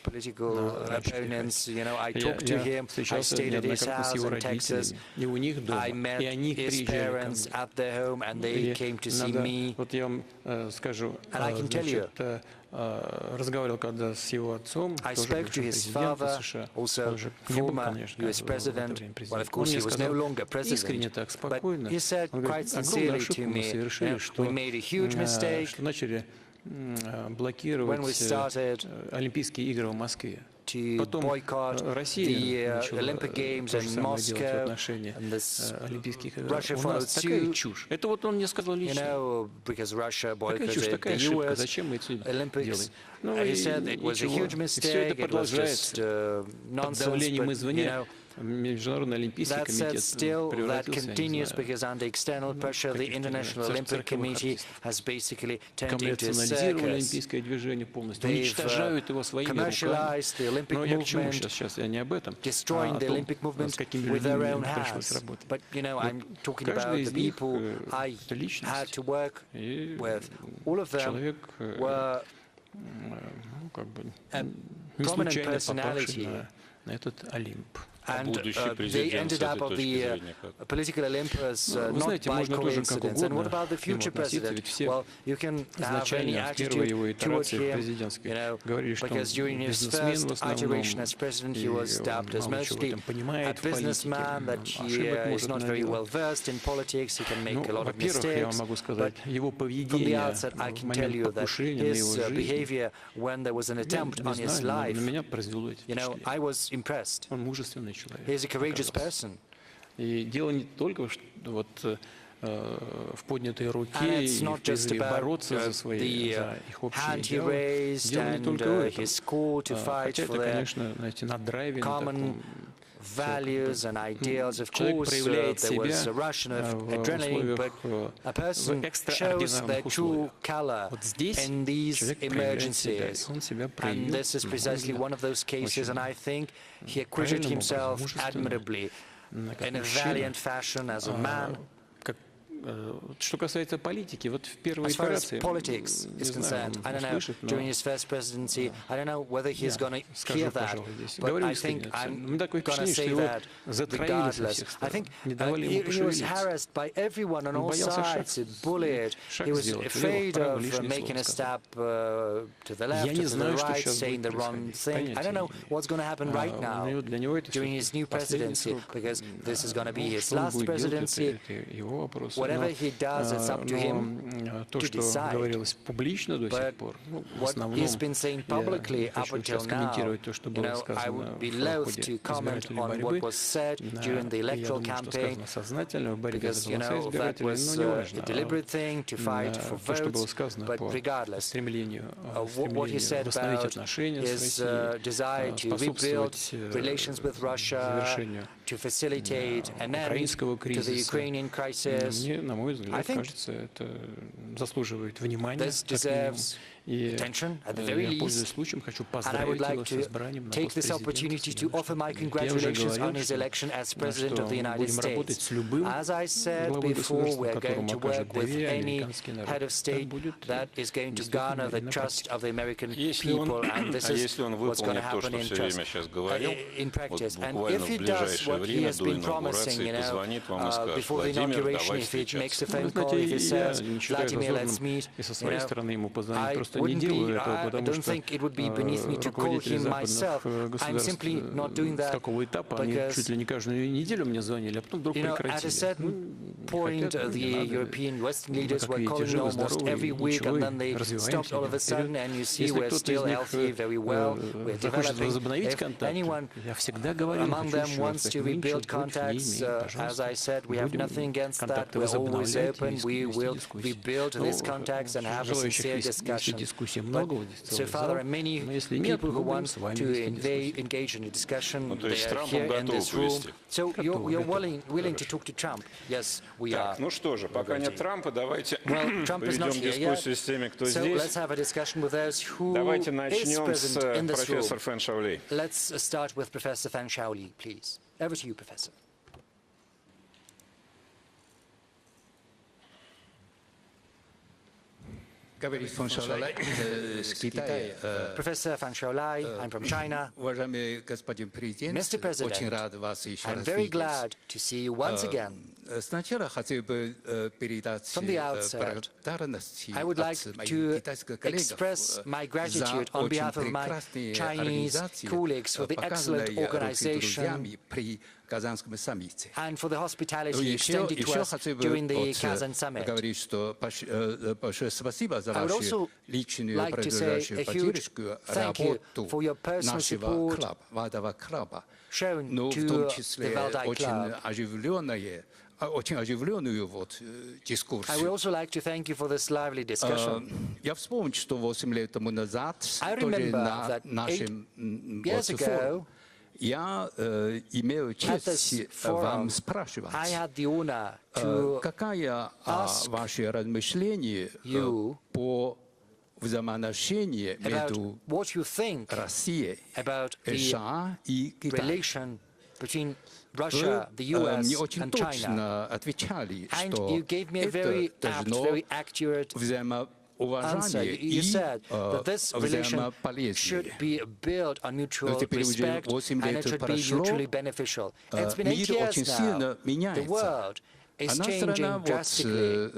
Я встречался неоднократно с его родителями. И у них дома. И они приезжали ко мне. И вот я вам скажу, значит, разговаривал когда с его отцом, тоже бывшим президентом США, он же не был, конечно, в это время президентом. Он мне сказал искренне так, спокойно, он говорит, огромную ошибку мы совершили, что начали блокировать Олимпийские игры в Москве. Потом Россия начала то же самое делать в отношении Олимпийских игр. У нас такая чушь. Это вот он мне сказал лично. Такая чушь, такая ошибка. Зачем мы это делаем? Ну и ничего. И все это продолжается под давлением извне. Международный Олимпийский комитет коммерциализировали Олимпийское движение полностью, уничтожают его своими руками. Но я к чему сейчас? Я не об этом, а о том, с какими людьми им пришлось работать. Вот каждый из них — это личность, и человек, ну, как бы, не случайно попавший на этот Олимп. And they ended up of the political Olympus not by coincidence. And what about the future president? Well, you can have any attitude towards him, you know, because during his first iteration as president, he was dubbed as mostly a businessman, that he is not very well versed in politics, he can make a lot of mistakes. But from the outset, I can tell you that his behavior when there was an attempt on his life, you know, I was impressed. He is a courageous person. И дело не только вот в поднятой руке и в призыве бороться за свои, за их общие идеалы. Дело не только в этом. Хотя это, конечно, знаете, на драйве, на таком. Values and ideals, of course, there was a rush of adrenaline, but a person shows their true color in these emergencies. And this is precisely one of those cases, and I think he acquitted himself admirably in a valiant fashion as a man. Что касается политики, вот в первой As far as операции, politics is concerned, I don't know, during his first presidency, I don't know whether he's going to hear that, but I think I'm going to say that regardless. I think he was harassed by everyone on all sides, bullied, he was afraid of making a step to the left, to the right, saying the wrong thing. I don't know what's going to happen right now during his new presidency, because this is going to be his last presidency. Whatever he does, it's up to him to decide. But what he's been saying publicly up until now, you know, I would be loath to comment on what was said during the electoral campaign, because, you know, that was a deliberate thing to fight for votes. But regardless, what he said about his desire to rebuild relations with Russia, to facilitate an end украинского to the кризиса. Ukrainian crisis. Мне, на мой взгляд, кажется, это заслуживает внимания. This deserves И attention at the я, very пользуясь least. случаем, хочу And I would поздравить like его с to избранием на take пост this президента opportunity to offer my Соединенных Штатов. congratulations on his election as President of the United States. As I said before, we are going to work with any head of state that is going to garner the trust of the American people, and this is what's going to happen in practice. And if he does what he has been promising, before the inauguration, if he makes a phone call, if he says, Vladimir, let's meet, I don't think it would be beneath me to call him myself. I'm simply not doing that because, at a certain point, the European Western leaders were calling almost every week, and then they stopped all of a sudden, and you see we're still healthy, very well, we're developing. If anyone among them wants to rebuild contacts, as I said, we have nothing against that. We're always open. We will rebuild these contacts and have a sincere discussion. But so far, there are many people who want to engage in a discussion. They are here in this room. So you're willing to talk to Trump? Yes, we are. Ну что же, пока нет Трампа, давайте Trump is проведем not here дискуссию yet. с теми, кто So здесь. let's have a discussion with those who Давайте is начнем с present in this room. профессор Фэн Шаолей. Let's start with Professor Fan Shaoli, please. Over to you, Professor. Professor Fan Shaolai, I'm from China. Mr. President, I'm very glad to see you once again. From the outset, I would like to express my gratitude on behalf of my Chinese colleagues for the excellent organization and for the hospitality extended to us during the Kazan summit. I would also like to say a huge thank you for your personal support shown to the Valdai Club. I would also like to thank you for this lively discussion. I remember that 8 years ago, at this forum, I had the honor to ask you about what you think about the relation between Russia, the US, and China. And you gave me a very apt, very accurate answer. You said that this relation should be built on mutual respect and it should be mutually beneficial. It's been 8 years now. The world is changing drastically.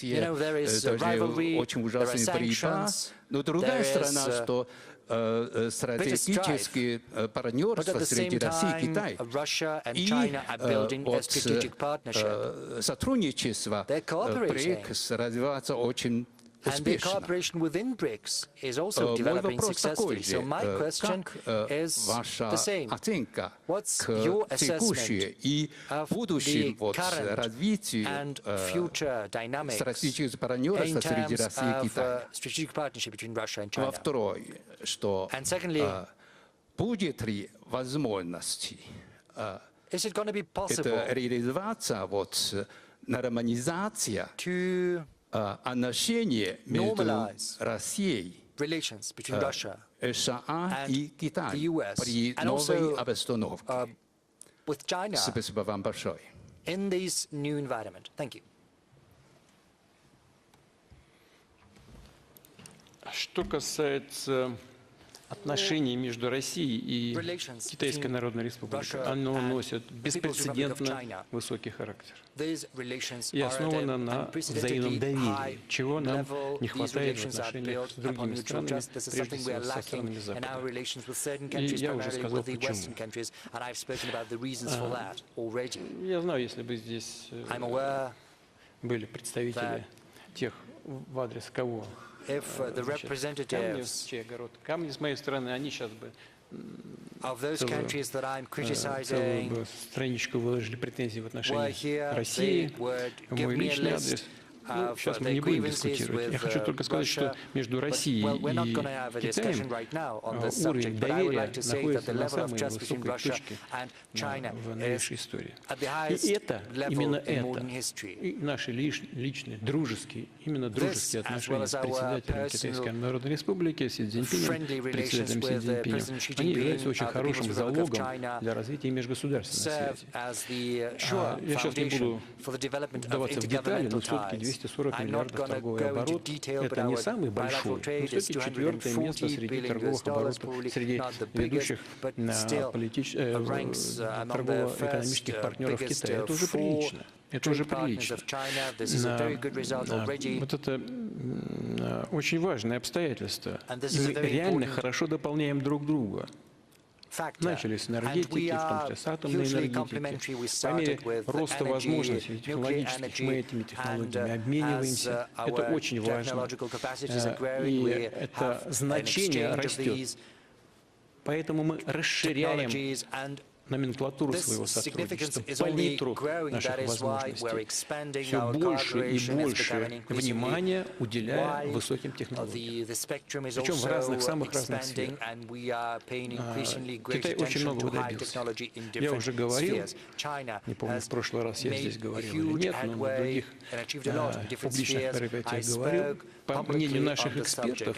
You know, there is rivalry, there are sanctions, there is bitter strife. But at the same time, Russia and China are building a strategic partnership. They're cooperating. And the cooperation within BRICS is also developing successfully. So my question is the same. What's your assessment of the current and future dynamics in terms of strategic partnership between Russia and China? And secondly, is it going to be possible to normalize relations between Russia and the US and also with China in this new environment? Thank you. Что касается отношений между Россией и Китайской Народной Республикой, оно носит беспрецедентно высокий характер и основано на взаимном доверии, чего нам не хватает в отношениях с другими странами, прежде всего со странами Запада. И я уже сказал, почему. Я знаю, если бы здесь были представители тех, в адрес кого камни с моей стороны, они сейчас бы целую страничку выложили претензий в отношении России, в мой личный адрес. сейчас мы не будем дискутировать. Я хочу только сказать, что между Россией и Китаем уровень доверия находится на самой высокой точке в новейшей истории. И именно это, и наши личные, дружеские, именно дружеские отношения с председателем Китайской Народной Республики, Си Цзиньпинем, председателем Си Цзиньпинем, они являются очень хорошим залогом для развития межгосударственной связи. Я сейчас не буду вдаваться в детали, но все-таки 240 миллиардов торговый оборот – это не самый большой, но все-таки четвертое место среди торговых оборотов, среди ведущих торгово-экономических партнеров Китая. Это уже прилично. Это уже прилично. Вот это очень важное обстоятельство. И мы реально хорошо дополняем друг друга. Начали с энергетики, в том числе с атомной энергетики. По мере роста возможностей технологических мы этими технологиями обмениваемся. Это очень важно. И это значение растет. Поэтому мы расширяем номенклатуру своего сотрудничества, палитру наших возможностей, все больше и больше внимания уделяя высоким технологиям. Причем в самых разных сферах. Китай очень многого добился. Я уже говорил, не помню, в прошлый раз я здесь говорил или нет, но на других публичных мероприятиях говорил, по мнению наших экспертов,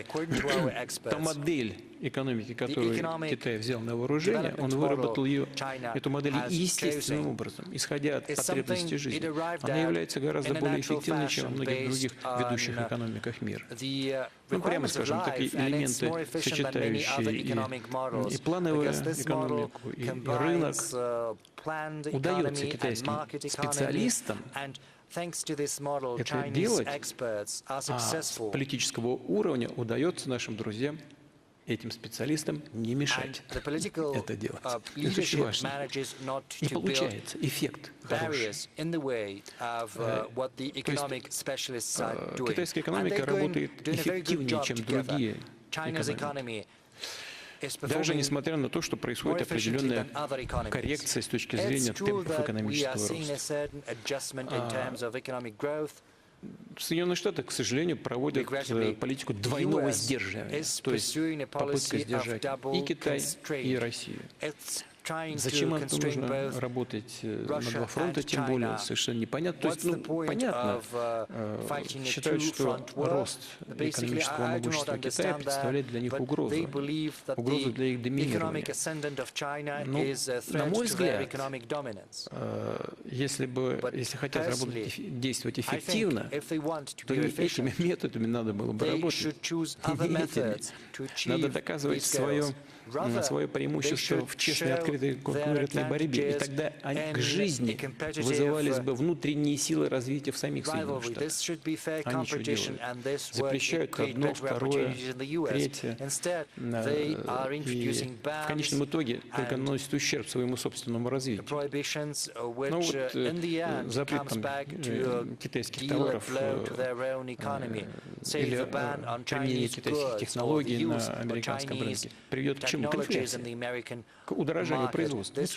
та модель экономики, которую Китай взял на вооружение, он выработал эту модель естественным образом, исходя от потребностей жизни. Она является гораздо более эффективной, чем во многих других ведущих экономиках мира. Ну, прямо скажем, такие элементы, сочетающие и плановую экономику, и рынок, удается китайским специалистам это делать, а с политического уровня удается нашим друзьям, этим специалистам, не мешать это делать. Это очень важно. И получается эффект хороший. Китайская экономика работает эффективнее, чем другие экономики. Даже несмотря на то, что происходит определенная коррекция с точки зрения темпов экономического роста. Соединенные Штаты, к сожалению, проводят политику двойного сдерживания, то есть попытка сдержать и Китай, и Россию. Зачем это нужно работать на два фронта, тем более, совершенно непонятно. То есть, понятно, считают, что рост экономического могущества Китая представляет для них угрозу для их доминирования. Но, на мой взгляд, если хотят действовать эффективно, то не этими методами надо было бы работать, не этими. Надо доказывать свое преимущество в честной, открытой конкурентной борьбе. И тогда к жизни вызывались бы внутренние силы развития в самих Соединенных Штатах. Они что делают? Запрещают одно, второе, третье. И в конечном итоге только наносят ущерб своему собственному развитию. Но вот запрет китайских товаров или применение китайских технологий на американском рынке приведет к чему? К инфляции, к удорожанию производства. Это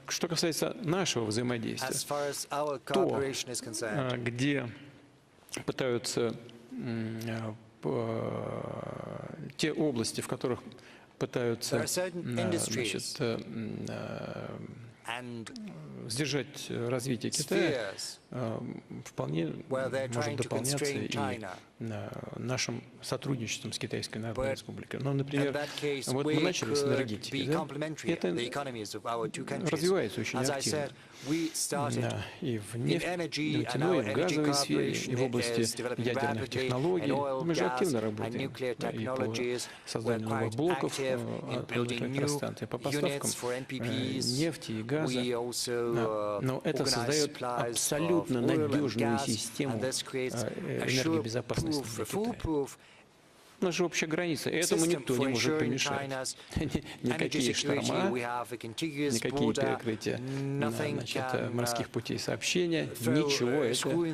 что касается нашего взаимодействия, то, где пытаются те области, в которых пытаются сдержать развитие Китая, вполне может дополняться и нашим сотрудничеством с Китайской Народной Республикой. Ну, например, вот мы начали с энергетики, да? Это развивается очень активно. И в нефтяной, и в газовой сфере, и в области ядерных технологий. Мы же активно работаем и по созданию новых блоков атомных электростанций, по поставкам нефти и газа. Но это создает абсолютно надежную систему энергобезопасности для Китая. У нас же общая граница, и этому никто не может помешать. Никакие шторма, никакие перекрытия морских путей сообщения, ничего этому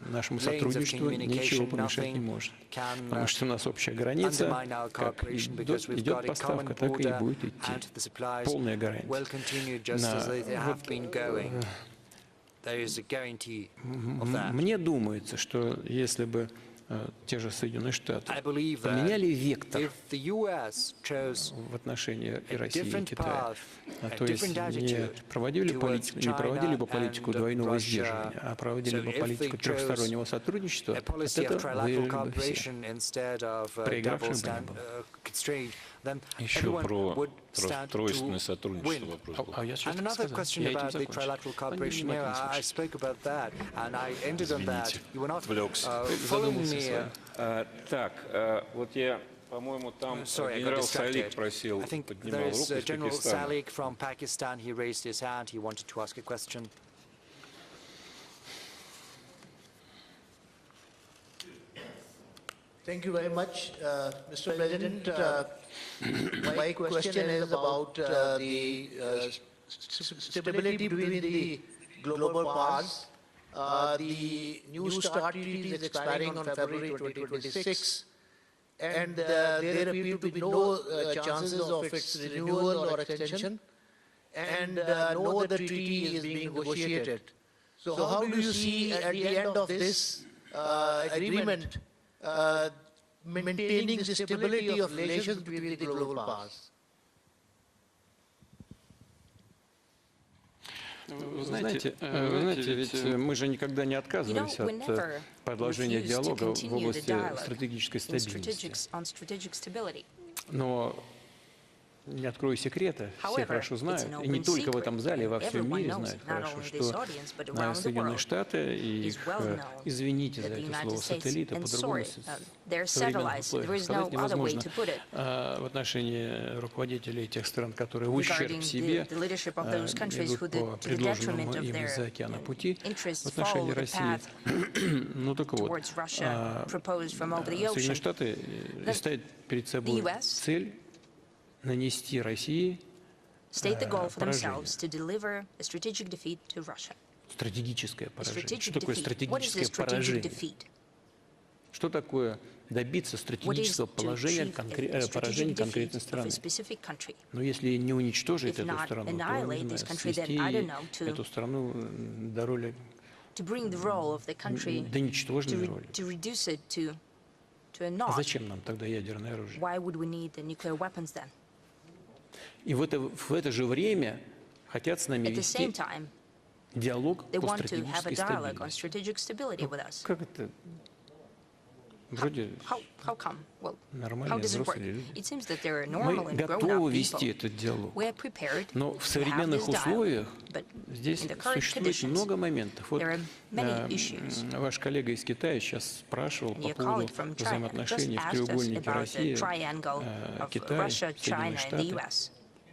нашему сотрудничеству ничего помешать не может. Потому что у нас общая граница, как идет поставка, так и будет идти. Полная гарантия. Мне думается, что если бы те же Соединенные Штаты поменяли вектор в отношении и России, и Китая, то есть не проводили бы политику двойного сдерживания, а проводили бы политику трехстороннего сотрудничества, от этого выиграли бы все. Проигравших бы не было. Еще про тройственное сотрудничество вопрос был. А я сейчас сказал. Я этим закончил. Так, вот я, по-моему, там генерал Салик просил, поднимал руку из Пакистана. Thank you very much, Mr. President. My question is about the stability between the global powers. The new START treaty is expiring on February 2026, and there appear to be no chances of its renewal or extension, and no other treaty is being negotiated. So how do you see at the end of this agreement maintaining the stability of relations between the global powers? Вы знаете, ведь мы же никогда не отказывались от продолжения диалога в области стратегической стабильности. Но не открою секрета, все хорошо знают, и не только в этом зале, во всем мире знают хорошо, что Соединенные Штаты и их, извините за это слово, сателлиты, по-другому в современных условиях сказать невозможно, в отношении руководителей тех стран, которые в ущерб себе идут по предложенному им из-за океана пути в отношении России. Ну так вот, Соединенные Штаты ставят перед собой цель нанести России поражение. Стратегическое поражение. Что такое стратегическое поражение? Что такое добиться стратегического поражения конкретной страны? Но если не уничтожить эту страну, то, не знаю, свести эту страну до роли, до ничтожной роли. А зачем нам тогда ядерное оружие? И в это же время хотят с нами вести диалог по стратегической стабильности. Как это? Вроде нормальные взрослые люди. Мы готовы вести этот диалог, но в современных условиях здесь существует много моментов. Вот ваш коллега из Китая сейчас спрашивал по поводу взаимоотношений в треугольнике России, Китай, Соединенные Штаты.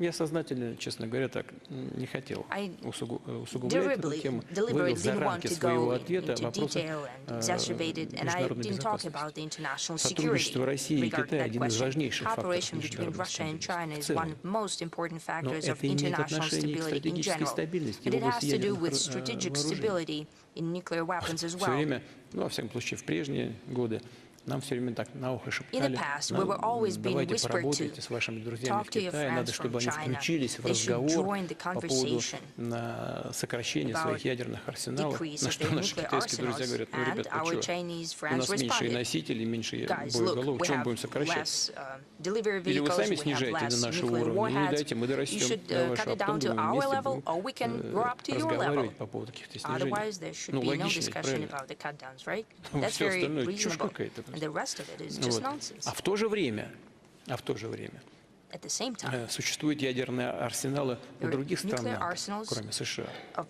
Я сознательно, честно говоря, так не хотел усугублять эту тему, вывел за рамки своего ответа вопросы международной безопасности. Сотрудничество России и Китая – один из важнейших факторов международной стабильности в целом. Но это имеет отношение к стратегической стабильности в области ядерных вооружений. Все время, ну, во всяком случае, в прежние годы, нам все время так на ухо шептали, давайте поработайте с вашими друзьями в Китае, надо, чтобы они включились в разговор по поводу сокращения своих ядерных арсеналов, на что наши китайские друзья говорят, ну, ребят, вы что, у нас меньше носителей, меньше боеголовок, чем будем сокращать? Или вы сами снижаете до нашего уровня, или дайте, мы дорастем до вашего, а потом вместе будем разговаривать по поводу каких-то снижений. Ну, логично, правильно? Все остальное чушь какая-то. А в то же время существуют ядерные арсеналы у других стран, кроме США, у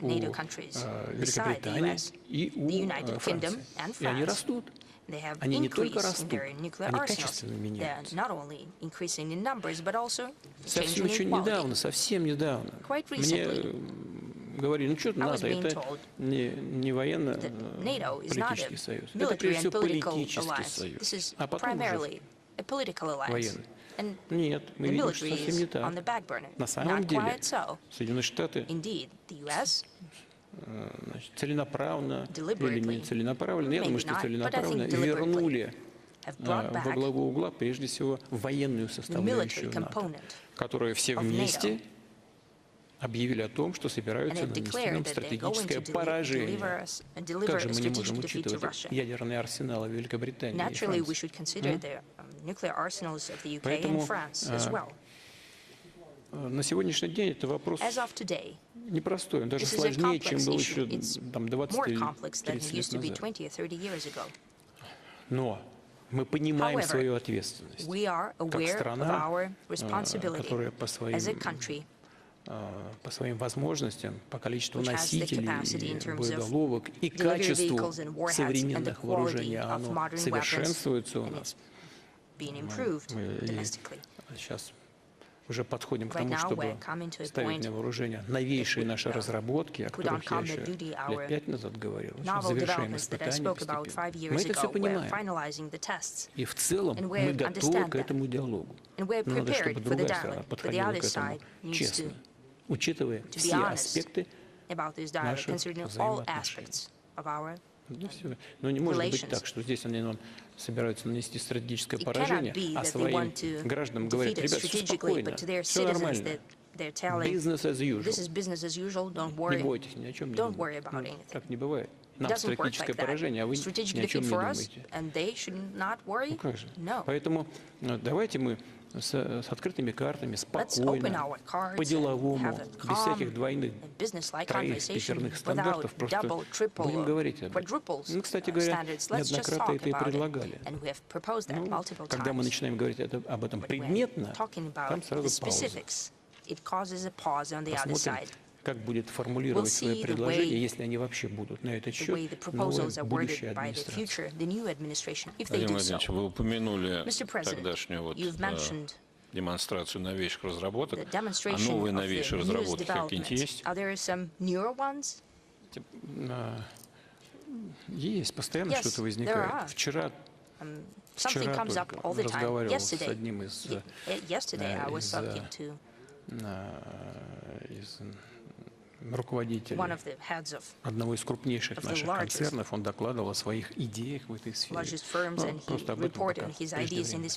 Великобритании и у Франции. И они растут. Они не только растут, они качественно меняются. Совсем недавно, мне говорили, ну что НАТО, это не военно-политический союз, это прежде всего политический союз, а потом уже военный. Нет, мы видим, что совсем не так. На самом деле Соединенные Штаты целенаправленно или не целенаправленно, я думаю, что целенаправленно вернули во главу угла прежде всего военную составляющую НАТО, которые все вместе объявили о том, что собираются нанести нам стратегическое поражение. Как же мы не можем учитывать ядерные арсеналы Великобритании и Франции? Поэтому на сегодняшний день это вопрос непростой, он даже сложнее, чем был еще там, 20 или 30 лет назад. Но мы понимаем свою ответственность как страна, которая по своим возможностям, по количеству носителей, боеголовок и качеству современных вооружений, оно совершенствуется у нас. Сейчас уже подходим к тому, чтобы ставить на вооружение новейшие наши разработки, о которых я еще лет 5 назад говорил. Сейчас завершаем испытания постепенно. Мы это все понимаем. И в целом мы готовы к этому диалогу. Но надо, чтобы другая страна подходила к этому честно, учитывая все аспекты наших взаимоотношений. Ну, все. Но не может быть так, что здесь они нам собираются нанести стратегическое поражение, а своим гражданам говорят, ребят, все спокойно, все нормально. Business as usual. Не бойтесь, ни о чем не думайте. Так не бывает. Нам стратегическое поражение, а вы ни о чем не думаете. Ну как же? Поэтому давайте мы с открытыми картами, спокойно, по-деловому, без всяких двойных, троих, пятерных стандартов, просто будем говорить об этом. Ну, кстати говоря, неоднократно это и предлагали. Ну, когда мы начинаем говорить об этом предметно, там сразу пауза. Посмотрим, как будет формулировать свои предложения, если они вообще будут на этот счет, новая будущая администрация. Владимир Владимирович, вы упомянули тогдашнюю демонстрацию новейших разработок. А новые новейшие разработки какие-нибудь есть? Есть, постоянно что-то возникает. Вчера только разговаривал с одним из руководитель одного из крупнейших наших концернов, он докладывал о своих идеях в этой сфере. Ну, просто об этом пока преждевременно.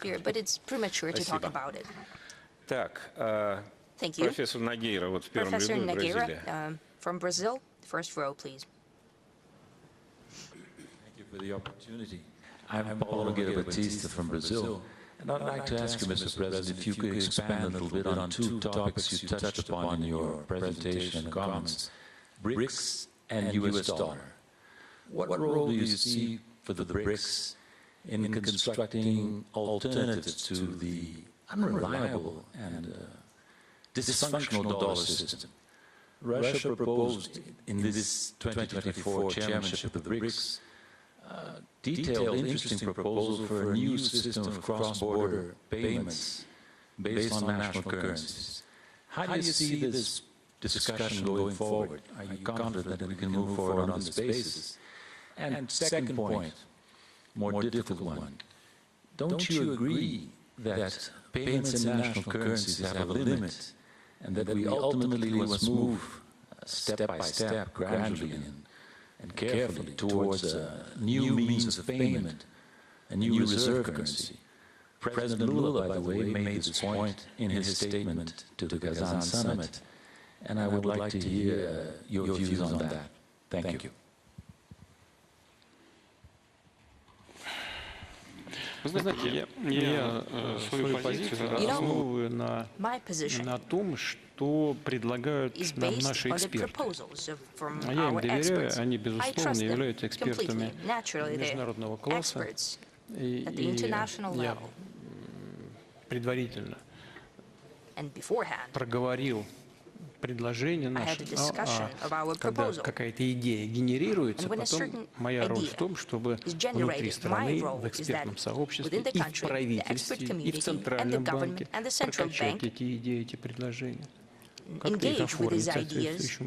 Так, профессор Нагейра, вот в первом ряду, Бразилия. I'm Paulo Nogueira Batista from Brazil. And I'd like to ask you, Mr. President, if you could expand a little bit on two topics you touched upon in your presentation and comments, BRICS and U.S. dollar. What role do you see for the BRICS in constructing alternatives to the unreliable and dysfunctional dollar system? Russia proposed in this 2024 chairmanship of the BRICS detailed interesting proposal for a new system of cross-border payments based on national currencies. How do you see this discussion going forward? Are you confident that we can move forward on this basis? And second point, more difficult one, don't you agree that payments in national currencies have a limit and that we ultimately must move step by step, gradually and carefully towards new means of payment, a new reserve currency? President Lula, by the way, made this point in his statement to the Kazan summit, and I would like to hear your views on that. Thank you. Вы знаете, я свою позицию основываю на том, что предлагают нам наши эксперты. Я им доверяю, они, безусловно, являются экспертами международного класса, и я предварительно проговорил предложение наше, когда какая-то идея генерируется, потом моя роль в том, чтобы внутри страны, в экспертном сообществе, и в правительстве, и в Центральном банке прокачать эти идеи, эти предложения. engage with these ideas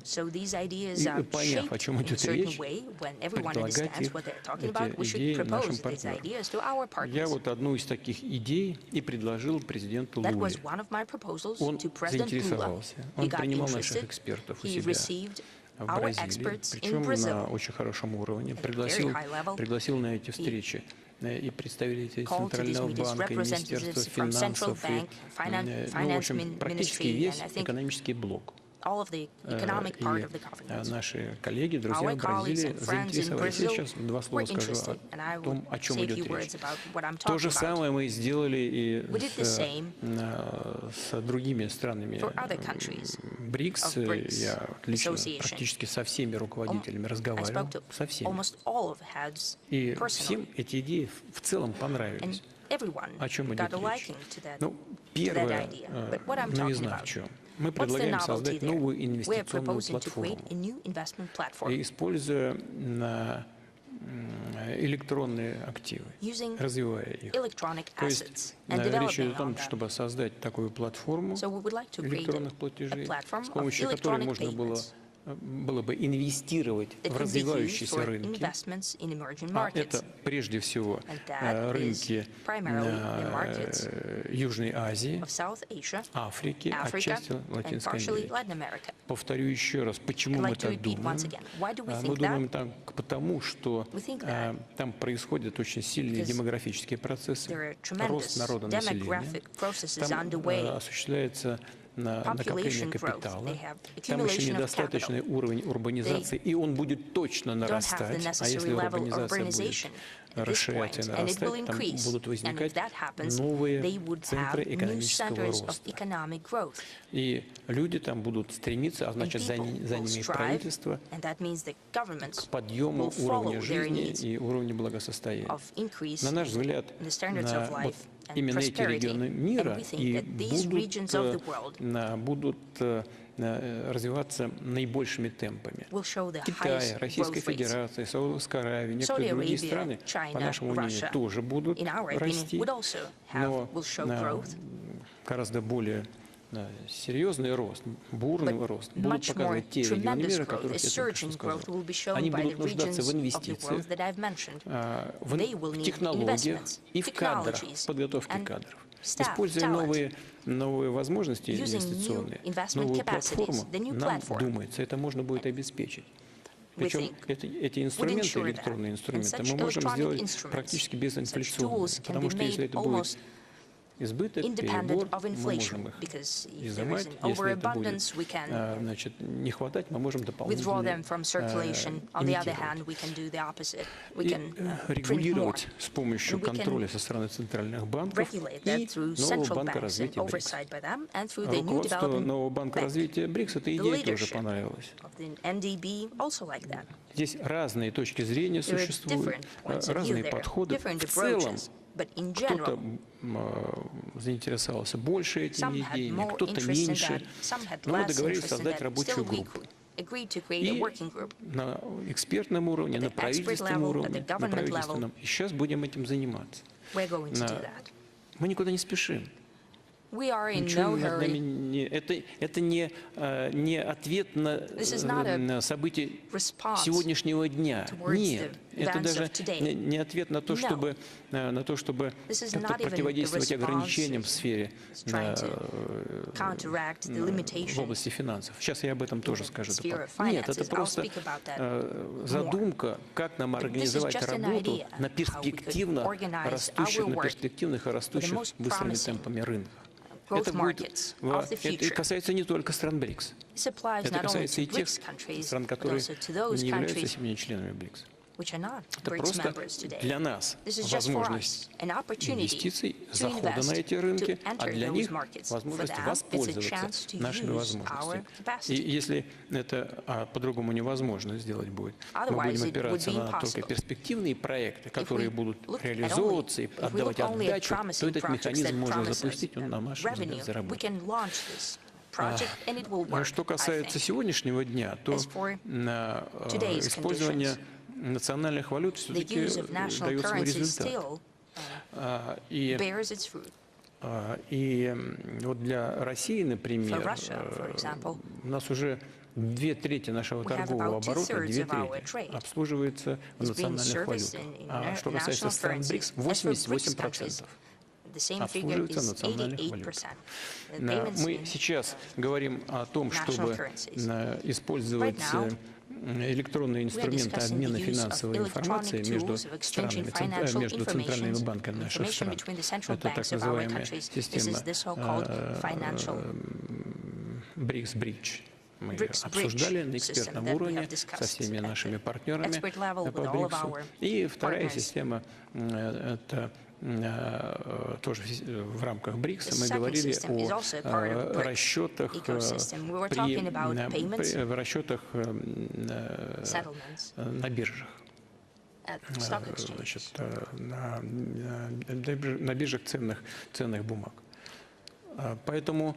so these ideas are shaped in a certain way. When everyone understands what they're talking about, we should propose these ideas to our partners. Я вот одну из таких идей и предложил президенту That Луле. was one of my proposals Он to President Lula. заинтересовался. He Он got принимал наших interested. экспертов у He себя received в our Бразилии, experts in причем на Brazil. очень хорошем уровне. very high level. Пригласил на эти встречи и представителей Called to these Центрального meetings банка, и Министерства representatives from Central финансов, Bank, в общем, Finance практически Ministry, весь and I think экономический блок. all of the economic part of the И government. наши коллеги, друзья Our в colleagues Бразилии and friends in заинтересовались. Я Brazil сейчас два were слова скажу interested, and I о will том, о чем say a идет few words речь. about what I'm То же talking about. самое мы сделали и We did the same с другими странами for other countries БРИКС. of BRICS Я лично Association. практически со всеми руководителями I разговаривал, spoke to со всеми. almost all of heads И personally, всем эти идеи в целом понравились. and everyone О чем got идет a речь? liking to that, Ну, to that первое, idea. But what I'm talking новизна в about? чем? Мы What's the предлагаем novelty создать there? новую We're инвестиционную proposing to create платформу, a new investment platform и используя электронные активы, using развивая их. electronic То есть assets and речь developing идет о том, on them. чтобы создать такую платформу So we would like to create электронных a платежей, platform с of помощью которой electronic можно было бы инвестировать that в can be used развивающиеся for рынки. investments in emerging А markets. это прежде всего And that is рынки primarily the markets Южной Азии, of South Asia, Африки, Africa, отчасти and Латинской partially Америки. Latin America. Повторю еще раз, почему I'd мы like to так repeat думаем. once again. Why do we Мы think думаем that? так, потому что We think that там происходят очень сильные because демографические процессы, there are рост tremendous народонаселения. demographic processes Там underway. осуществляется накопление Population growth. капитала. They have Там еще accumulation of недостаточный capital. уровень урбанизации, и он будет точно Don't have the нарастать. А necessary если level of урбанизация urbanization будет at this расширяться и point, and it will нарастать, там increase. будут And if возникать that happens, новые they would центры have new экономического centers of роста. economic growth. И люди там будут стремиться, а And значит, за people will ними и strive, правительство, and that means the governments к подъему will follow уровня their жизни needs и уровня благосостояния. of increase На наш взгляд, in the standards of вот life and именно эти prosperity. регионы And мира we think и that these regions of the world будут развиваться наибольшими темпами. will show the Китай, highest Российская growth rates. Федерация, Саудовская Аравия, некоторые Saudi другие Arabia, страны, по China, нашему мнению, Russia, тоже будут in our opinion, расти, would also но will show growth, гораздо более серьезный рост, бурный but рост будут much more показывать те регионы tremendous мира, о growth, которых a я только surge in что growth сказал. will be shown Они by the будут нуждаться regions в of the инвестициях, world that I've mentioned. в They will need технологиях investments, и в кадрах, technologies, в подготовке and кадров. staff, Используя talent. новые возможности Using new инвестиционные, investment новую capacities, платформу, the new нам platform. думается, это можно будет обеспечить. Причем think эти инструменты, ensure that. электронные And инструменты, such мы можем electronic сделать instruments, практически such безинфляционными. tools can Потому be что если made это будет almost избыток, independent перебор, of мы inflation, можем их because if there is изымать. an Если это будет overabundance, we can значит, не хватать, мы можем withdraw дополнительно them from circulation. On the other hand, имитировать. we can do the opposite. We И can print more. регулировать с помощью And we can контроля со стороны центральных банков Regulate и that through нового central банка banks and развития БРИКС. oversight by them, and through the new Руководство development нового банка bank. развития БРИКС эта The идея тоже leadership понравилась. of the NDB also like that. Здесь разные точки зрения There are существуют, different points of view разные there, подходы. different В целом, approaches. But in кто-то general, заинтересовался больше some этими had идеями, more кто-то interest in меньше. that, some had Но мы less договорились interest in создать that. рабочую Still, we группу. agreed to create a И working group. на экспертном уровне, At на the expert правительственном level, at уровне, the на government правительственном. И сейчас будем этим заниматься. We're going to do that. Мы никуда не спешим. We are in Ничего no над нами hurry. это не ответ This is not a на события response сегодняшнего дня. towards Нет, the это events даже of today. не ответ на то, No. чтобы This is как-то not even a противодействовать response ограничениям в сфере trying to counteract the в limitations области финансов. Сейчас я об этом тоже скажу. sphere of Нет, это finances. I'll просто speak about that задумка, как нам But this is организовать just an работу idea на how we could перспективно organize растущих, our на work перспективных и растущих most быстрыми promising темпами рынках. growth Это будет, markets of the это future. касается не только стран БРИКС. This applies Это not only касается to и тех BRICS countries, стран, but которые also to those не являются countries сегодня членами БРИКС. which are not Это BRICS просто members today. для нас This is just for возможность us, an opportunity инвестиций, to захода на invest, эти to рынки, а enter для those них markets. For возможность them, it's a воспользоваться chance to нашими use our возможностями. И capacity. если это по-другому невозможно сделать будет, мы Otherwise, будем it would опираться be на только impossible. перспективные проекты, которые будут look at реализовываться и if we отдавать look only at отдачу, то promising этот projects механизм that можно promise us запустить, он на наш revenue, взгляд we заработает. can launch this project and it will work, Что I касается think. сегодняшнего дня, то As for today's использование conditions, национальных валют The все-таки use of national дает свой currency результат. still И bears its fruit. И вот для России, например, у нас уже 2/3 нашего торгового оборота, 2/3 обслуживается в национальных валютах. А что касается стран БРИКС, 88% обслуживаются в национальных валютах. Мы сейчас говорим о том, чтобы использовать электронные инструменты обмена финансовой информацией между странами, между центральными банками наших стран. Это так называемая система BRICS-Bridge. Мы обсуждали на экспертном уровне со всеми нашими партнерами по БРИКСу. И вторая система – это тоже в рамках БРИКСа мы говорили о расчетах на биржах. Значит, на биржах ценных бумаг. Поэтому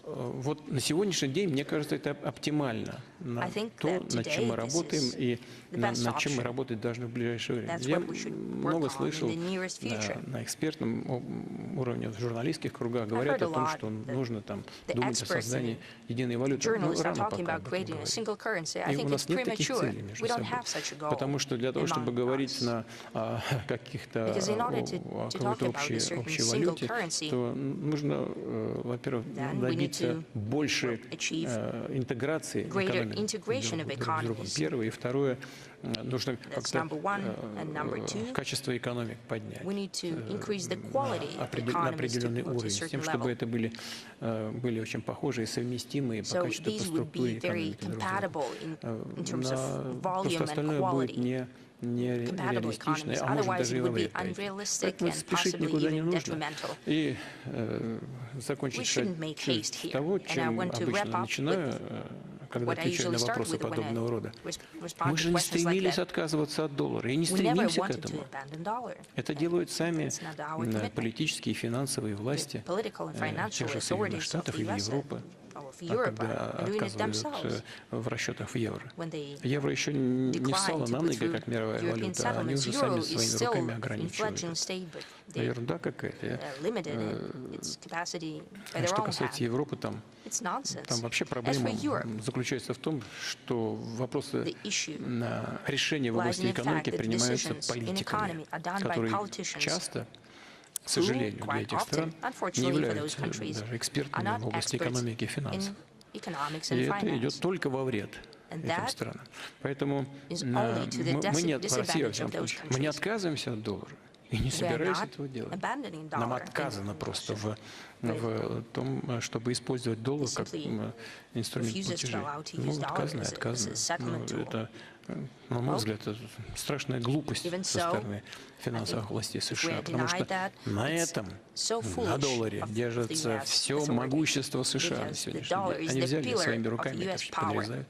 вот на сегодняшний день, мне кажется, это оптимально на то, над чем мы работаем и над чем мы работать должны в ближайшее время. Я много слышал на экспертном уровне, в журналистских кругах говорят о том, что нужно там думать о создании единой валюты. Ну, рано пока об этом говорить. И у нас нет таких целей между собой. Потому что для того, чтобы говорить на каких-то общей валюте, то нужно, во-первых, добиться большей интеграции экономик друг с другом. Первое. И второе, нужно как-то качество экономик поднять на определенный уровень, с тем, чтобы это были очень похожие, совместимые по качеству, по структуре экономики друг с другом. Просто остальное будет нереалистично, а может даже и во вред. Поэтому спешить никуда не нужно. И закончить с того, чем обычно начинаю, когда отвечаю на вопросы подобного рода. Мы же не стремились отказываться от доллара и не стремимся к этому. Это делают сами политические и финансовые власти тех же Соединенных Штатов или Европы, когда отказывают в расчетах в евро. Евро еще не встало на ноги, как мировая валюта, а они уже сами своими руками ограничивают. Ерунда какая-то. Что касается Европы, там вообще проблема заключается в том, что вопросы решения в области экономики принимаются политиками, которые часто, к сожалению, для этих стран не являются даже экспертами в области экономики и финансов. И это идет только во вред этим странам. Поэтому мы не, в России, во всяком случае, мы не отказываемся от доллара и не собирались этого делать. Нам отказано просто в том, чтобы использовать доллар как инструмент платежей. Ну, отказано и отказано. Это, на мой взгляд, это страшная глупость со стороны финансовых властей США, потому что на этом, на долларе, держится все могущество США на сегодняшний день. Они взяли своими руками, это подрезают.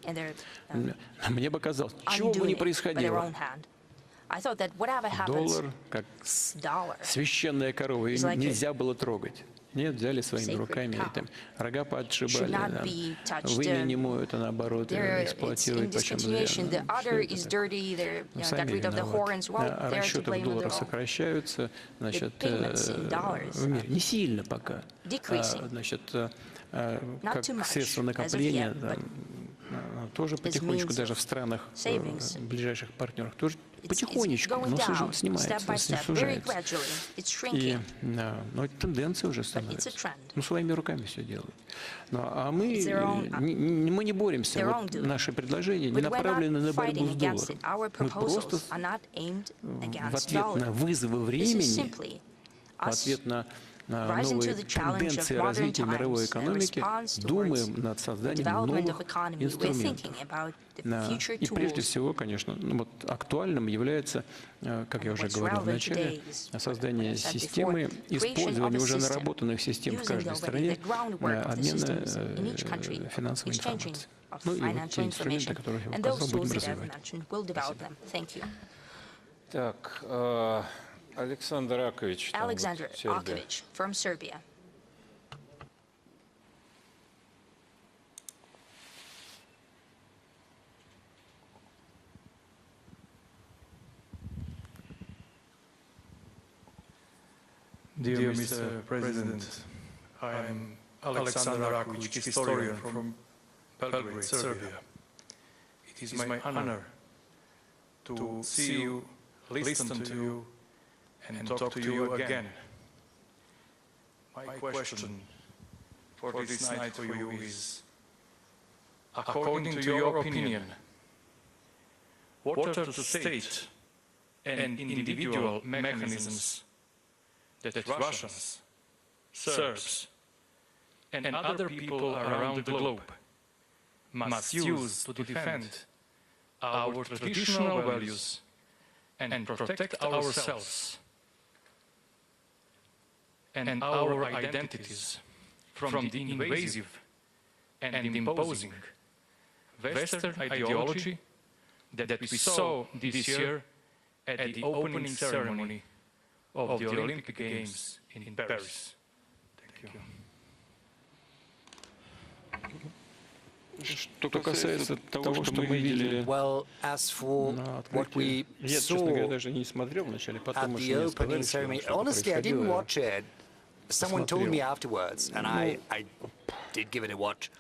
Мне бы казалось, чего бы ни происходило, доллар, как священная корова, ее нельзя было трогать. Нет, взяли своими руками, и там рога подшибали, вымя не моют, а наоборот, эксплуатируют почем зря. Сами виноваты. А расчеты в долларах сокращаются, значит, в мире. Не сильно пока. Значит, как средство накопления, тоже потихонечку, даже в странах, ближайших партнерах, тоже потихонечку, но снимается, сужается. Но это тенденция уже становится. Ну, своими руками все делают. А мы не боремся. Вот наши предложения не направлены на борьбу с долларом. Мы просто в ответ на вызовы времени, в ответ на новые тенденции развития мировой экономики, думаем над созданием новых инструментов. И прежде всего, конечно, вот актуальным является, как я уже говорил в начале, создание системы, использование уже наработанных систем в каждой стране, обмена финансовой информацией. Ну и вот те инструменты, которые я указал, будем развивать. Спасибо. Так, Александр Акович, Serbia. Dear Mr. President, I am Alexander Rakovic, historian from Belgrade, Serbia. It is my honor to see you, listen to you, and talk to you again. My question for this night for you is, according to your opinion, what are the state and individual mechanisms that Russians, Serbs, and other people around the globe must use to defend our traditional values and protect ourselves and our identities from the invasive and imposing Western ideology that we saw this year at the opening ceremony of the Olympic Games in Paris. Thank you. Что касается того, что мы видели на открытии, я, честно говоря, даже не смотрел вначале, потом уж мне сказали, что происходило. Someone told me afterwards, and I did give it a watch.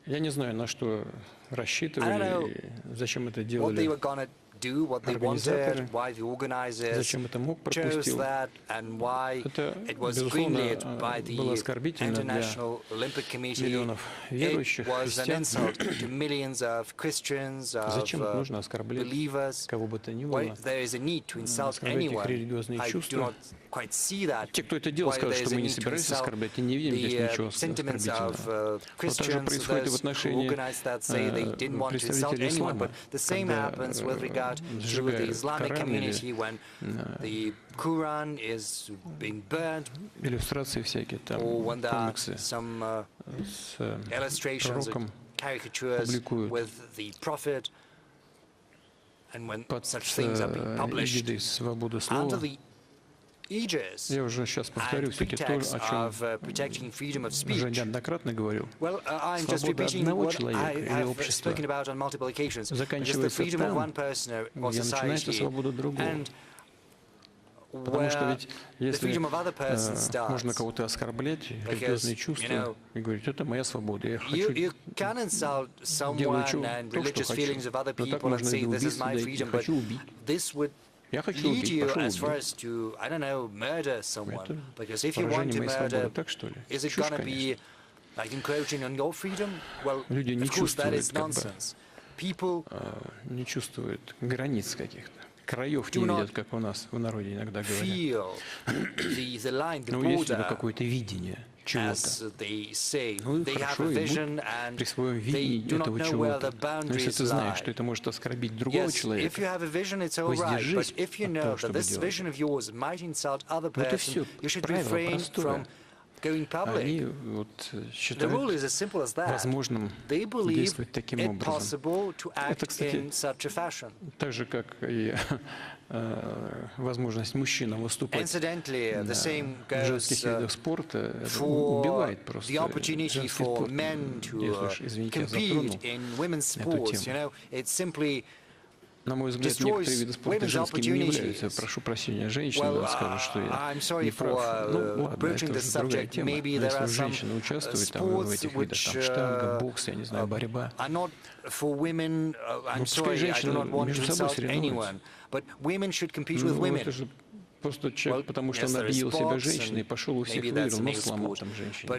Я не знаю, на что рассчитывали, зачем это делали. Do what they wanted, why the organizers chose that, and why it was greenlit by the International Olympic Committee. It was an insult to millions of Christians, of believers. Why there is a need to insult anyone, I do not quite see that. Why there is a need to insult the sentiments of Christians, those who organized that say they didn't want to insult anyone, but the same happens with regard to the Islamic community when the Quran is being burned, or when there are some illustrations or caricatures with the Prophet, and when such things are being published under the aegis and pretext of protecting freedom of speech. Well, I'm just repeating what I have spoken about on multiple occasions. Because the freedom of one person or society and where the freedom of other persons starts. Можно кого-то оскорблять, религиозные чувства, и говорить, это моя свобода, я хочу You can insult someone and religious feelings of other people and say, this is my freedom, but this would lead you as far as to, I don't know, murder someone. Because if you want to murder, is it going to be like encroaching on your freedom? Well, of course, that is nonsense. People не чувствуют границ каких-то. Краев не видят, как у нас в народе иногда говорят. Но есть ли какое-то видение чего-то? Ну и хорошо, и будь при своем видении этого чего-то. Но если ты знаешь, что это может оскорбить другого человека, воздержись от того, чтобы делать. Вот и все. Правило простое. Они вот считают возможным действовать таким образом. Это, кстати, так же, как и возможность мужчинам выступать в женских видах спорта, это убивает просто женский спорт. Извините, я затронул эту тему. На мой взгляд, некоторые виды спорта женскими не являются. Прошу прощения, женщины скажут, что я не прав. Ну ладно, это уже другая тема. Но если женщина участвует там, в этих видах, там, штанга, бокс, я не знаю, борьба, ну пускай женщины между собой соревнуются. Ну это же просто человек, потому что он объявил себя женщиной, пошел у всех выиграл, но сломал там женщину.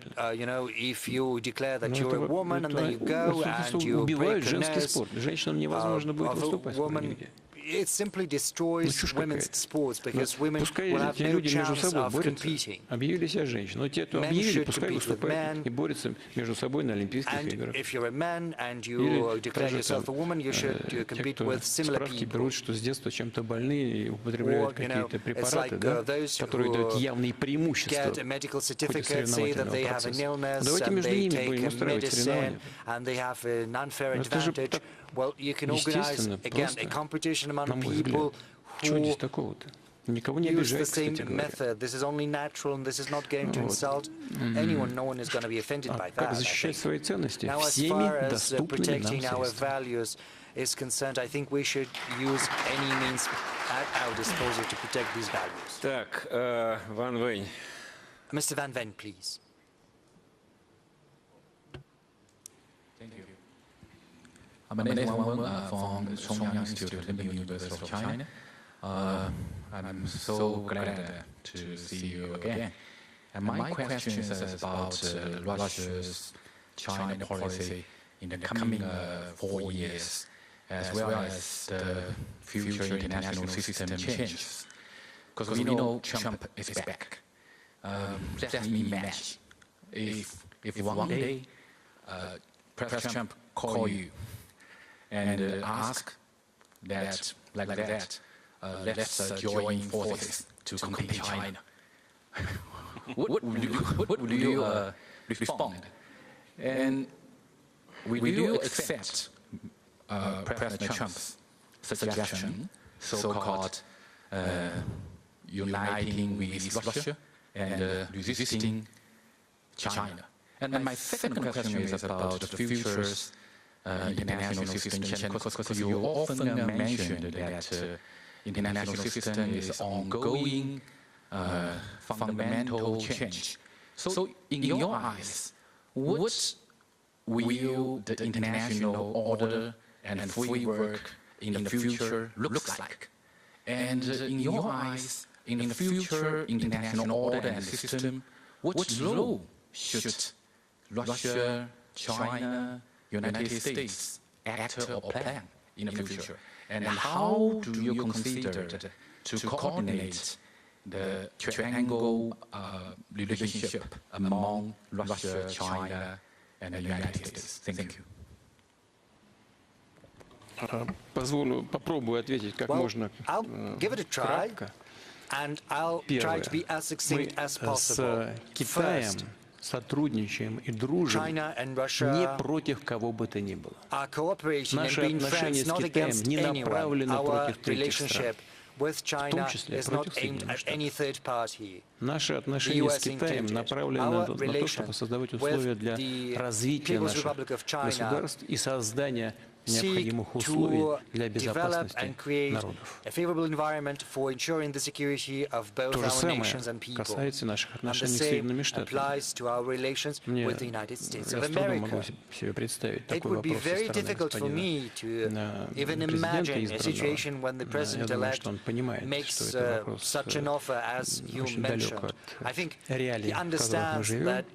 Убивают женский спорт. Женщинам невозможно будет выступать нигде. It simply destroys women's sports because women пускай will have эти no люди между chance собой of борются, competing. объявили себя женщиной. Но те, кто объявили, пускай выступают и борются между собой на Олимпийских играх. If you're a man and you Или declare yourself a woman, you should те, compete кто with similar справки people. берут, что с детства чем-то больны и употребляют какие-то препараты, да, которые дают явные преимущества Get a medical в ходе certificate, say that соревновательного they have an процесса. illness, Давайте and между they ними take будем a устраивать medicine, соревнования. and they have an unfair Это же advantage. так Well, you can organize естественно, again просто, a competition на among мой people взгляд. Чего who здесь такого-то? Никого не use the обижает, same кстати говоря. method. This is only natural, and this is not going to insult anyone. No one is going to be offended by that. Как защищать свои ценности? Now, as Всеми far as доступными нам protecting our средствами. values is concerned, I think we should use any means at our disposal to protect these values. Так, Ван Вэнь. Mr. Van Ven, please. Thank you. My name is Wang Wen from Chongyang Institute, Limping University of China. I'm so glad to see you again. And my question is about Russia's China policy in the coming 4 years, as well as the future international system changes. Because we know Trump is back. Let me imagine if one day President Trump call you and ask that, like that, let's join forces to conquer China. What would you respond? And will you accept President Trump's suggestion, so-called uniting with Russia and resisting China? And my second question is about the future's international system change, because you often mentioned that international system is ongoing fundamental change. So in your eyes, what will the international order and framework in the future looks like? And in your eyes, in the future international order and system, what role should Russia, China, United States act or plan in the future? And how do you consider to coordinate the triangle relationship among Russia, China, and the United States? Thank you. Попробую ответить как можно кратко. Первое. Мы с Китаем сотрудничаем и дружим не против кого бы то ни было. Наши отношения с Китаем не направлены против третьих стран, в том числе против Соединенных Штатов. Наши отношения с Китаем направлены на то, чтобы создавать условия для развития наших государств и создания необходимых условий для безопасности народов. То же самое касается наших отношений с Соединенными Штатами. Мне я с трудом могу себе представить такой вопрос со стороны господина президента избранного. Я думаю, что он понимает, что это вопрос очень далек от реалий, в которых мы живем.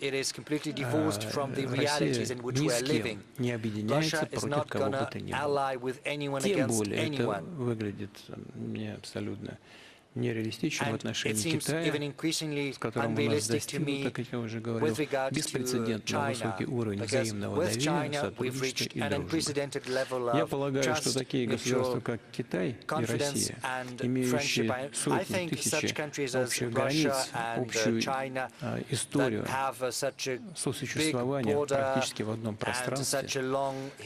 Россия ни с кем не объединяется против кого бы то ни было. Тем более это выглядит мне абсолютно нереалистичным в отношении Китая, с которым у нас достигнут, как я уже говорил, беспрецедентно высокий уровень взаимного доверия, сотрудничества и дружбы. Я полагаю, что такие государства, как Китай и Россия, имеющие сотни, тысячи общих границ, общую историю сосуществования практически в одном пространстве,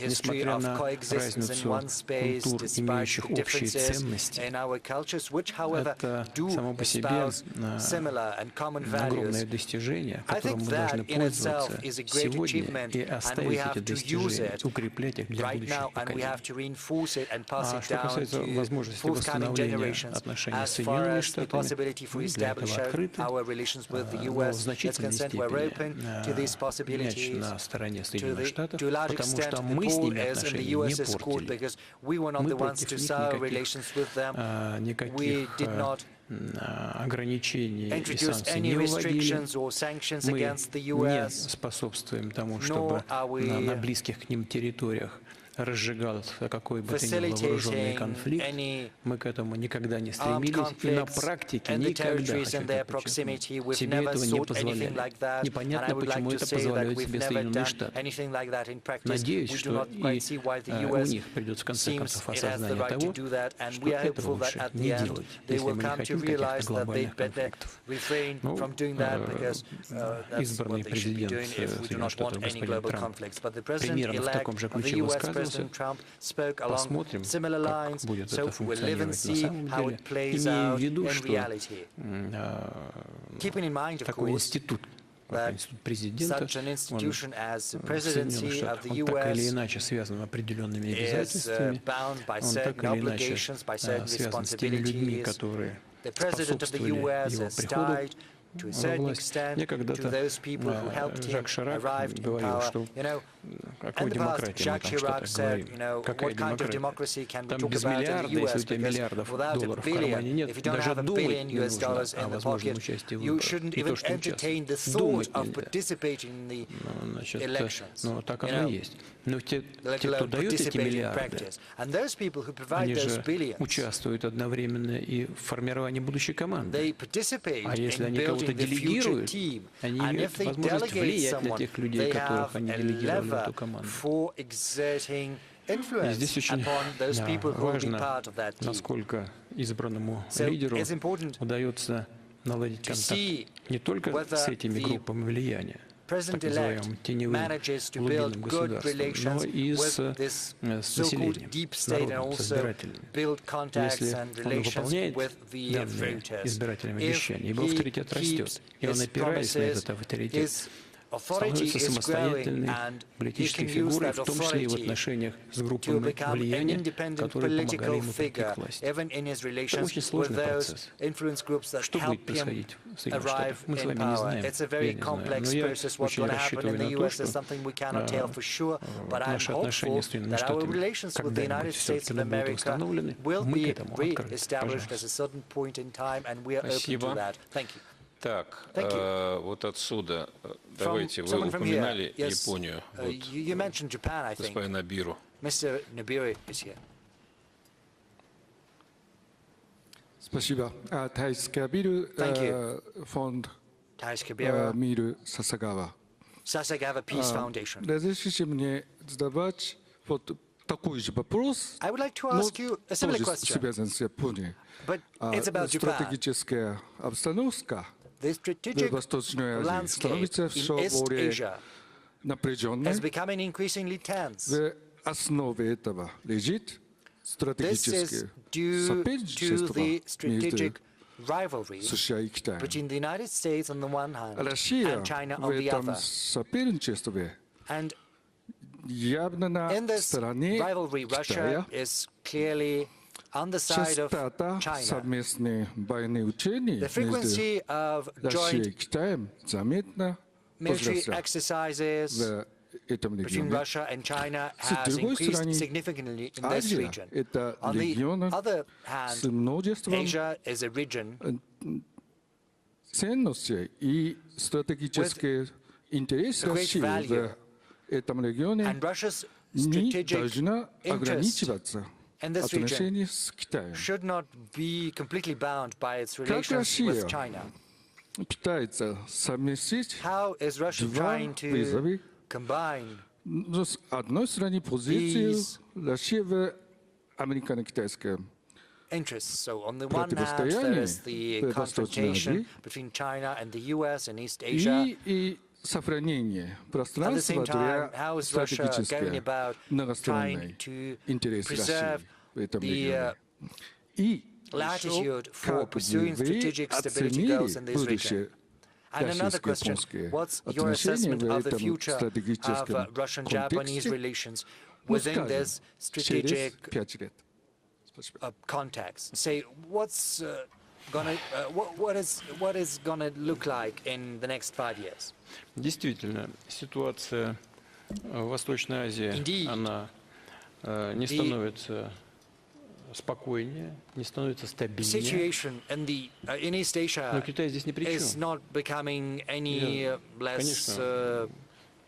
несмотря на разницу культур, имеющих общие ценности, это само по себе огромное достижение, которым мы должны пользоваться сегодня и оставить эти достижения, укреплять их для будущих поколений. А что касается возможности восстановления отношений с Соединенными Штатами, мы для этого открыты, но в значительной степени мяч на стороне Соединенных Штатов, потому что мы с ними отношения не портили. Мы против них никаких ограничений и санкций не вводили. Мы не способствуем тому, чтобы на близких к ним территориях разжигался какой бы то ни было вооруженный конфликт. Мы к этому никогда не стремились и на практике никогда, хочу подчеркнуть, себе этого не позволяли. Непонятно, почему это позволяют себе Соединенные Штаты. Надеюсь, что и у них придет в конце концов осознание того, что этого лучше не делать, если мы не хотим каких-то глобальных конфликтов. Ну, избранный президент Соединенных Штатов господин Трамп примерно в таком же ключе высказывался. Посмотрим, как будет это функционировать на самом деле, имея в виду, что такой институт, как институт президента, such an он institution as the в Соединенных presidency of Штатах, the он так или US иначе связан определенными is обязательствами, bound by он так certain или иначе obligations, by certain связан с теми людьми, responsibilities. которые The president of the способствовали US его has приходу tied to a во certain власть. extent Мне to когда-то those people who helped him Жак Ширак arrive in говорил, power. что You know, о in какой the past, демократии мы Jacques там в Chirac Штатах said, говорим. you know, Какая what kind of демократия? democracy can we Там talk без about in the миллиарда, US? если у тебя Because миллиардов without a долларов в billion, кармане нет, if you don't даже have a думать billion не US нужно dollars о in the возможном pocket, участии в you выборах. shouldn't Не то, even что entertain the участвовать. thought Думать of нельзя. participating in the Значит, elections. ну, так You оно know, и есть. Но те, let кто alone дает эти participate in миллиарды, practice. And those people who provide они those же billions, участвуют одновременно и в формировании будущей команды. they participate А если in они кого-то building the future делегируют, team. они And имеют if they возможность delegate влиять на someone, тех людей, they которых have они a делегировали в lever эту команду. for exerting И influence здесь очень upon those people who will be важно, part of that team. насколько избранному So лидеру it's important удается наладить to контакт see не только whether с этими the группами влияния, так President-elect называемым теневым manages to глубинным build good государством, relations но и with this с so-called населением, deep с state and народом, с also избирателями. build contacts Если and он relations выполняет with the данные voters. избирателям If обещания, его he авторитет растет, keeps и он, his опираясь на promises, этот авторитет, his authority становится is growing самостоятельной and he политической can use фигурой, that в том числе и в authority отношениях с to группами become an влияния, independent которые помогали political ему прийти figure, к власти. even in his Это relations очень with сложный those процесс. influence groups that Что будет help him происходить в Соединенных arrive Штатах, мы с in вами не power. знаем, It's a я very не знаю. complex Но я process. What's очень going to happen рассчитываю in the на то, US is что something we cannot tell for sure, but I'm наши отношения hopeful с Соединенными that our Штатами relations with the United когда-нибудь States все-таки of будут America восстановлены, will мы к be этому открыты. re-established at a Пожалуйста. certain point in time, and we are open to Спасибо. that. Thank you. Так, Thank вот отсюда, From давайте, вы someone from here, упоминали yes, Японию, вот, you mentioned Japan, I think. господин Абиру. Mr. Nibiru is here. Спасибо. Thais Kabir Thank you. Fond Thais Kabira, Мир Сасагава. Sasagawa Peace Foundation. Разрешите мне задавать вот такой же вопрос, I would like to но ask you a similar тоже question, связан с Японией. but it's about Japan. Стратегическая обстановка The в strategic Восточной Азии landscape становится in все East более Asia напряженной. is becoming increasingly tense. В основе этого лежит This is стратегическое due to соперничество the между strategic rivalry США и Китаем. between the United States on the one hand Россия and China в on the этом other. соперничестве And явно на in this стороне rivalry, Китая. Russia is clearly on the side of Частота China. совместных военных учений The между frequency of Россией и joint Китаем заметно military возросла exercises в этом between регионе. Russia and China С has другой increased стороны, significantly in this Азия region. – это On the регион other с hand, множеством Asia is a region ценностей и стратегических интересов great России value. в этом регионе and Russia's не strategic должна interest ограничиваться in this region отношениями с Китаем. should not be completely bound by its Как relations Россия with China. пытается совместить How is Russia два trying to вызова. combine Ну, с одной стороны, позицию these России в американо-китайском interests? So on the one hand, there is the в Восточной confrontation Азии between China and the US and East Asia. и сохранение At the пространства same для time, how is Russia going стратегической about многосторонней trying to интересы preserve России в этом the регионе? И latitude еще, for как бы pursuing вы strategic stability оценили goals in this region? будущее And another question, российско-японские what's your отношения assessment в of the этом future of стратегическом Russian-Japanese контексте, relations ну, within скажем, this через strategic 5 лет? Спасибо. context? Say, what's what is gonna look like in the next 5 years? Действительно, ситуация в Восточной Азии, Indeed. она не становится спокойнее, не становится стабильнее. Situation in East Но Asia Китай здесь ни при is чем. not becoming any less Конечно,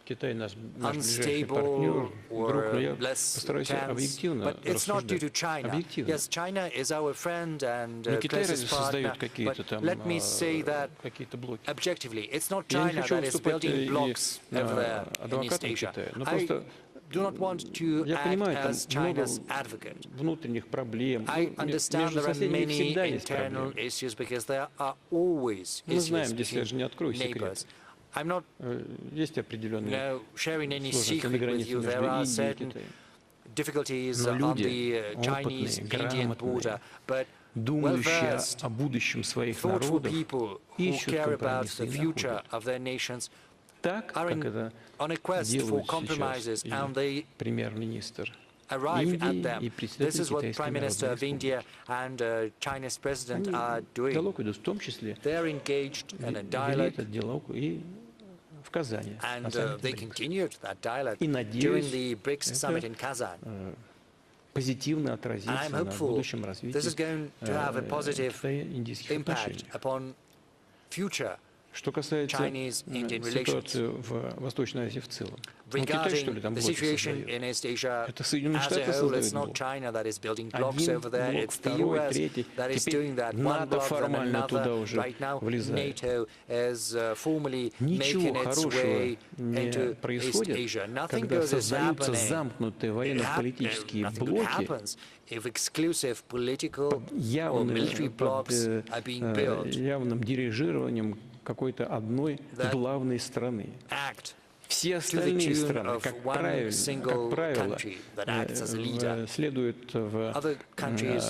Китай наш ближайший партнер, unstable друг, но or я less постараюсь tense. объективно But it's not due to рассуждать. China. Объективно. Yes, China is our friend and Не Китай разве closest partner. создает какие-то But там let me say that какие-то блоки. objectively, it's not Я не China хочу that is выступать building и blocks over there in East адвокатом Asia. Китая, но I просто do not want to я act понимаю, там as много China's advocate. внутренних проблем. I understand Между there are соседями many всегда есть internal проблемы. issues because there are always Мы знаем, issues здесь я же не between открою секрет. neighbors. I'm not Есть определенные sharing any сложности на secret with границе you. между There are Индией и certain Китаем. difficulties Но on люди, the Chinese-Indian border, but думающие well-versed, о будущем своих thoughtful народов, people who ищут care about компромиссы the и future находят. of their nations Так, are как это on a quest for делают compromises, сейчас и and they премьер-министр arrive at Индии them. и This председатель is what Китайской Prime Minister Народной of India Республики. and China's President Они are doing. диалог идут, в том числе They're engaged in a вели dialogue, этот диалог и в Казани, на and саммите they БРИКС. continued that dialogue И during надеюсь, the BRICS summit in Kazan. позитивно And I'm отразится на hopeful будущем this is развитии going to have a positive китайско-индийских impact отношений. upon future Что касается Chinese-Indian ситуации в Восточной Азии в целом. Китай, что ли, regarding там the блоки situation создает? in East Asia Это Соединенные as a Штаты whole. It's создают not блок. China that is building blocks Один over there. блок, It's the второй, US третий. that is Теперь doing that. One НАТО block, then формально туда another. уже Right now, влезает. NATO is formally Ничего making its хорошего way не into East происходит, Asia. Nothing когда good is создаются happening. замкнутые военно-политические Nothing good блоки, happens if exclusive political or явным, military blocks под are being built. явным дирижированием какой-то одной That главной страны. Act Все to the остальные tune страны, of как one single правило, country that acts as a leader. следуют Other countries,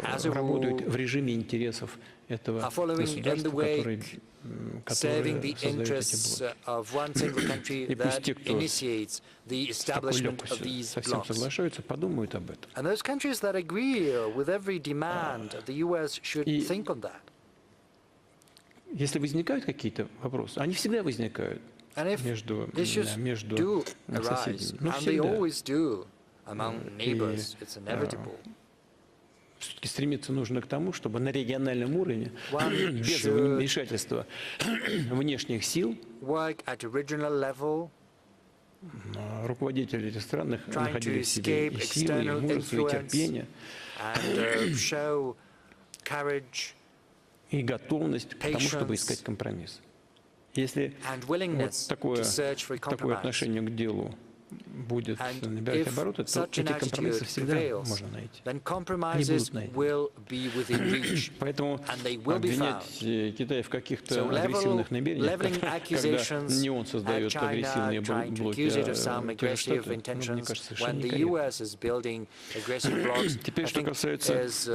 as a работают rule, в режиме интересов этого are following in the государства, wake, serving the которое создает эти interests блоки. of one single country И пусть that те, кто initiates the с такой establishment of легкостью these со всем blocks. соглашаются, подумают об этом. And those countries that agree with every demand, the US should И think on that. если возникают какие-то вопросы, они всегда возникают And if между issues do arise, соседями. Но and they всегда. always do among neighbors, it's inevitable. Все-таки стремиться нужно к тому, чтобы на региональном уровне, One без should вмешательства внешних сил, work at a regional level, руководители этих стран trying находили to в себе и escape силы, и external мужество, и influence, терпение, and show courage и готовность к тому, чтобы patience, искать компромисс. Если and вот willingness такое to search for a такое compromise. отношение к делу будет And набирать if обороты, то such an эти компромиссы attitude всегда prevails, можно найти. then Они compromises будут найдены. will be within reach. Поэтому And they will be обвинять Китай в каких-то So агрессивных намерениях, leveling когда accusations не он at создает агрессивные China, trying to блоки, accuse it of а some те же aggressive Штаты, мне intentions кажется, when совершенно the некорректно. US is building aggressive blocks, I Теперь, что think касается is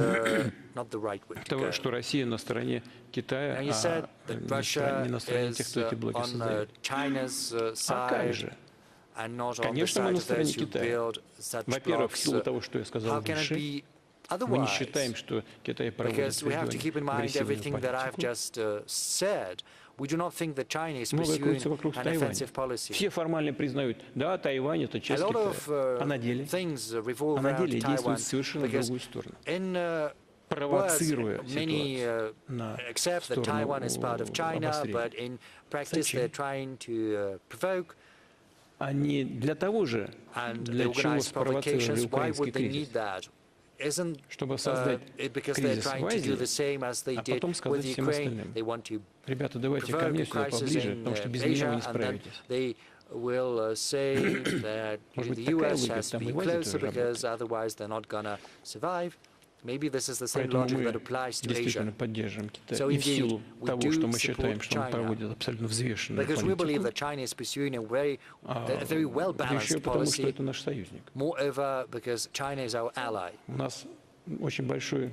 not the right way to того, go. что Россия на стороне Китая, And you said а that не Russia на стороне тех, is кто эти блоки on создает. China's А как side же? and not on the Конечно, мы side на of стороне those who Китая. build such Во-первых, в blocks. силу того, что я сказал How can it выше, be мы не otherwise? считаем, что Китай проводит Because we have to keep in mind агрессивную everything that I've политику. just said. We do not think that China is Многое pursuing крутится вокруг an Тайваня. offensive policy. Все формально признают, да, Тайвань это A часть lot Китая. of А на деле? things revolve А на around деле Taiwan действуют совершенно в because другую сторону. in words, Провоцируя many ситуацию на accept that Taiwan is part of China, обострения. but in practice Зачем? they're trying to provoke Они для того же, and для they чего organize спровоцировали provocations. Why украинский would they кризис. need that? Isn't Чтобы создать it because they're кризис в trying to do the Азии, same as they а did потом with сказать всем Ukraine? остальным. They want to Ребята, давайте ко provoke мне a сюда crisis поближе, in потому что без меня вы Asia, не and then справитесь. they will say that Может быть, the такая US логика has to там и be в Азии closer тоже because работает. otherwise they're not gonna survive. Maybe this is the same Поэтому logic мы that applies to действительно Asia. поддерживаем Китай. So И в indeed, силу we того, do что мы support считаем, что он China. проводит абсолютно взвешенную Because we believe политику. that China is pursuing a very Да well-balanced еще потому, что policy. это наш союзник. Moreover, because China is our ally. У нас очень большой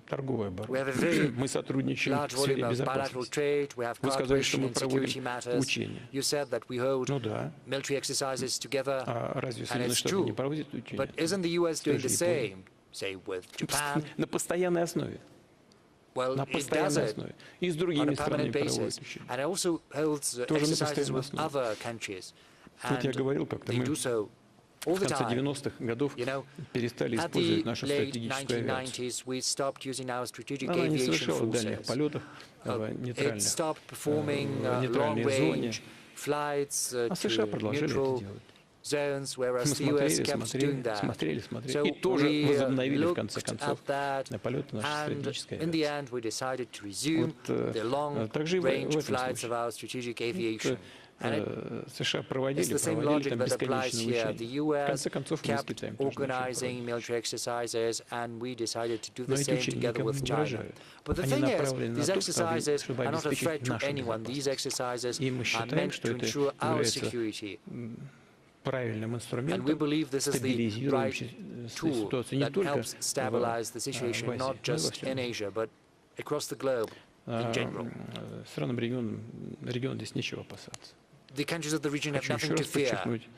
торговый We оборот. have a very Мы сотрудничаем large в сфере volume of bilateral безопасности. trade. We have Вы сказали, что cooperation мы in проводим security matters. учения. You said that we hold Ну да. military exercises together, А разве and Соединенные it's Штаты true. не проводят учения? But isn't the US doing Той the же Японии. same, say, with Japan? На постоянной основе. Well, На it does постоянной it основе. И с on другими a странами permanent проводят basis. учения. And it also holds Тоже на exercises постоянной with основе. other countries. Вот я And говорил как-то, they мы do so all в the конце time. 90-х годов You know, перестали at использовать the нашу late стратегическую авиацию. 1990s, we stopped using our strategic Она не aviation совершала дальних forces. полетов в It нейтральных, stopped performing в нейтральной зоне. long-range flights А США to продолжали это neutral делать. zones, whereas Мы the US смотрели, kept doing that. смотрели. So И тоже we возобновили, в looked конце концов, at that, на полеты нашей and стратегической in the авиации. end we decided to resume Вот, the также и в long-range этом flights of случае. our strategic aviation. And it США It's проводили the same там logic that applies бесконечные here. The учения. В US конце концов, мы с kept Китаем тоже начали organizing military exercises, and we decided to do Но the эти same учения together никому with не China. угрожают. But the Они thing is, направлены these на то, exercises чтобы are not a обеспечить threat to нашу anyone. These безопасность. exercises И мы are считаем, meant что to это ensure our является security. правильным And we инструментом, believe this is the right стабилизирующим tool ситуацию не that только helps stabilize the в situation Азии, not но и во just всем in мире. Asia, but across the globe in general. Странам региона здесь нечего опасаться. The countries of the region have Хочу еще nothing to раз fear подчеркнуть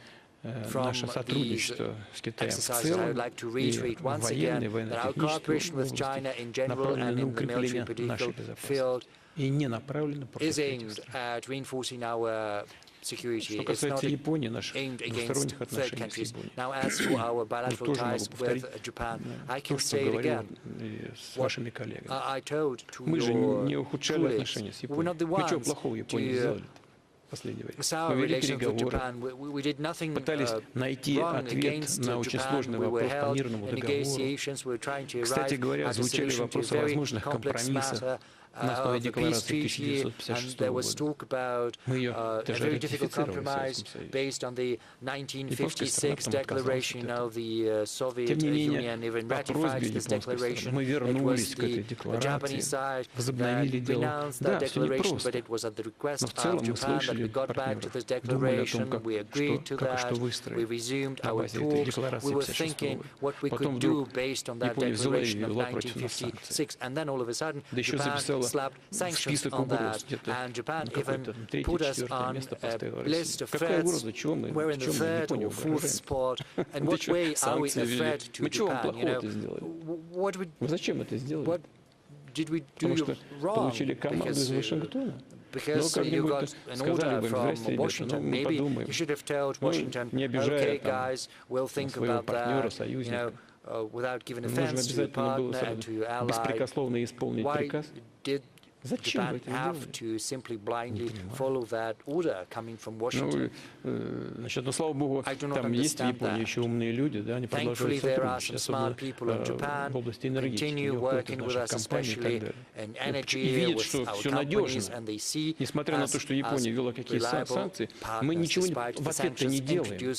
from наше these сотрудничество с Китаем в exercises. I целом would like to и reiterate в once военной, again that our военно-технической cooperation with China области in general направлено and на in the military укрепление нашей political безопасности field и не направлено против is третьих aimed стран. at reinforcing our security. Что It's not касается Японии, наших aimed against двусторонних third отношений с countries. Японией, Now, as for our bilateral тоже могу ties повторить with Japan, I то, can что say it говорил again. и с What вашими коллегами. I told to Мы же не your ухудшали colleagues. отношения с We were Японией. not the Мы чего ones плохого Японии to сделали в последнее время? sour Мы вели relations with переговоры, Japan. We did nothing пытались найти wrong ответ against на очень Japan. сложный We were вопрос по held мирному in договору. negotiations. We were trying to Кстати arrive говоря, at a звучали solution to a вопросы very возможных complex компромиссов matter на основе of the peace декларации treaty, and 1956 there was года. talk about Мы ее a даже very difficult ратифицировали в compromise Советском Союзе. based on the Японская страна 1956 потом отказалась declaration. от Now этого. the Soviet Тем не менее, Union even по ratified просьбе this японской declaration. стороны мы It was вернулись к этой the декларации, Japanese side that возобновили диалог. renounced Да, that все непросто. declaration, but it was at the request Но в of целом мы Japan that we слышали got back to this партнеров, думали о том, declaration. We agreed to как и что that. We выстроить resumed на our базе этой talks. декларации We were 56 thinking года. what we Потом could do вдруг based on that Япония взяла и declaration of ввела против нас санкции. 1956, and then all of a sudden Да еще Japan записала slapped в sanctions список on угроз, that, где-то and Japan even какое-то третье, put us четвертое on место a поставила list Россию. of Какая threats. угроза? Чего мы We're in the third Японию or fourth угрожаем? spot. And Вы what что, way are we a санкции ввели? threat to Мы чего вам Japan? You know, плохого-то сделали? what would, Вы зачем это сделали? what did we do Потому что wrong? получили команду из Вашингтона. Because Ну, you как-нибудь got an сказали order бы им, from здрасте, ребята, ну, Washington. мы Maybe подумаем. you should have told Ну, Washington, не обижая okay, там guys, we'll think своего about партнера, that, you союзника. know, without giving Нужно offense to your обязательно было partner and to your сразу ally. беспрекословно исполнить Why приказ. did Зачем вы Japan это have сделали? to simply blindly follow that order coming from Washington? Значит, ну, слава богу, I do not там есть в understand Японии that. еще умные люди, да, они Thankfully, продолжают there are some сотрудничать, smart people in особенно Japan в области who энергетики, continue не уходят working от with наших us, компаний и так especially далее. in И energy, видят, with что our все companies, надежно. and they see Несмотря на то, что Япония ввела какие санкции, мы ничего в ответ-то не делаем.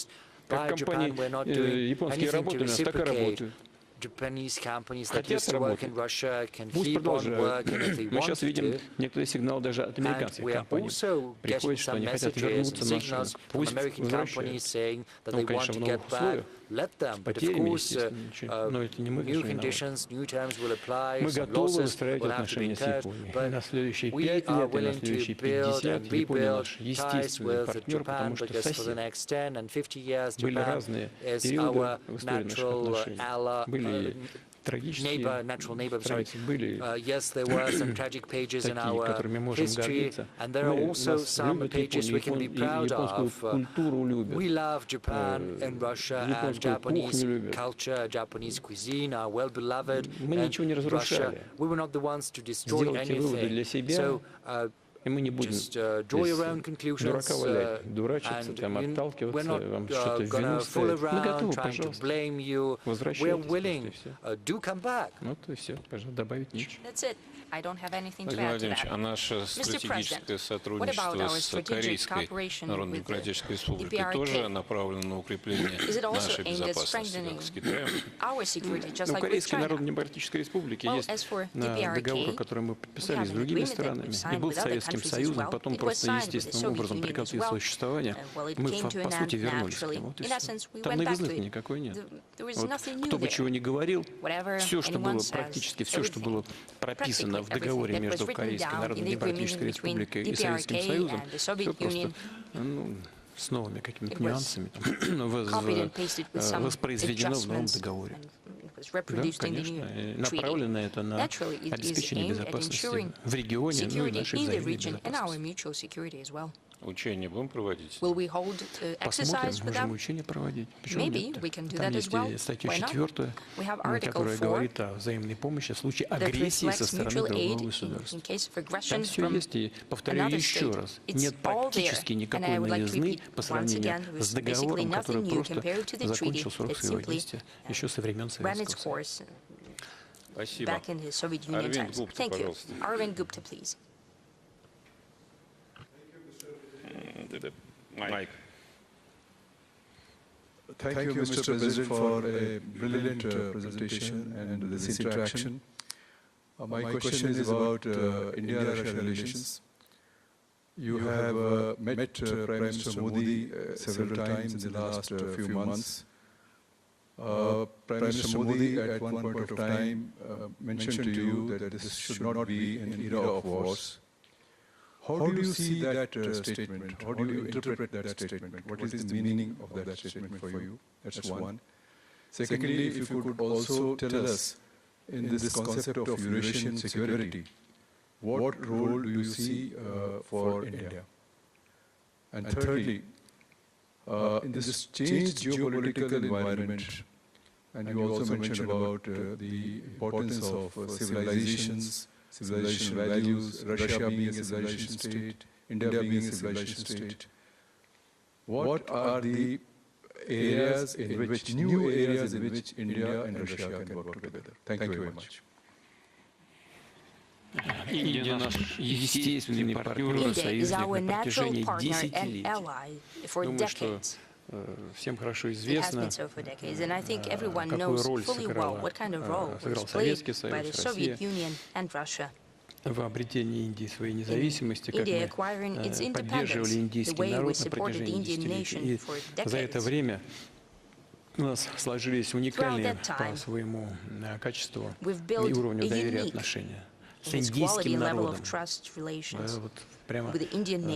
Как компании японские работают, у нас так и работают. Japanese companies that Хотят used to work работать. in Russia can Пусть keep on продолжают. working if they Мы want сейчас видим to. некоторые сигналы даже от And американских we are компаний. also getting Приходит, что some они хотят messages and вернуться наши. signals from Пусть American companies saying that Ну, they want конечно, to в get новых back. условиях, Let them. с But of потерями, course, естественно, но это не мы, new конечно, виноваты. conditions, new terms will apply, Мы some готовы losses выстраивать will have to be отношения с incurred, Японией. И but на следующие we 5 are лет, и на willing to следующие build 50 and Япония rebuild наш ties естественный with партнер, Japan, потому что because for the сосед. next 10 and 50 years, Были Japan разные is периоды our в истории наших natural отношений. ally, Были трагические natural neighbor, sorry. страницы, были Yes, there were some tragic pages in такие, our которыми можем history, гордиться. and there are Мы, also нас some любят pages we can be Японию, proud японскую of. культуру любят. We love Japan and Russia, and японскую Japanese кухню любят. culture, Japanese cuisine are well beloved. Мы ничего не and Russia, разрушали. we were not the ones to destroy Сделайте выводы для anything. себя, So, и мы не будем just draw your own conclusions, дурака валять, дурачиться, and там, we're отталкиваться, not вам что-то в gonna вину fool ставить. Мы around готовы, trying to пожалуйста. blame you. We're Возвращайтесь, willing. просто, и все. Do come back. Вот и все, пожалуйста, добавить нечего. That's it. I don't have anything to Владимир add to Владимирович, that. а наше стратегическое сотрудничество с Корейской Народно-Демократической Республикой тоже направлено на укрепление нашей безопасности, как с Китаем? Ну, Корейской Народно-Демократической Республики есть договор, который мы подписали с другими странами, и был с Советским Союзом, потом просто естественным образом прекратил свое существование. Мы, по сути, вернулись к нему. Вот и всё. Там новизны никакой нет. Вот, кто бы чего ни говорил, все, что было практически, все, что было прописано в договоре между Корейской Народно-Демократической Республикой и Советским Союзом, все просто с новыми какими-то нюансами воспроизведено в новом договоре. Да, конечно, и направлено это на обеспечение безопасности в регионе, ну и нашей взаимной безопасности. Учения будем проводить? Посмотрим, можем учения проводить. Почему нет? Там есть статья 4, которая говорит о взаимной помощи в случае агрессии со стороны другого государства. Там все есть, и повторяю еще раз, нет практически никакой новизны по сравнению с договором, который просто закончил срок своего действия еще со времен Советского Союза. Спасибо. Арвинд Гупта, пожалуйста. Майк. Thank you, Mr. President, for a brilliant presentation and this interaction. My question is about India-Russia relations. You have met Prime Minister Modi several times in the last few months. Prime Minister Modi at one point of time mentioned to you that this should not be an era of wars. How do you see that statement? How do you interpret that statement? What is the meaning of that statement for you? That's one. Secondly, if you could also tell us, in this concept of Eurasian security, what role do you see for India? And thirdly, in this changed geopolitical environment, and you also mentioned about the importance of civilizations, civilization values, Russia being a civilization state, India being a civilization state, what are the areas in which, new areas in which India and Russia can work together? Thank you very much. Индия наш естественный партнер, союзник на протяжении десятилетий. Думаю, что всем хорошо известно, какую роль сыграл Советский Союз, Россия в обретении Индии своей независимости, как мы поддерживали индийский народ на протяжении десятилетий. И за это время у нас сложились уникальные по своему качеству и уровню доверия отношения с индийским народом. Вот прямо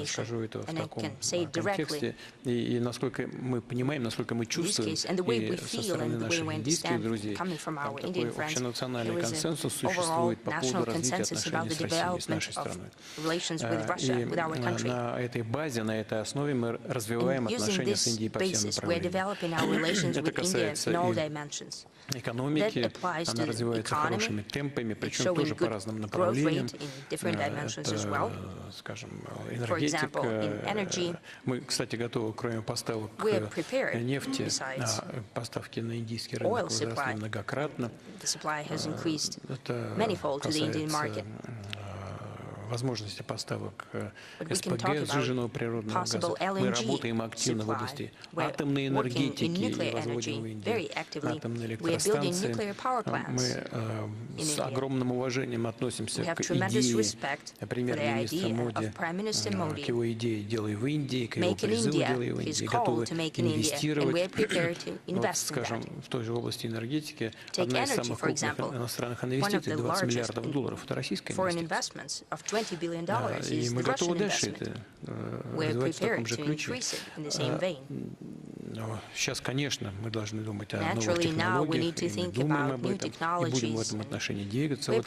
скажу это в таком контексте. И насколько мы понимаем, насколько мы чувствуем, и со стороны наших индийских друзей, такой общенациональный консенсус существует по поводу развития отношений с Россией, с нашей страной. И на этой базе, на этой основе мы развиваем отношения с Индией по всем направлениям. Это касается и экономики, она развивается хорошими темпами, причем тоже по разным направлениям. Это, скажем, энергетика. Мы, кстати, готовы, кроме поставок нефти, поставки на индийский рынок возросли многократно. Это касается возможности поставок СПГ, сжиженного природного газа. Мы работаем активно в области атомной энергетики и возводим в Индии атомные электростанции. Мы с огромным уважением относимся к идее премьер-министра Моди, к его идее «Делай в Индии», к его призыву «Делай в Индии», готовы инвестировать. Вот, скажем, в той же области энергетики одна из самых крупных иностранных инвестиций, $20 миллиардов, это российская инвестиция. И мы готовы дальше это развивать в таком же ключе. Но сейчас, конечно, мы должны думать о новых технологиях, и мы думаем об этом, и будем в этом отношении двигаться. Вот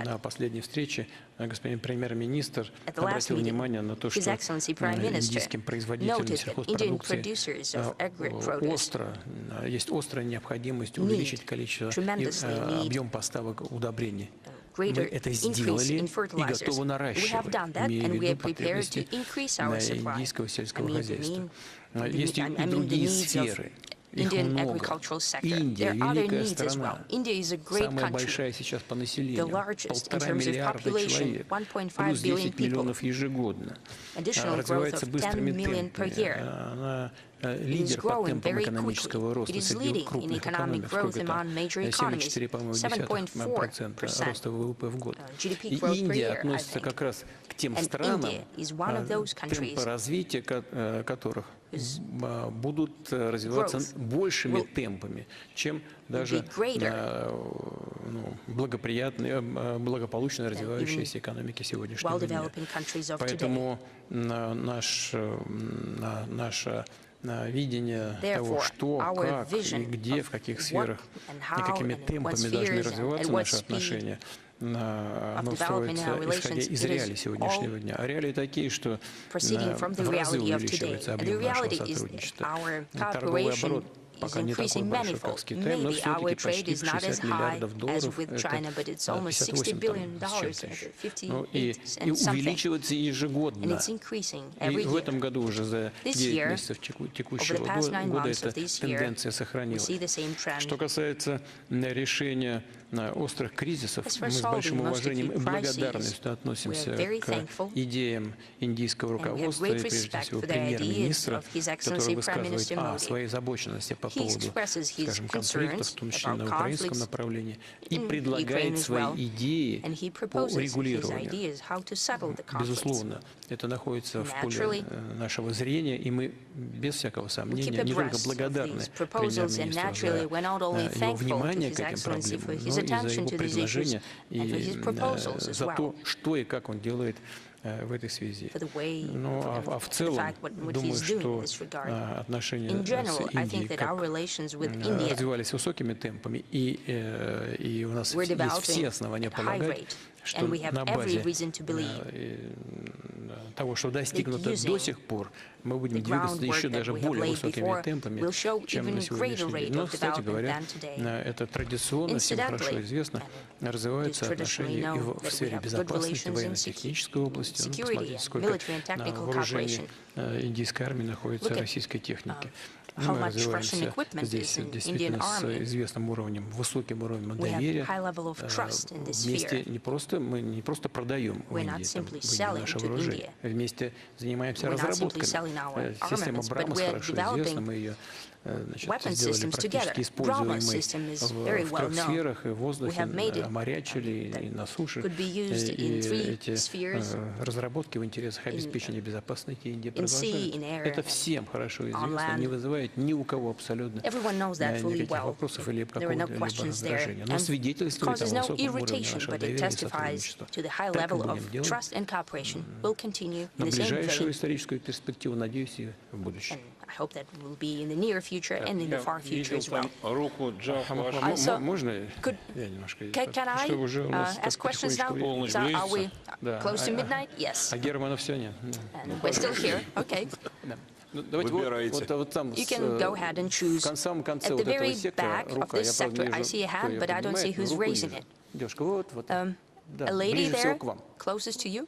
на последней встрече господин премьер-министр обратил внимание на то, что индийским производителям сельхозпродукции есть острая необходимость увеличить количество и объем поставок удобрений. Мы это сделали и готовы наращивать, имея в виду потребности индийского сельского хозяйства. Есть и другие сферы. Их много. Индия – великая страна, самая большая сейчас по населению, 1,5 миллиарда человек, плюс 10 миллионов ежегодно. Развивается быстрыми темпами. Она лидер по темпам экономического роста среди крупных экономик. Сколько там? 7,4, по-моему, % роста ВВП в год. И Индия относится как раз к тем странам, темпы развития которых будут развиваться большими темпами, чем даже благополучно развивающиеся экономики сегодняшнего дня. Поэтому наше видение того, что, как и где, в каких сферах и какими темпами должны развиваться наши отношения, оно строится, исходя из реалий сегодняшнего дня. А реалии такие, что в разы увеличивается объем нашего сотрудничества. Торговый оборот пока не такой большой, как с Китаем, но все-таки почти $60 миллиардов, это 58 там, с чем-то еще. И увеличивается ежегодно. И в этом году уже за 9 месяцев текущего года эта тенденция сохранилась. Что касается решения острых кризисов, мы с большим уважением и благодарностью относимся к идеям индийского руководства и, прежде всего, премьер-министра, который высказывает о своей озабоченности по по поводу, скажем, конфликтов, в том числе на украинском направлении, и предлагает свои идеи по урегулированию. Безусловно, это находится в поле нашего зрения, и мы без всякого сомнения не только благодарны премьер-министру за его внимание к этим проблемам, но и за его предложения, и за то, что и как он делает в этой связи. Ну, а в целом, думаю, что отношения с Индией развивались высокими темпами, и у нас есть все основания полагать, что на базе того, что достигнуто до сих пор, мы будем двигаться еще даже более высокими темпами, чем на сегодняшний день. Но, кстати говоря, это традиционно, всем хорошо известно, развиваются отношения и в сфере безопасности, военно-технической области. Ну, посмотрите, сколько на вооружении индийской армии находится российской техники. Мы развиваемся здесь действительно с известным уровнем, высоким уровнем доверия. Вместе мы не просто продаем в Индии наше вооружение, вместе занимаемся разработками. Система Брамос хорошо известна, мы ее сделали практически используемой в 3 сферах, и в воздухе, оморячили, и на суше. И эти разработки в интересах обеспечения безопасности Индии продолжаются. Это всем хорошо известно, не вызывает ни у кого абсолютно никаких вопросов или какого-либо раздражения. Но свидетельствует о высоком уровне нашего доверия и сотрудничества. Так и будем делать на ближайшую историческую перспективу, надеюсь, и в будущем. I hope that will be in the near future and in the far future as well. Можно я немножко? Can I ask questions now? So are we close to midnight? Yes. А Германа все нет. And we're still here. Okay. You can go ahead and choose. At the very back of this sector, I see a hand, but I don't see who's raising it. A lady there, closest to you?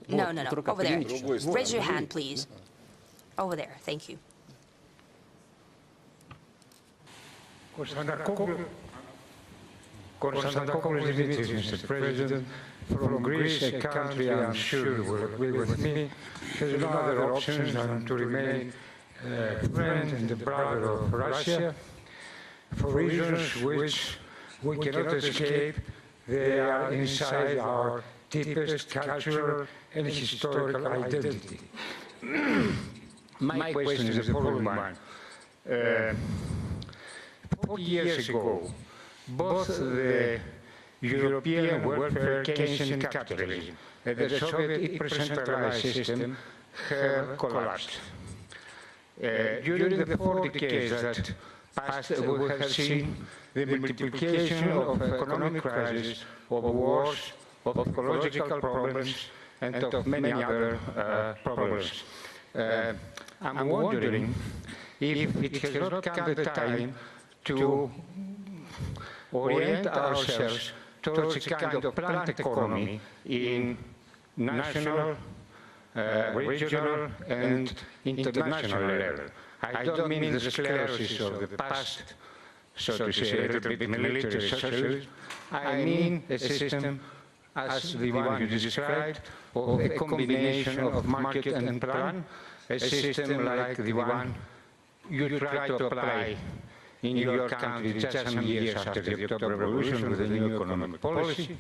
No. Over there. Raise your hand, please. Over there. Thank you. Mr. President, from Greece, a country I'm sure you will agree with me, has no other options than to remain a friend and a brother of Russia, for reasons which we cannot escape. They are inside our deepest cultural and historical identity. My question is the following one. 40 years ago, both the European welfare Keynesian capitalism and the Soviet decentralized system have collapsed. During the 4 decades that passed, we have seen the multiplication of economic crises, of wars, of ecological problems, and of many other problems. I'm wondering if it has not come the time to orient ourselves towards a kind of planned economy in national, regional, and international level. I don't mean the sclerosis of the past, so to say, a little bit military socialism. I mean a system as the one you described, of a combination of market and plan, a system like the one you try to apply in your country just some years after the October Revolution with the new economic policy,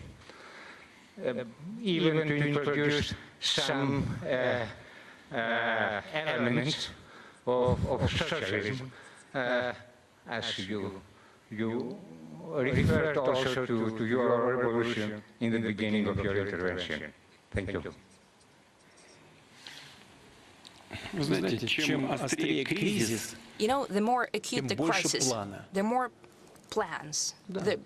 even to introduce some elements of socialism, as you referred also to your revolution in the beginning of your intervention. Thank you. Знаете, чем острее кризис, the more acute the crisis, the more plans, the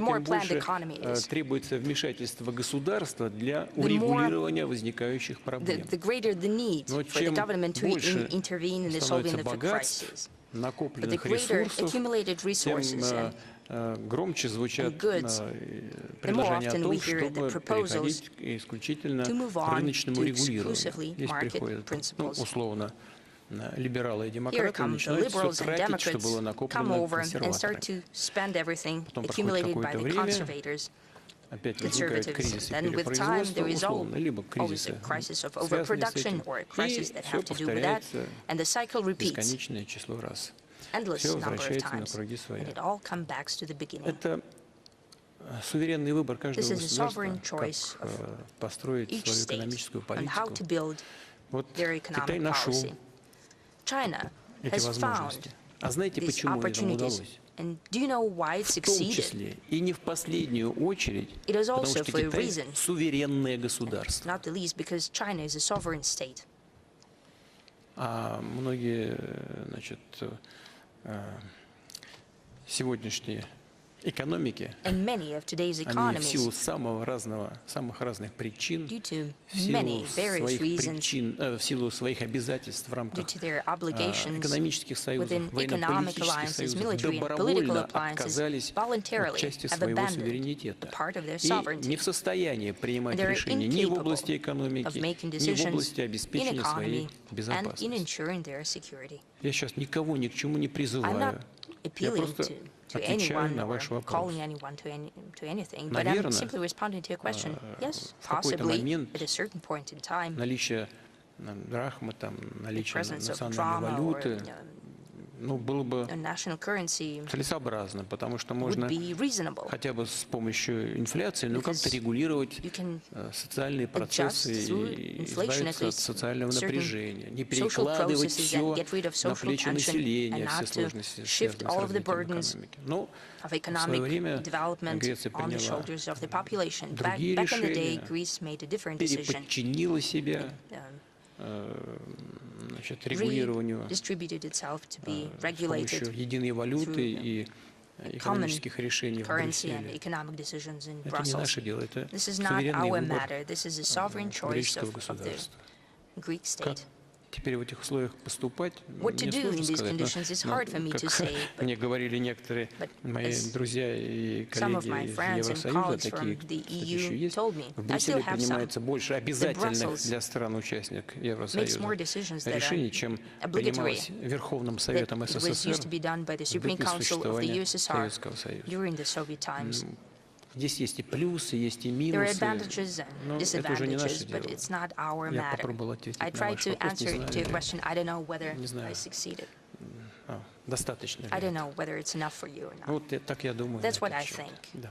more planned the economy is. Требуется вмешательство государства для урегулирования возникающих проблем. The greater the need for the government to intervene in the solving of the crisis. Накопленных ресурсов, тем громче звучат предложения о том, чтобы переходить исключительно к рыночному регулированию. Здесь приходят, условно, либералы и демократы начинают все тратить, что было накоплено консерваторами. Потом проходит какое-то время, опять возникает кризис перепроизводства, условно, либо кризисы, связанные с этим, и все повторяется бесконечное число раз. все возвращается на круги своя. Это суверенный выбор каждого государства, как построить свою экономическую политику. Вот Китай нашел эти возможности. А знаете, почему этому удалось? В том числе и не в последнюю очередь, потому что Китай — суверенное государство. А многие, значит, сегодняшние экономики, они в силу самых разных причин, в силу своих обязательств в рамках экономических союзов, военно-политических союзов, добровольно отказались от части своего суверенитета и не в состоянии принимать решения ни в области экономики, ни в области обеспечения своей безопасности. Я сейчас никого ни к чему не призываю. Я просто отвечаю на ваш вопрос. Наверное, в какой-то момент наличие драхмы, наличие национальной валюты, было бы целесообразно, потому что можно хотя бы с помощью инфляции, как-то регулировать социальные процессы и избавиться от социального напряжения, не перекладывать все на плечи населения, все сложности, связанные с развитием экономики. Но в свое время Греция приняла другие решения, переподчинила себя регулированию с помощью единой валюты и экономических решений в Брюсселе. Это не наше дело, это суверенный выбор греческого государства. Как теперь в этих условиях поступать, мне сложно сказать. Как мне говорили некоторые мои друзья и коллеги из Евросоюза, такие, кстати, еще есть, в Брюсселе принимается больше обязательных для стран-участников Евросоюза решений, чем принималось Верховным Советом СССР в бытность существования Советского Союза. Здесь есть и плюсы, есть и минусы, но это уже не наше дело. Я попробовал ответить на ваш вопрос, не знаю, достаточно ли. Вот так я думаю. Да.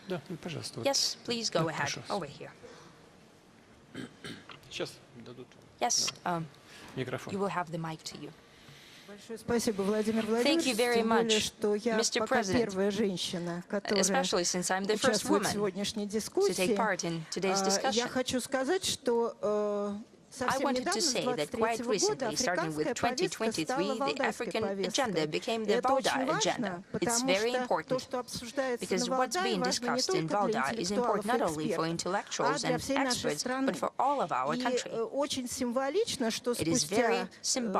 Да, пожалуйста. Yes, please go ahead. Over here. Сейчас дадут микрофон. You will have the mic to you. Большое спасибо, Владимир Владимирович. Тем более, что я пока первая женщина, которая участвует в сегодняшней дискуссии. Я хочу сказать, что совсем недавно, с 2023 года, африканская повестка стала валдайской повесткой. И это очень важно, потому что то, что обсуждается на Валдае, важно не только для интеллектуалов и экспертов, а для всей нашей страны. И очень символично, что спустя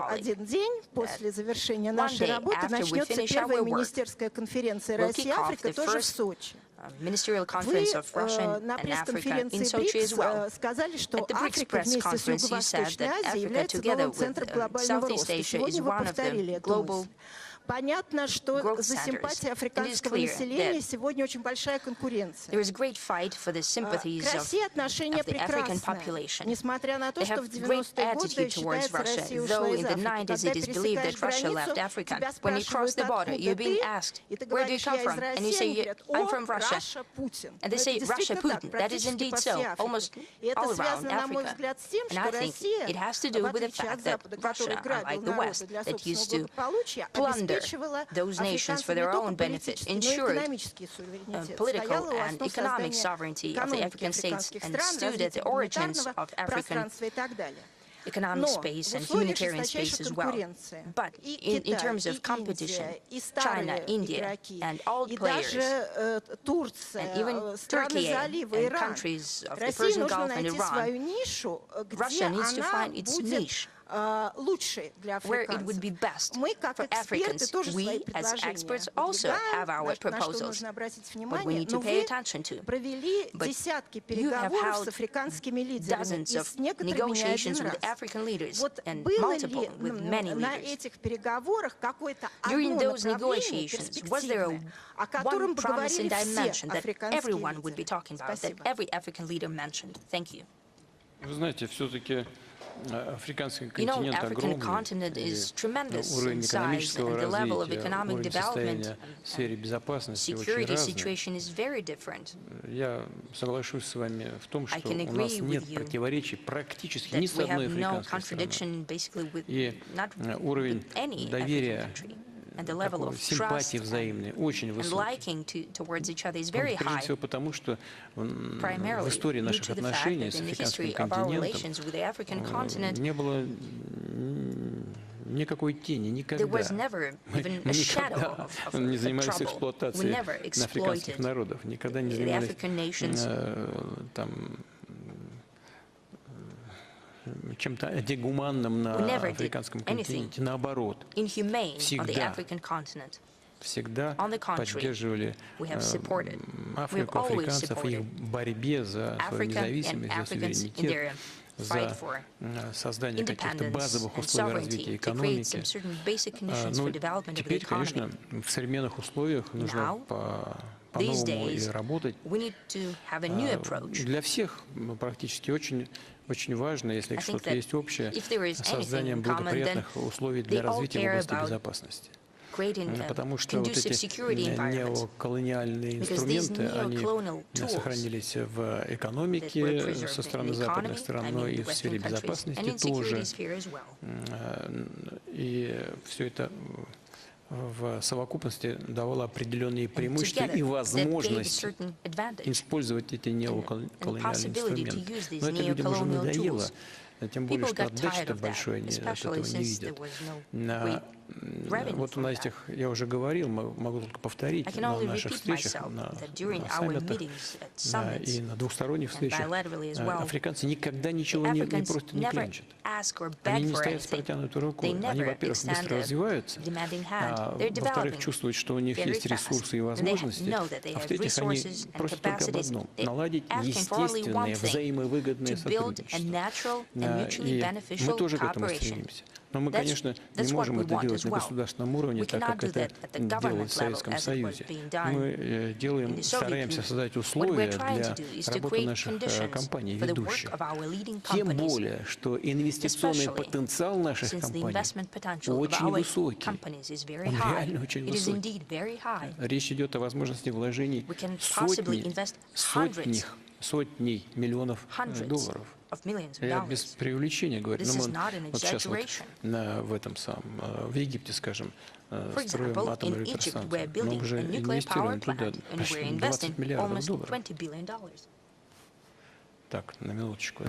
один день после завершения нашей работы начнется первая министерская конференция Россия-Африка тоже в Сочи. Вы на пресс-конференции БРИКС сказали, что Африка вместе с Юго-Восточной Азией является новым центром глобального роста. Сегодня вы повторили эту мысль. Понятно, что за симпатии африканского населения сегодня очень большая конкуренция. К России отношения прекрасные, несмотря на то, что в 90-е годы считается, Россия ушла из Африки. Когда пересекаешь границу, тебя спрашивают, откуда ты, и ты говоришь, я из России, они говорят, о, Раша, Путин. Это действительно так, практически по всей Африке. И это связано, на мой взгляд, с тем, что Россия, в отличие от Запада, который грабил народы для собственного благополучия, those nations for their own benefit, ensured political and economic sovereignty of the African states, and stood at the origins of African economic space and humanitarian space as well. But in terms of competition, China, India, and all players, and even Turkey and countries of the Persian Gulf and Iran, Russia needs to find its niche, where it would be best for Africans. We, as experts, also have our proposals, but we need to pay attention to. But you have held dozens of negotiations with African leaders, and multiple with many leaders. During those negotiations, was there one promising dimension that everyone would be talking about, that every African leader mentioned? Thank you. Вы знаете, все-таки Африканский You know, континент African огромный, continent is tremendous уровень in size, экономического and the level of развития, economic уровень development состояния в сфере безопасности очень security разный. situation is very different. Я соглашусь с вами в том, I что can у нас agree нет with you противоречий практически that ни с we одной have no африканской contradiction страной. basically with И not уровень with any African доверия, country. And the level такой of симпатии trust взаимной очень and высокий. liking towards each other is very Прежде high. всего потому, что в Primarily истории due наших to the fact отношений that с in the африканским history of our континентом relations with the African continent, не было никакой тени, никогда. there was never even Мы a shadow никогда of не занимались trouble. We эксплуатацией never африканских exploited народов, никогда не the занимались African nations. Там чем-то дегуманным на We never did африканском anything континенте. Наоборот, inhumane on the всегда, African continent. всегда On the contrary, поддерживали we have supported, we have Африку, always африканцев в их supported борьбе за свою Africa and независимость, за Africans in суверенитет, their fight за for создание каких-то independence базовых and условий развития sovereignty to create экономики. some certain basic conditions Но for development of the теперь, конечно, economy. в современных условиях нужно Now, these по-новому и days, работать. we need to have a new approach. Для всех практически очень важно, если I think что-то that есть общее, if there is anything созданием in common, then благоприятных условий they для all развития в care области about безопасности. creating a Потому что вот conducive эти security environment. неоколониальные Because these инструменты, они neocolonial tools сохранились в that were экономике preserved со in стороны the западных economy, стран, I но mean и в сфере Western countries, and безопасности in тоже. security sphere as well. И все это в совокупности давало определенные преимущества together, и that gave возможность certain advantage использовать эти неоколониальные possibility to инструменты. use these Но это людям уже neocolonial надоело, tools. тем более, People что got отдачи-то tired of that, большой они от especially этого не since there видят. was no great revenue Вот from на that. этих, я уже говорил, могу только повторить, I can на only наших repeat встречах, myself на that during our саммитах meetings at summits и на двухсторонних and встречах bilaterally as well, африканцы никогда ничего не Africans просят, не never клянчат. ask or Они beg не for стоят с anything. протянутой рукой. They Они, never во-первых, extend быстро a развиваются, demanding hand. They're во-вторых, developing чувствуют, что у них very есть ресурсы и fast. And they возможности, know that they а have в-третьих, они resources and просят только об capacities. одном – They're наладить asking for only one естественное, thing, взаимовыгодное to build a сотрудничество. natural and mutually И мы beneficial тоже к этому cooperation. стремимся. Но мы, That's конечно, не what можем we это want делать as на well. государственном уровне, We так cannot как do это that at the government делалось в level, Советском as it was Союзе. being done Мы in делаем, the Soviet стараемся Union. создать What условия we're trying для to do is to работы create наших conditions компаний, for the work ведущих. of our leading Тем companies, более, что инвестиционный especially потенциал наших since the компаний investment potential of очень our высокий. companies is very Он high. реально очень It is высокий. indeed very high. Речь идет о возможности вложений We can possibly invest hundreds сотней миллионов долларов. of millions of Я без dollars. преувеличения говорю. This Но is мы not an вот сейчас вот exaggeration. в этом самом, в Египте, скажем, For строим example, атомную in Egypt, электростанцию. we're Мы building уже a nuclear power инвестируем туда plant, and почти we're 20 investing миллиардов almost долларов. $20 billion. Так, на минуточку.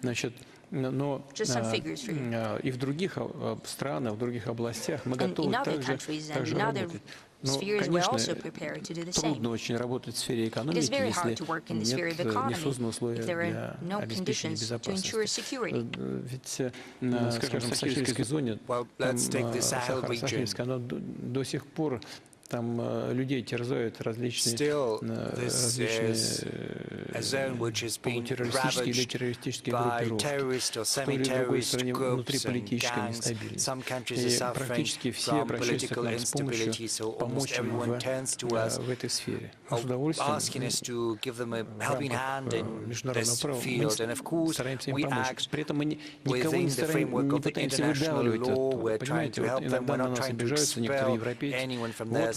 Значит, но Just some figures for you. и в других странах, в других областях мы And готовы in other также countries and in other работать. Но, spheres, we're also конечно, prepared to do the трудно same. очень работать в сфере It is экономики, very hard если to work in the sphere of нет, не economy созданы условия if there are для no обеспечения conditions to ensure безопасности. security. Ведь, скажем, в Сахельской зоне, там, Сахельская, она до сих пор там людей терзают различные полутеррористические или террористические группировки. В той или другой стране внутриполитическая нестабильность. И практически все обращаются к нам с помощью помочь им в этой сфере. С удовольствием в рамках международного права мы стараемся им помочь. При этом мы никого не пытаемся выдавливать оттуда. Понимаете, вот иногда на нас обижаются некоторые европейцы.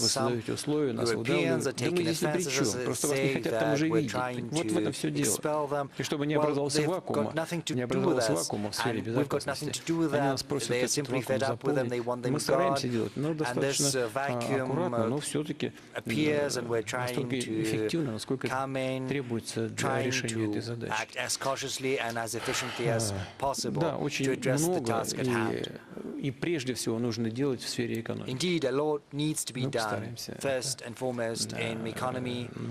Вот вы создаете условия, нас выдавливают. Да мы здесь ни при чем. Просто вас не хотят там уже видеть. Вот в этом все дело. И чтобы не образовался вакуума, в сфере безопасности, они нас просят этот вакуум заполнить. Мы стараемся делать, но достаточно аккуратно, но все-таки настолько эффективно, насколько требуется для решения этой задачи. Да, очень много, и прежде всего нужно делать в сфере экономики. Мы постараемся в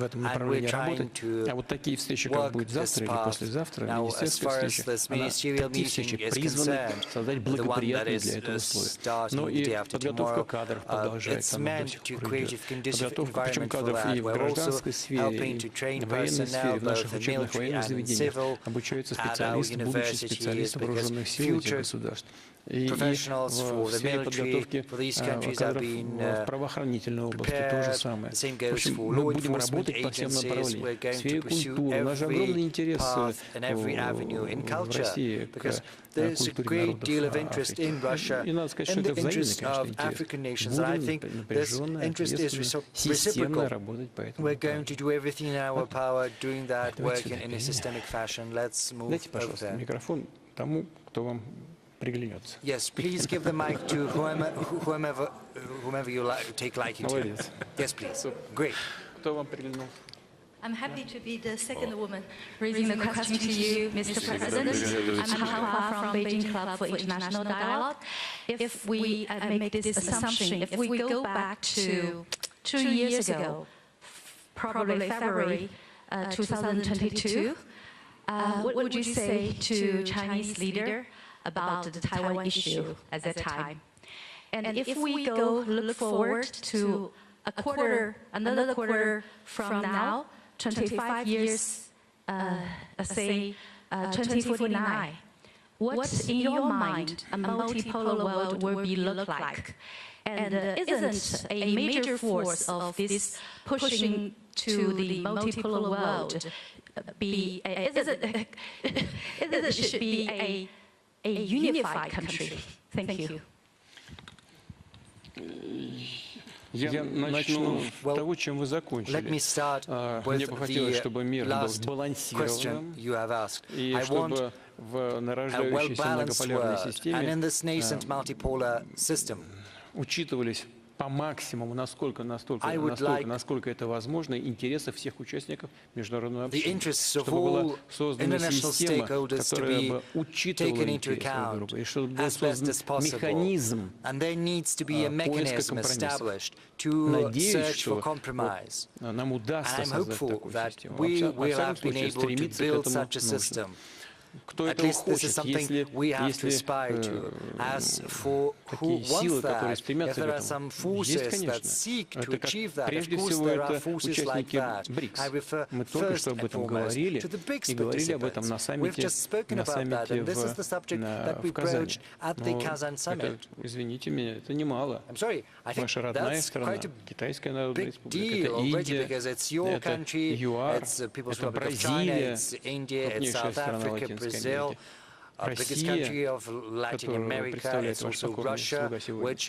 этом направлении работать. А вот такие встречи, как будет завтра или послезавтра, министерская встреча, такие встречи призваны создать благоприятные для этого условия. Но и подготовка кадров продолжается, она до сих пор идет. Подготовка, причем кадров и в гражданской сфере, и в военной сфере, в наших учебных военных заведениях обучаются специалисты, будущие специалисты вооруженных сил этих государств. professionals for в the сфере military подготовки for these countries have кадров been в правоохранительной области то же prepared. самое. The same В goes общем, for мы law будем enforcement работать по всем agencies. направлениям. We're В going to сфере pursue культуры. У нас же огромный every интерес path and every avenue in в culture России к because there's a культуре great deal of народов interest Африки. in Russia И надо сказать, in что the это взаимный, interests конечно, of интерес. African nations. And I think Будем this напряженно, interest is ответственно, системно reciprocal. работать по этому. We're going to do everything in our power, doing that work in a systemic fashion. Let's move Дайте, over пожалуйста, there. микрофон тому, кто вам приглянется. Yes, please give the mic to whomever you take liking to. Молодец. Yes, please. Great. Кто вам приглянул? I'm happy to be the second woman raising the question to you, Mr. President. I'm Hua from Beijing Club for International Dialogue. If we make this assumption, if we go back to 2 years ago, probably February 2022, what would you say to Chinese leader about the Taiwan issue at that time? And if we look forward to another quarter from now, 25 years, say 2049, what in your mind a multipolar world will be look like? And isn't a major force of this pushing to the multipolar world it should be a unified country? Thank you. Я начну с того, чем вы закончили. Мне бы хотелось, чтобы мир был сбалансированным, и чтобы в нарождающейся многополярной системе учитывались по максимуму, насколько это возможно, интересы всех участников международного общения, чтобы была создана система, которая бы учитывала интересы друг друга, и чтобы был создан механизм поиска компромисса. Надеюсь, что нам удастся создать такую систему. Во всяком случае, стремиться к этому нужно. Кто этого хочет, если такие силы, которые стремятся к этому? Есть, конечно. Прежде всего, это участники БРИКС. Мы только что об этом говорили, и говорили об этом на саммите в Казани. Но это, извините меня, это немало. Ваша родная страна, Китайская Народная Республика, это Индия, это ЮАР, это Бразилия, крупнейшая страна Латинской Америки. Россия, которая представляет ваш покорный слуга сегодня,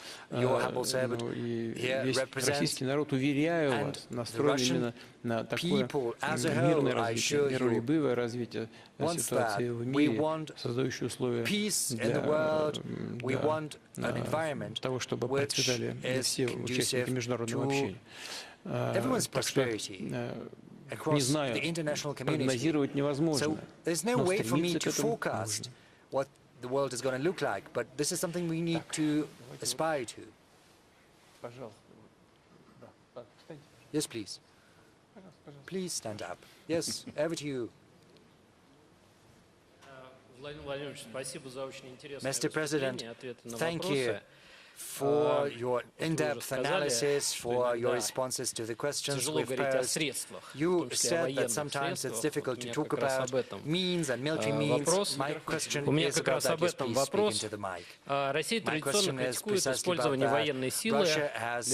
и весь российский народ, уверяю вас, настроен именно на такое мирное развитие, миролюбивое развитие ситуации в мире, создающее условия для того, чтобы процветали все участники международного общения. Так что, не знаю, прогнозировать невозможно, но стремиться к этому нужно. What the world is going to look like, but this is something we need to aspire to. Yes, please. Please stand up. Yes, over to you. Mr. President, thank you for your in-depth analysis, for your responses to the questions we've posed. You said that sometimes it's difficult to talk about means and military means. My question is about that. Yes, please speak into the mic. My question is precisely about that. Russia has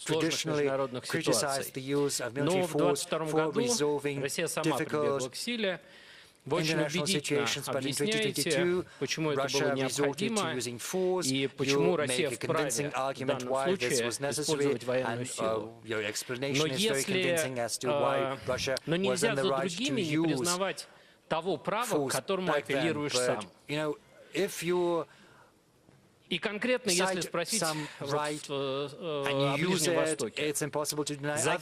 traditionally criticized the use of military force for resolving difficult international situations, but in 2022, Russia resorted to using force. You make a convincing argument why this was necessary, and your explanation is very convincing as to why Russia was in the right to use force back then. But, you know, if you И конкретно, если спросить о Ближнем Востоке, за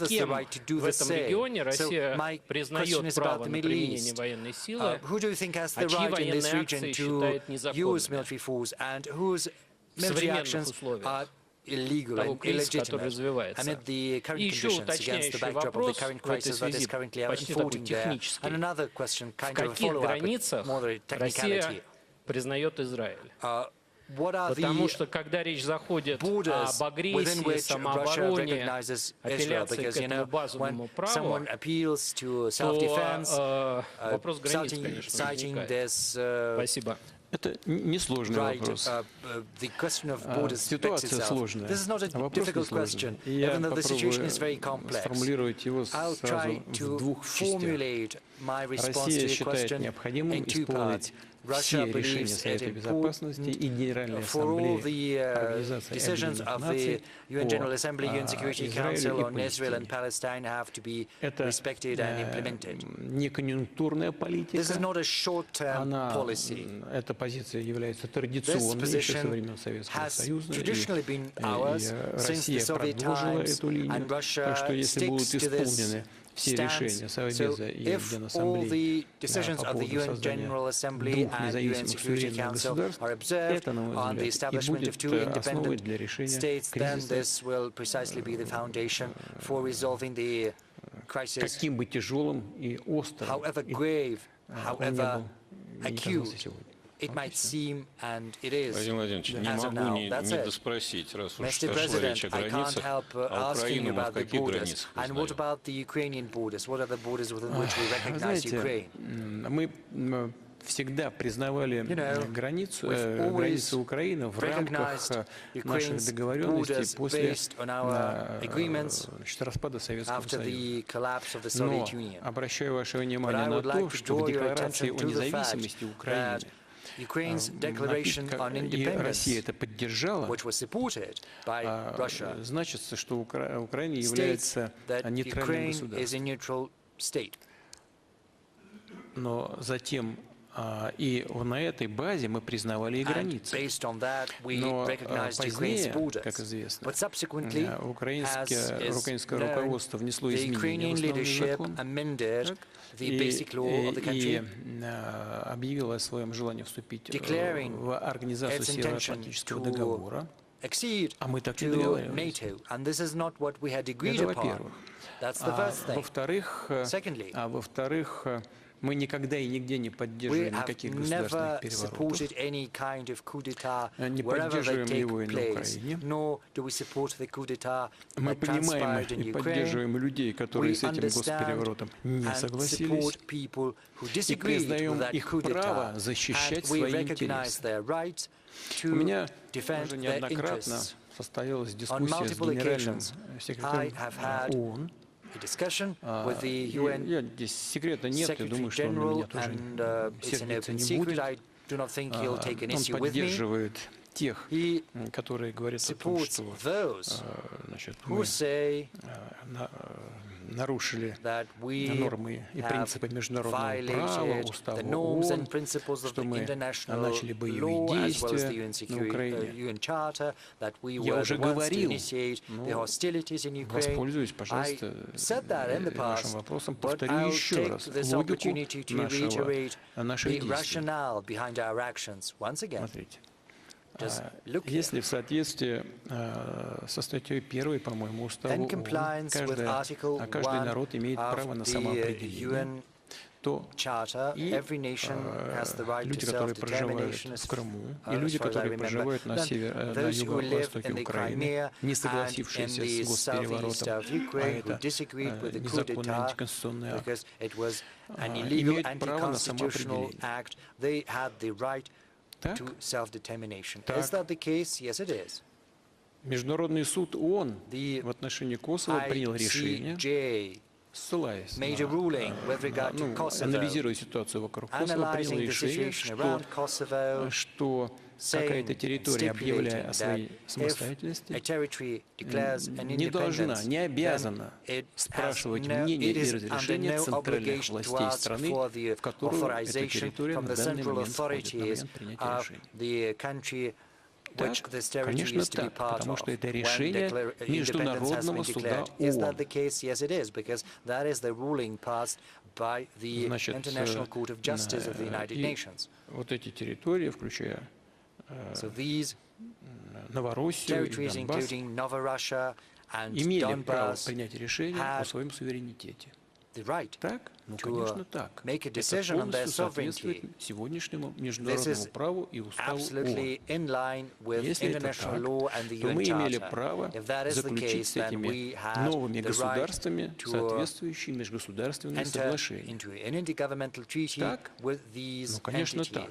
кем в этом регионе Россия признает право на применение военной силы, а чьи военные акции считает незаконными в современных условиях того кризиса, который развивается. И еще уточняющий вопрос в этой связи, почти такой технический. В каких границах Россия признает Израиль? Потому что, когда речь заходит об агрессии, самообороне, апелляции к этому базовому праву, то вопрос границ, конечно, возникает. Спасибо. Это несложный вопрос. Ситуация сложная, а вопрос несложный. И я попробую сформулировать его сразу в двух частях. Россия считает необходимым исполнить все решения Совета Безопасности и Генеральной Ассамблеи Организации Объединенных Наций по Израилю и Палестине. Это не конъюнктурная политика, эта позиция является традиционной еще со времен Советского Союза, и Россия продолжила эту линию, так что если будут исполнены все решения Совбеза и Генассамблеи по поводу создания двух независимых суверенных государств, это, на мой взгляд, и будет основой для решения кризиса, каким бы тяжелым и острым он не был сегодня. Владимир Владимирович, не могу не доспросить, раз уж зашла речь о границах, а Украину мы в каких границах узнаем? Знаете, мы всегда признавали границы Украины в рамках наших договоренностей после распада Советского Союза. Но обращаю ваше внимание на то, что в Декларации о независимости Украины и Россия это поддержала, значится, что Украина является нейтральным государством. Но затем и на этой базе мы признавали и границы. Но позднее, как известно, украинское руководство внесло изменения в основной закон и объявило о своем желании вступить в Организацию Североатлантического договора. А мы так не договаривались. Это во-первых. Во-вторых, мы никогда и нигде не поддерживаем никаких государственных переворотов, не поддерживаем его и на Украине. Мы понимаем и поддерживаем людей, которые с этим госпереворотом не согласились, и признаем их право защищать свои интересы. У меня уже неоднократно состоялась дискуссия с генеральным секретарем ООН. Здесь секрета нет, я думаю, что он на меня тоже сердиться не будет. Он поддерживает тех, которые говорят о том, что мы нарушили нормы и принципы международного права, устава ООН, что мы начали боевые действия на Украине. Я уже говорил, но воспользуюсь, пожалуйста, вашим вопросом, повторю еще раз логику наших действий. Смотрите. Если в соответствии со статьей 1, по-моему, устава ООН, каждый народ имеет право на самоопределение, то и люди, которые проживают в Крыму, и люди, которые проживают на юго-востоке Украины, не согласившиеся с госпереворотом, а это незаконный антиконституционный акт, имеют право на самоопределение. Так? Международный суд ООН в отношении Косово принял решение, ссылаясь анализируя ситуацию вокруг Косово, принял решение, что какая-то территория, объявляя о своей самостоятельности, не должна, не обязана спрашивать мнение и разрешение центральных властей страны, в которую эта территория на данный момент входит, на момент принятия решения. Так, конечно, так, потому что это решение Международного суда ООН. Значит, вот эти территории, включая Новороссию и Донбасс, имели право принять решение о своем суверенитете. Так? Ну, конечно, так. Это полностью соответствует сегодняшнему международному праву и уставу ООН. Если это так, то мы имели право заключить с этими новыми государствами соответствующие межгосударственные соглашения. Так? Ну, конечно, так.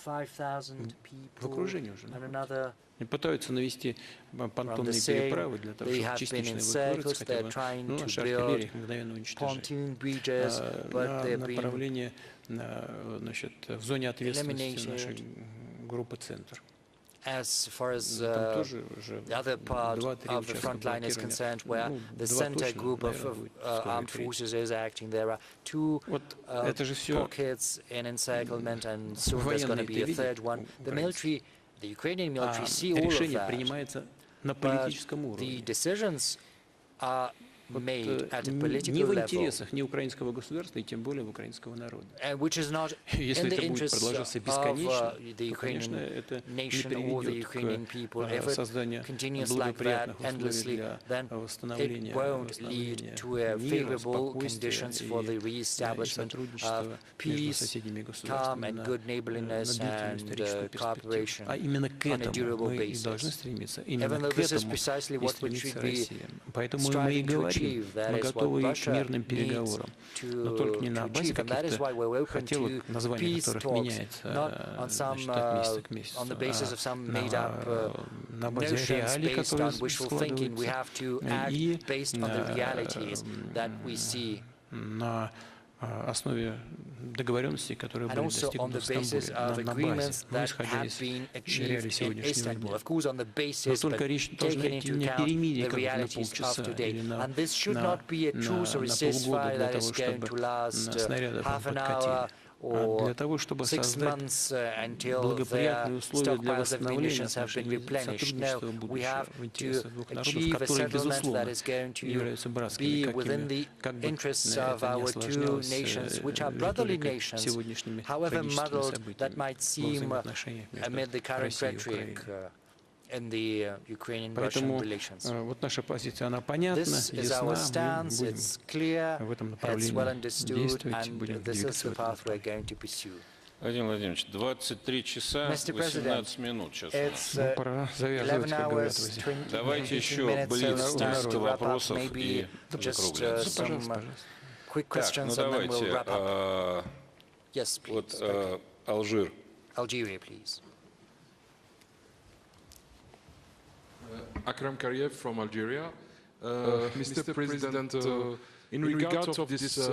в окружении уже находятся. И пытаются навести понтонные переправы для того, чтобы частично эвакуироваться, хотя бы, наша артиллерия их мгновенно уничтожает. Направление значит, в зоне ответственности нашей группы «Центр». As far as the other part of the front line is concerned, where the center group of armed forces is acting, there are two pockets in encirclement, and soon there's going to be a third one. The military, the Ukrainian military, see all of that, but the decisions are made at a political не в level, интересах ни украинского государства и тем более украинского народа. which is not Если in the это будет interests продолжаться of бесконечно, the то, конечно, Ukrainian это не nation or the приведет Ukrainian к people. If it созданию continues like that благоприятных условий endlessly, для then it восстановления won't lead to a мира, favorable спокойствия conditions for the и re-establishment of сотрудничества между peace, соседними calm государствами and на good neighborliness длительную and историческую перспективу. cooperation А именно к on a этому durable мы и должны basis. стремиться. Even Именно though к this is этому precisely и what we стремится should be Россия. Поэтому мы и striving to говорим, achieve, that мы is what готовы к Russia мирным needs переговорам, но только не to на базе achieve, and that is why we're каких-то open хотелок, to название peace которых talks, меняется not on some значит, от месяца к месяцу, on the basis of some а made-up на базе notions реалий, based которые on wishful thinking. We have to act и based on the realities that we see. на основе договоренностей, которые And были also on достигнуты the в basis of Стамбуле, на agreements базе, that исходя have из been реалий achieved in сегодняшнего Istanbul. дня. Of course, on the Но basis, только but речь должна taking идти into не о account перемирии the как бы на realities of полчаса today. или And this should not be a truce or a на полгода ceasefire для that того, is going чтобы to last снаряды там half an подкатили, hour а or для того, чтобы 6 создать months until благоприятные their условия для stockpiles of восстановления munitions have been отношений replenished. No, сотрудничества we будущего have в to интересах двух народов, achieve a которые, settlement безусловно, that is going to являются be братскими, within the как бы interests это of не our two осложнялось nations, which are brotherly риторикой nations, сегодняшними however трагическими muddled that событиями might во seem взаимоотношениях amid между the current Россией и rhetoric Украиной. in the Ukrainian-Russian Поэтому relations. вот наша позиция, она понятна, This is ясна, our мы stance, будем it's clear, в этом it's well направлении understood, действовать, будем and this is двигаться в the этом path we're направлении. going to pursue. Владимир Владимирович, 23 часа Mr. 18 минут сейчас. It's Пора завязывать, 11 как говорят hours, в 20 Давайте еще minutes, блиц, so it's time несколько to wrap up. вопросов и Maybe just закругляться. some quick Так, ну questions, and then we'll давайте, wrap up. Yes, вот please. Алжир. Algeria, please. Akram Kariev from Algeria. Mr. President, in regard of this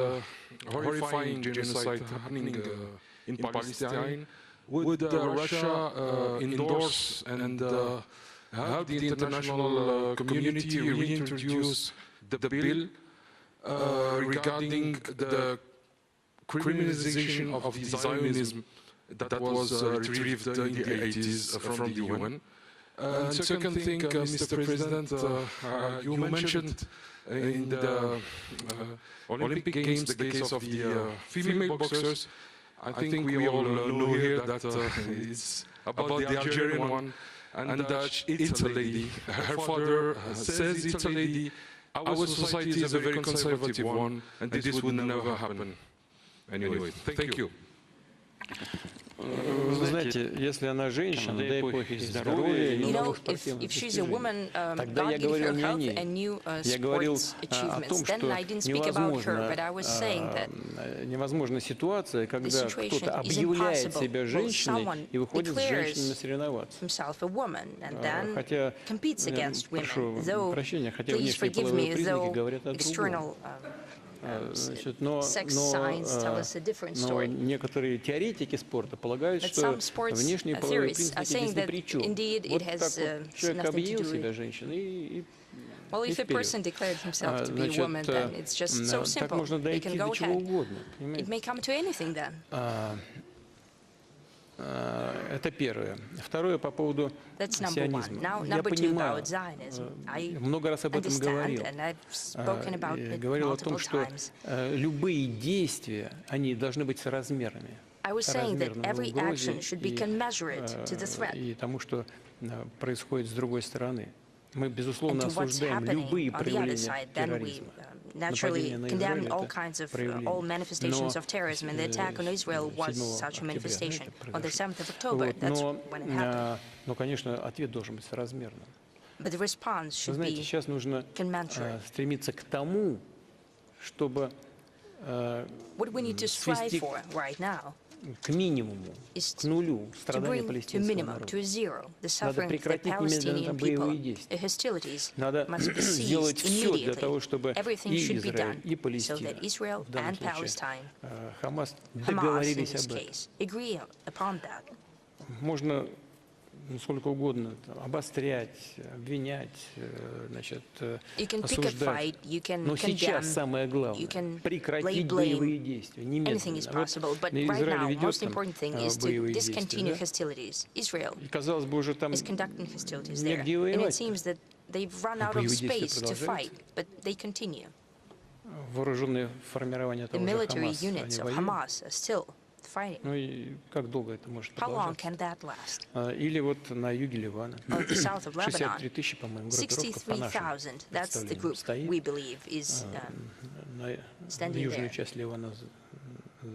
horrifying genocide happening in Palestine, would Russia endorse and have the international community reintroduce the bill regarding the criminalization of the Zionism that was retrieved in the 80s from the UN? And second thing, Mr. President, you mentioned in the Olympic Games the case of the female boxers. I think we all know here that it's about the Algerian one, and it's a lady. Her father says it's a lady. Our society is a very conservative one, and this would never happen. Anyway, thank you. Вы знаете, если она женщина, дай бог ей здоровья и новых спортивных достижений, тогда я говорил не о ней. Я говорил о том, что невозможна ситуация, когда кто-то объявляет себя женщиной и выходит с женщинами соревноваться. Хотя, прошу прощения, хотя внешние половые признаки говорят о другом. Значит, но некоторые теоретики спорта полагают, что внешние половые признаки здесь ни при чем. Вот так вот человек объявил себя женщиной и вперед. Так можно дойти до чего угодно. Это первое. Второе по поводу сионизма. Я понимаю, много раз об этом говорил. Говорил о том, что любые действия, они должны быть соразмерными. И тому, что происходит с другой стороны. Мы, безусловно, осуждаем любые проявления терроризма. Naturally condemn all kinds of all manifestations of terrorism, and the attack on Israel was such a manifestation on the 7th of October. That's when it happened. Но, конечно, ответ должен быть соразмерным. But the response should Вы знаете, be сейчас нужно стремиться к тому, чтобы what we need to strive for right now к минимуму, к нулю страдания палестинского народа. Надо прекратить немедленно боевые действия. Надо сделать все для того, чтобы и Израиль, и Палестина, в данном случае Хамас, договорились об этом. Можно сколько угодно обострять, обвинять, значит, осуждать. Но сейчас самое главное — прекратить боевые действия немедленно. Вот Израиль ведет там боевые действия, да? И, казалось бы, уже там негде воевать. Боевые действия продолжаются. Вооруженные формирования того же Хамаса, они воюют. Ну и как долго это может продолжаться? Или вот на юге Ливана. 63 тысячи, по-моему, группировка по нашему представлению стоит. На южную часть Ливана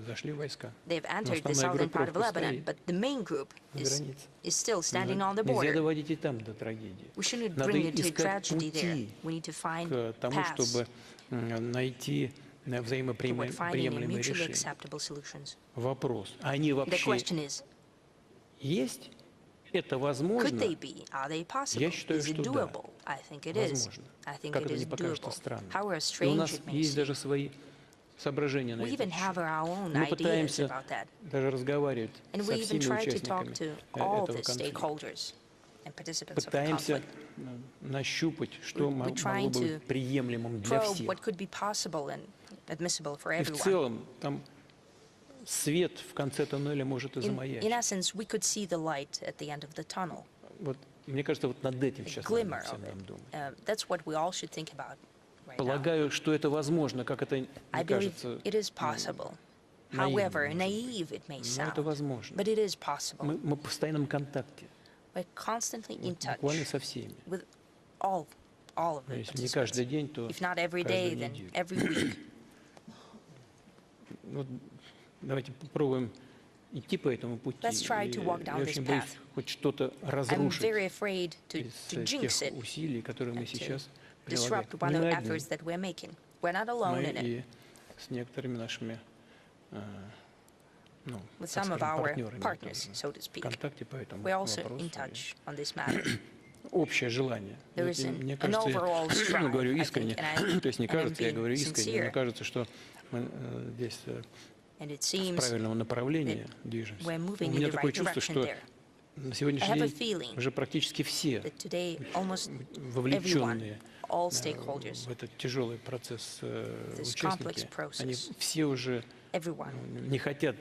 зашли войска. Но основная группировка стоит на границе. Нельзя доводить и там до трагедии. Надо искать пути к тому, чтобы найти взаимоприемлемые решения. Вопрос, они вообще есть? Это возможно? Я считаю, что да, возможно. Как это не покажется странным. И у нас есть даже свои соображения на это. Мы пытаемся даже разговаривать со всеми участниками этого конфликта. Пытаемся нащупать, что могло бы быть приемлемым для всех. И в целом там свет в конце тоннеля может и замаячить. Вот, мне кажется, вот над этим сейчас надо всем нам думать. Полагаю, что это возможно, как это не кажется наивным. Но это возможно. Мы в постоянном контакте. Буквально со всеми. Если не каждый день, то каждую неделю. Вот давайте попробуем идти по этому пути. Я очень боюсь хоть что-то разрушить из тех усилий, которые мы сейчас прилагаем. Мы и с некоторыми нашими партнерами в контакте по этому вопросу. Общее желание. Мне кажется, я говорю искренне, то есть не кажется, я говорю искренне, мне кажется, что мы здесь в правильном направлении движемся. У меня такое чувство, что на сегодняшний день уже практически все вовлеченные в этот тяжелый процесс участники, они все уже не хотят,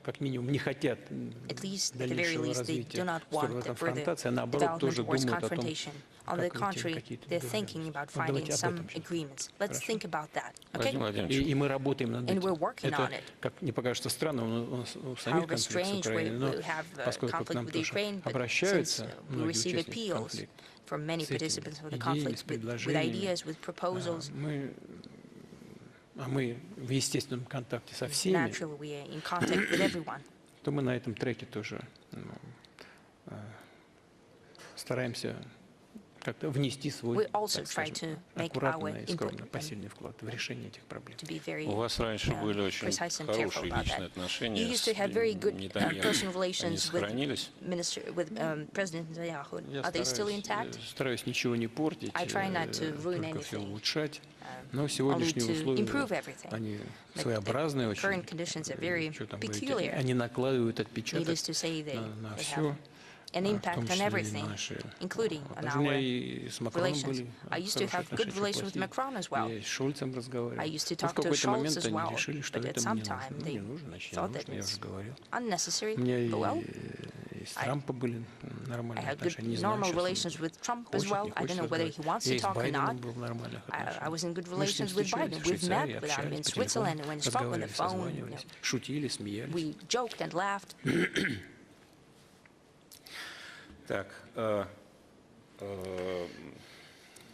как минимум, не хотят дальнейшего развития в сторону конфронтации, а наоборот тоже думают о том, как найти какие-то договоренности. Давайте об этом сейчас. И мы работаем над этим. Это, как не покажется странным, у нас у самих конфликт с Украиной, но поскольку к нам тоже обращаются многие участники конфликта с этими идеями, с предложениями, мы в естественном контакте со всеми, то мы на этом треке тоже стараемся как-то внести свой, так скажем, аккуратный и скромный посильный вклад в решение этих проблем. У вас раньше были очень хорошие личные отношения с Нетаньяху. Они сохранились? Я стараюсь ничего не портить, только все улучшать. Но сегодняшние условия, они своеобразные очень, что там говорить, они накладывают отпечаток на все. В том числе и наши. У меня и с Макроном были хорошие отношения. Я и с Шольцем разговаривал. Но в какой-то момент они решили, что это мне нужно. Ну, не нужно, значит, не нужно, я уже говорил. У меня и с Трампом были нормальные отношения. Не знаю, сейчас хочет, не хочет разговаривать. Я и с Байденом был в нормальных отношениях. Мы с ним встречались в Швейцарии, общались по телефону, разговаривали, созванивались, шутили, смеялись. Так,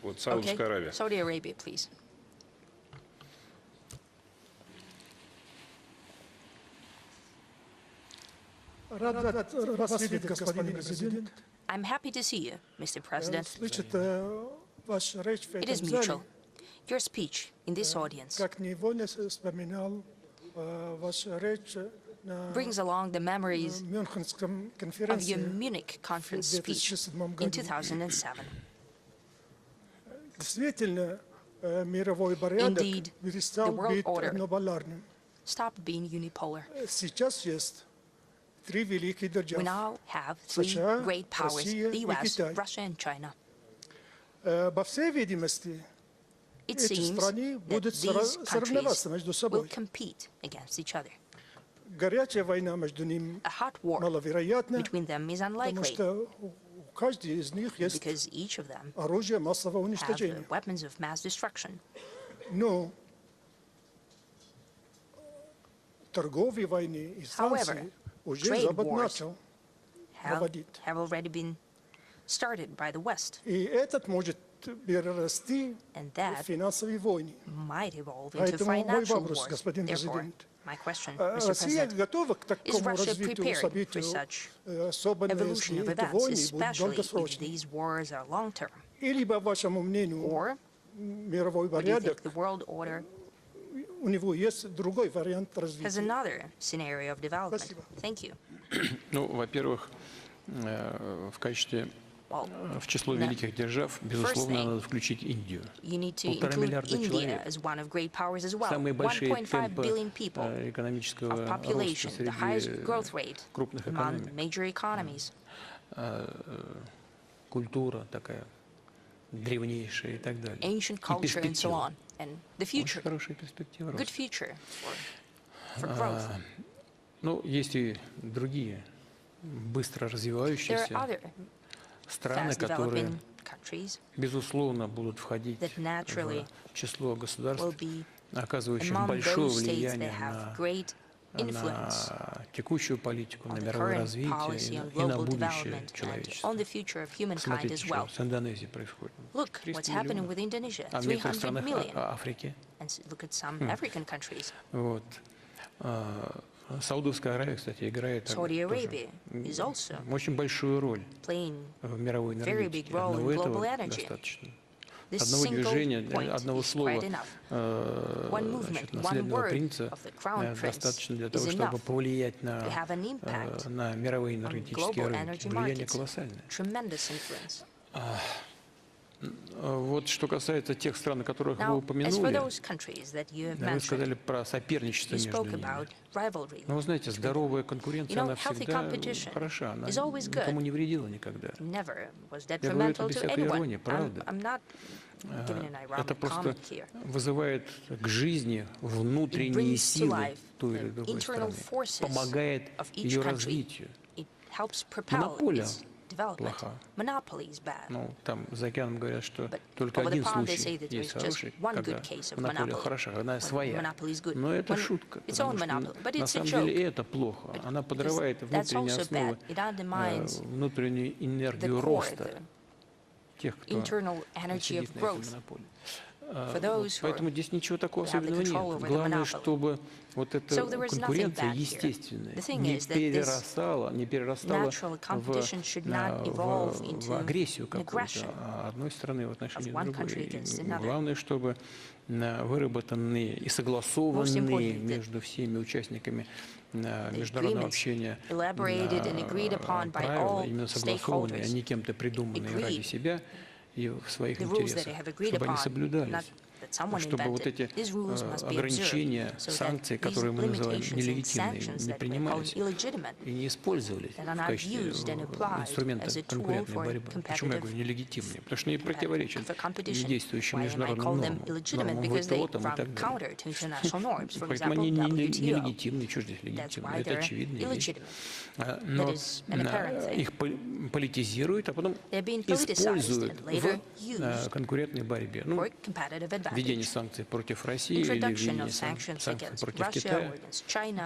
вот Саудовская Аравия. Saudi Arabia, please. Рад вас видеть, господин президент. I'm happy to see you, Mr. President. Слышит ваш речь в It is этом mutual. зале. Your speech in this audience Как невольно вспоминал brings along the memories of your Munich conference speech in 2007. Indeed, the world order stopped being unipolar. We now have three great powers, the US, Russia, and China. It seems that these countries will compete against each other. A hot war between them is unlikely, because each of them have weapons of mass destruction. However, trade wars have already been started by the West, and that might evolve into financial wars. Therefore, my question, Mr. President, is Russia prepared for such evolution of events, especially if these wars are long-term? Or do you think the world order has another scenario of development? Thank you. Ну, во-первых, в качестве в число великих держав, безусловно, надо включить Индию. 1,5 миллиарда человек. Самые большие темпы экономического роста среди крупных экономик. Культура такая древнейшая и так далее. И перспектива. Очень хорошая перспектива роста. Ну, есть и другие быстро развивающиеся страны, которые, безусловно, будут входить в число государств, оказывающих большое влияние на текущую политику, на мировое развитие и на будущее человечества. Смотрите, что с Индонезией происходит. 300 миллионов. А в некоторых странах Африки. Вот. Саудовская Аравия, кстати, играет тоже очень большую роль в мировой энергетике. Одного этого достаточно. Одного движения, одного слова наследного принца достаточно для того, чтобы повлиять на мировые энергетические рынки. Влияние колоссальное. Вот что касается тех стран, о которых вы упомянули, вы сказали про соперничество между ними. Но вы знаете, здоровая конкуренция, она всегда хороша, она никому не вредила никогда. Я говорю это без всякой иронии, правда. Это просто вызывает к жизни внутренние силы той или другой страны, помогает ее развитию. Монополия плоха. Ну, там за океаном говорят, что только один случай есть хороший, когда монополия хороша, когда она своя. Но это шутка, потому что на самом деле и это плохо. Она подрывает внутренние основы, внутреннюю энергию роста тех, кто сидит на этой монополии. Поэтому здесь ничего такого особенного нет. Главное, чтобы вот эта конкуренция естественная не перерастала в агрессию какую-то одной страны в отношении другой. Главное, чтобы выработанные и согласованные между всеми участниками международного общения правила, именно согласованные, а не кем-то придуманные ради себя и в своих интересах, чтобы они соблюдались, чтобы вот эти ограничения, санкции, которые мы называем нелегитимными, не принимались и не использовались в качестве инструмента конкурентной борьбы. Почему я говорю нелегитимные? Потому что они противоречат действующим международным нормам ВТО там и так далее. Поэтому они нелегитимны, что здесь легитимно? Это очевидная вещь. Но их политизируют, а потом используют в конкурентной борьбе. Ну, введение санкций против России или введение санкций против Китая.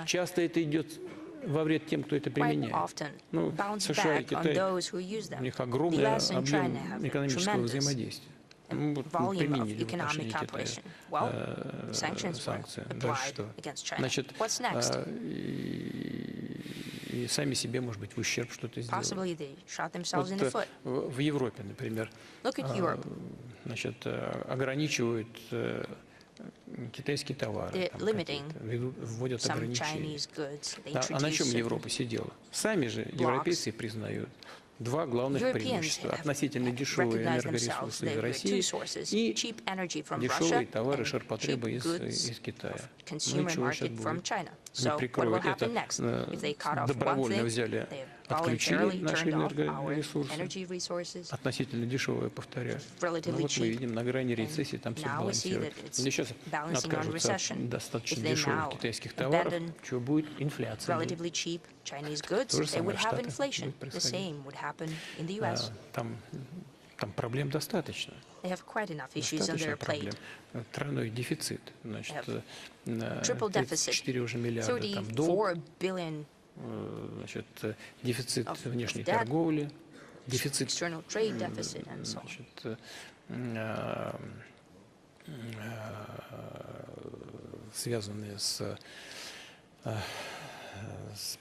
Часто это идет во вред тем, кто это применяет. Ну, США и Китай, у них огромный объем экономического взаимодействия. Мы применили в отношении Китая санкции. Дальше что? Значит, и сами себе, может быть, в ущерб что-то сделали. Вот в Европе, например, значит, ограничивают китайские товары, they're там limiting вводят some ограничения. Chinese goods. They А на чем introduce Европа сидела? Сами же европейцы признают два главных Europeans преимущества. have Относительно дешевые recognized энергоресурсы из themselves. There are two России sources: и cheap energy from дешевые Russia товары and ширпотреба cheap goods из Китая. Ну и consumer чего сейчас market from будет? China. Не So what will прикроют это, happen next? If they cut off one добровольно thing, взяли, they отключили voluntarily наши turned off our энергоресурсы, energy resources, относительно дешевые, повторяю. Ну relatively вот мы cheap. видим на грани рецессии, там все Now we see балансирует. that it's Или сейчас balancing on откажутся от recession. достаточно If they дешевых now китайских товаров, abandon чего будет? Инфляция. relatively cheap Chinese goods, То же they would самое в have Штатах inflation. будет The происходить. same would happen in the US. Там проблем достаточно. They have quite enough issues on Достаточно their проблем. plate. Тройной дефицит. Значит, Triple deficit. 34 уже миллиарда там 34 долг, billion значит, дефицит of внешней debt, торговли, дефицит external trade deficit, and so on. значит, связанные с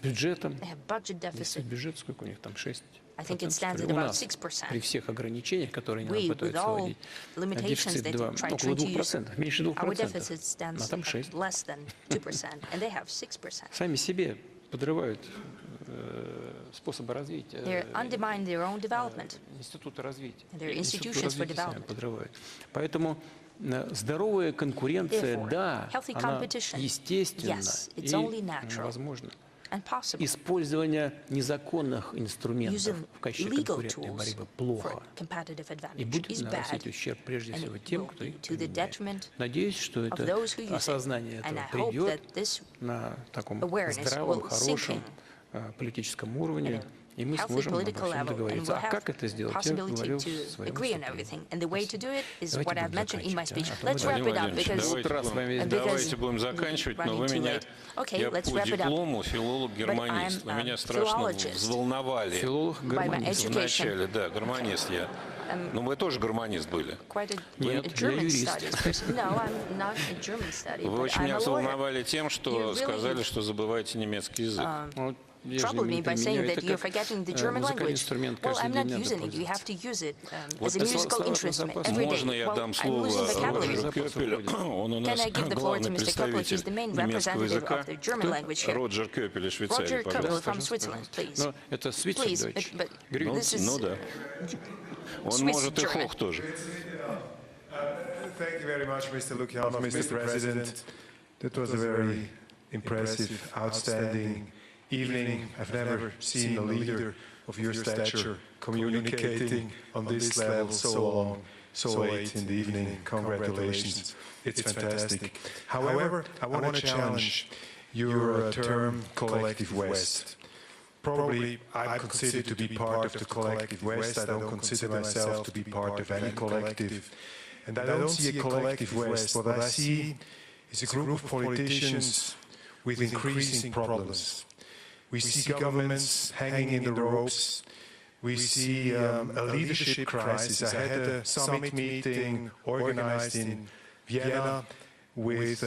бюджетом. They have budget deficit. Бюджет сколько у них там? 6%. I think it stands at У about нас 6%. при всех ограничениях, которые они We, нам with пытаются all вводить, limitations дефицит they try to около introduce, 2%, меньше our 2%, deficit а stands там at 6%. less than 2%, and they have 6%. Сами себе подрывают способы развития, They're undermining their own development. институты развития. Their Институты institutions for развития сами development. подрывают. Поэтому здоровая конкуренция, Therefore, да, healthy она competition, естественна yes, и it's only natural возможна. and possible. Использование незаконных инструментов Using в качестве illegal конкурентной tools борьбы for плохо. competitive И advantage будет is наносить bad, ущерб прежде and всего it тем, will кто be их to the применяет. detriment Надеюсь, что of это those who use it. осознание And этого I hope придет that this на таком awareness здравом, will sink хорошем in политическом уровне, at и мы healthy сможем обо political всем level, and договориться. we'll А have как это сделать? Я possibility говорил в to своем agree on выступлении. everything. And the way to do it is Давайте what I've будем mentioned in my speech. заканчивать, Let's wrap it up Владимир because давайте будем заканчивать, но вы running too меня, late. Okay, я let's по wrap it up. диплому филолог-германист, But но I'm меня a страшно philologist. взволновали. By my Филолог-германист. education. Вначале, да, гармонист я. Ну, вы тоже гармонист были. Quite a Нет, я German юрист. studies person. No, I'm not a German study, Вы but очень I'm меня a lawyer. взволновали тем, что You really сказали, что забываете немецкий язык. Вот я же Troubled me by saying применяю that это you're как forgetting the German музыкальный language. инструмент, Well, каждый I'm not день надо using it. You have пользоваться. to use it as Вот a musical instrument every day. Можно я дам I'm слово losing vocabulary. Роджеру Кёпелю? Он у Can нас I give the floor to главный Mr. Köppel? He's представитель the main немецкого representative языка. of the German language here. Роджер Кёпель из Швейцарии, Roger Köppel пожалуйста. from Switzerland, please. Но это Please, Switch but Ну, this is ну да. Он Swiss может и German. хох тоже. Thank you very much, Mr. Lukyanov, Mr. President. That was a very impressive, outstanding evening. I've never seen a leader of your stature communicating on this level so long, so late in the evening. Congratulations. It's fantastic. However, I want to challenge your term collective West. Probably I consider to be part of the collective West. I don't consider myself to be part of any collective. And I don't see a collective West. What I see is a group of politicians with increasing problems. We see governments hanging in the ropes. We see a leadership crisis. I had a summit meeting organized in Vienna with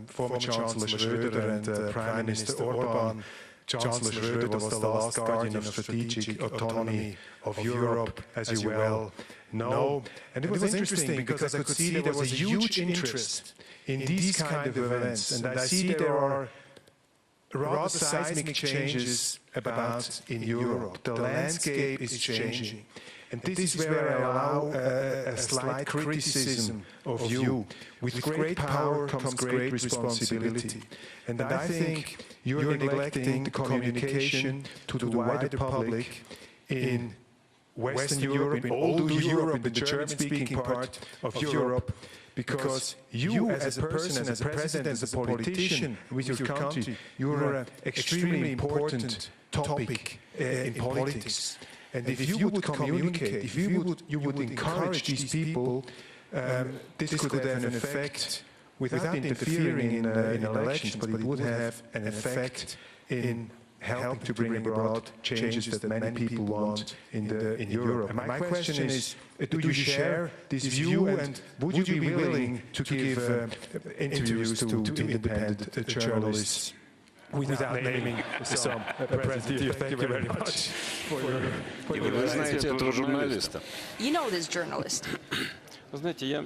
former Chancellor Schröder and Prime Minister Orban. Chancellor Schröder was the last guardian of strategic autonomy of Europe, as you well know. And it was interesting because I could see there was a huge interest in these kind of events. And I see there are rather seismic changes about in Europe. The landscape is changing. And this is where I allow a slight criticism of you. With great power comes great responsibility. And I think you're neglecting the communication to the wider public in Western Europe, in older Europe, in the German-speaking part of Europe, because you as a person, as a president, as a politician with your country, you're an extremely important topic in politics. And if you would communicate, if you would encourage these people, this could have an effect without interfering in elections, but it would have an effect in helping to bring about changes that many people want in Europe. And my question is, do you share this view, and would you be willing to give interviews to independent journalists? Without naming some president. Thank you very much for your Вы знаете этого журналиста? You know this journalist. Вы знаете, я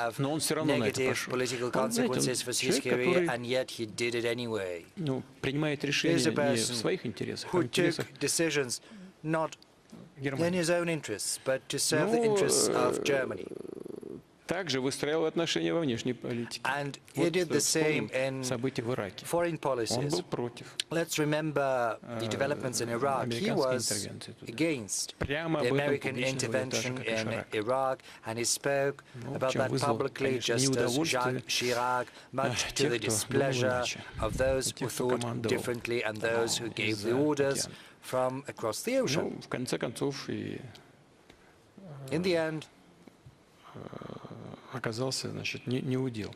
have но он все равно на это negative пошел. political Он, знаете, он consequences for his человек, career, который and yet he did it anyway. принимает решения Here's a не в person своих интересах, а в who интересах took decisions not in his own interests, but to serve the interests of Germany. Также выстраивал отношения во внешней политике. And he did the same in foreign policies. Let's remember the developments in Iraq. He was against the American intervention in Iraq, and he spoke about that publicly, just as Jacques Chirac, much to the displeasure of those who thought differently and those who gave the orders from across the ocean. In the end, оказался, значит, не удел.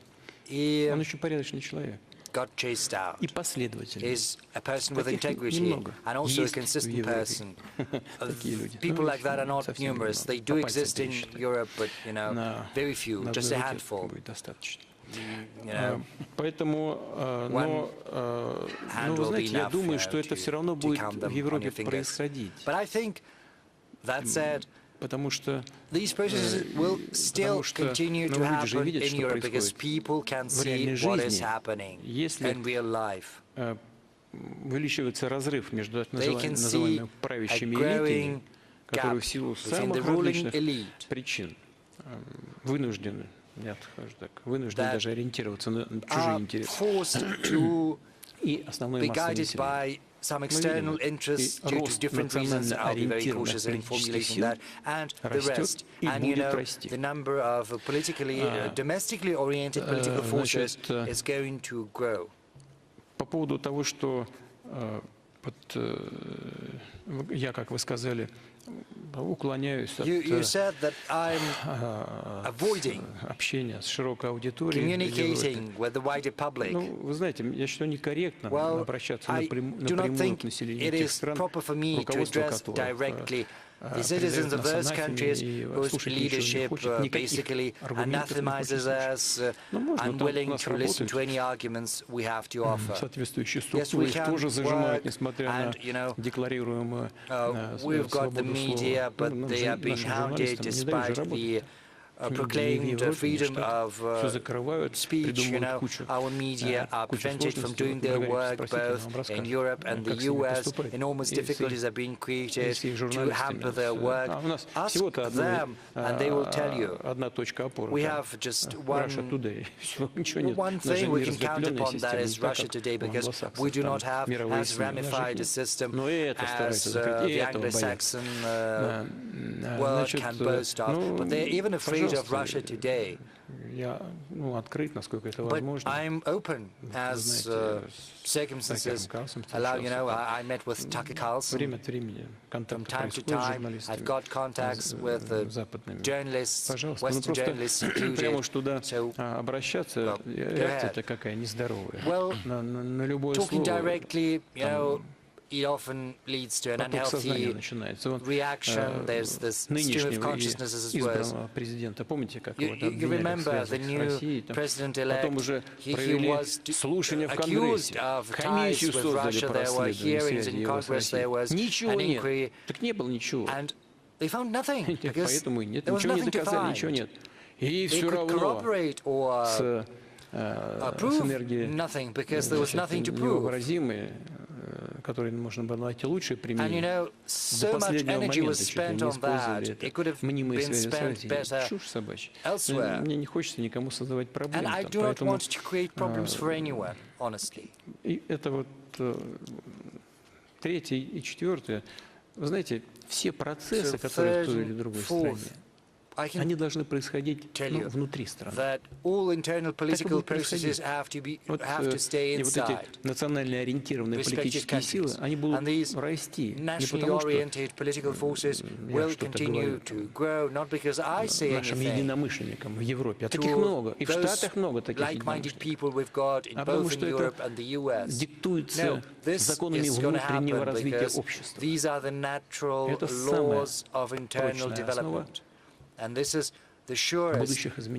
Он очень порядочный человек. Got chased out. И последовательный. He's a person with integrity and also a consistent person. People like that are not numerous. They do exist in Europe, but very few, just a handful. Поэтому, но вы знаете, я думаю, что это все равно будет в Европе происходить. But I think that said, потому что these processes will still continue to happen in Europe because people can see what is happening in real life. Увеличивается разрыв между так называемыми правящими элитами, которые в силу самых различных причин вынуждены, я скажу так, вынуждены даже ориентироваться на чужие интересы. И основной массой населения. Some external interests due to different reasons. I'll be very cautious in formulating that, and the rest. And the number of politically, domestically oriented political forces is going to grow. По поводу того, что я, как вы сказали, уклоняюсь от общения с широкой аудиторией. Вы знаете, я считаю некорректно обращаться напрямую к населению тех стран, руководство которых the citizens of those countries whose leadership basically anathemizes us, unwilling to listen to any arguments we have to offer. Yes, we can work, and we've got the media, but they are being hounded despite the proclaimed freedom of speech. Our media are prevented from doing their work both in Europe and the US. Enormous difficulties are being created to hamper their work. Ask them and they will tell you. We have just one thing we can count upon, that is Russia Today, because we do not have as ramified a system as the Anglo-Saxon world can boast of. But they're even afraid of Russia Today. But I'm open as circumstances allow. I met with Tucker Carlson. From time to time, I've got contacts with journalists, Western journalists included. So, well, talking directly, it often leads to an unhealthy reaction. There's this stream of consciousness as well. You remember the new president-elect, he was accused of ties with Russia. There were hearings in Congress, there was an inquiry, and they found nothing, because there was nothing to find. They could corroborate or prove nothing, because there was nothing to prove. And so much energy was spent on that. It could have been spent better elsewhere. And I do not want to create problems for anyone, honestly. Третье и четвертое. Вы знаете, все процессы, которые в той или другой стране, они должны происходить внутри страны. Так будут происходить. Вот эти национально ориентированные политические силы, они будут расти не потому, что я что-то говорю нашим единомышленникам в Европе, а таких много, и в Штатах много таких единомышленников, а потому что это диктуется законами внутреннего развития общества. Это самая прочная основа And this is the surest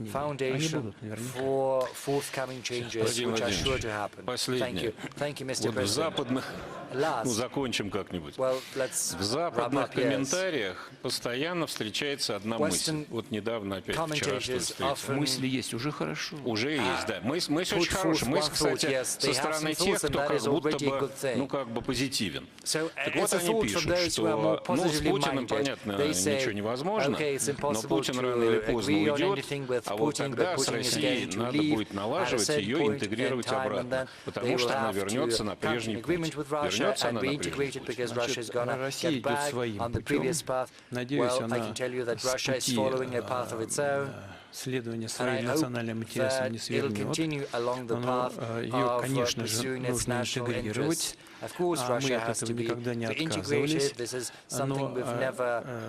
foundation for forthcoming changes, which are sure to happen. Thank you. Thank you, Mr. President. закончим как-нибудь. В западных комментариях постоянно встречается одна мысль. Вот недавно опять вчера что ли встретил. Мысли есть, уже хорошо. Уже есть, да. Мысль очень хорошая. Мысль, кстати, со стороны тех, кто как будто бы, как бы позитивен. Так вот они пишут, что, с Путиным, понятно, ничего невозможно, но Путин рано или поздно уйдет, а вот тогда с Россией надо будет налаживать ее, интегрировать обратно, потому что она вернется на прежний путь. Вернется она на прежний путь. Значит, Россия идет своим путем. Надеюсь, она с пути следования своим национальным интересам не свернет. Но ее, конечно же, нужно интегрировать. Мы от этого никогда не отказывались. Но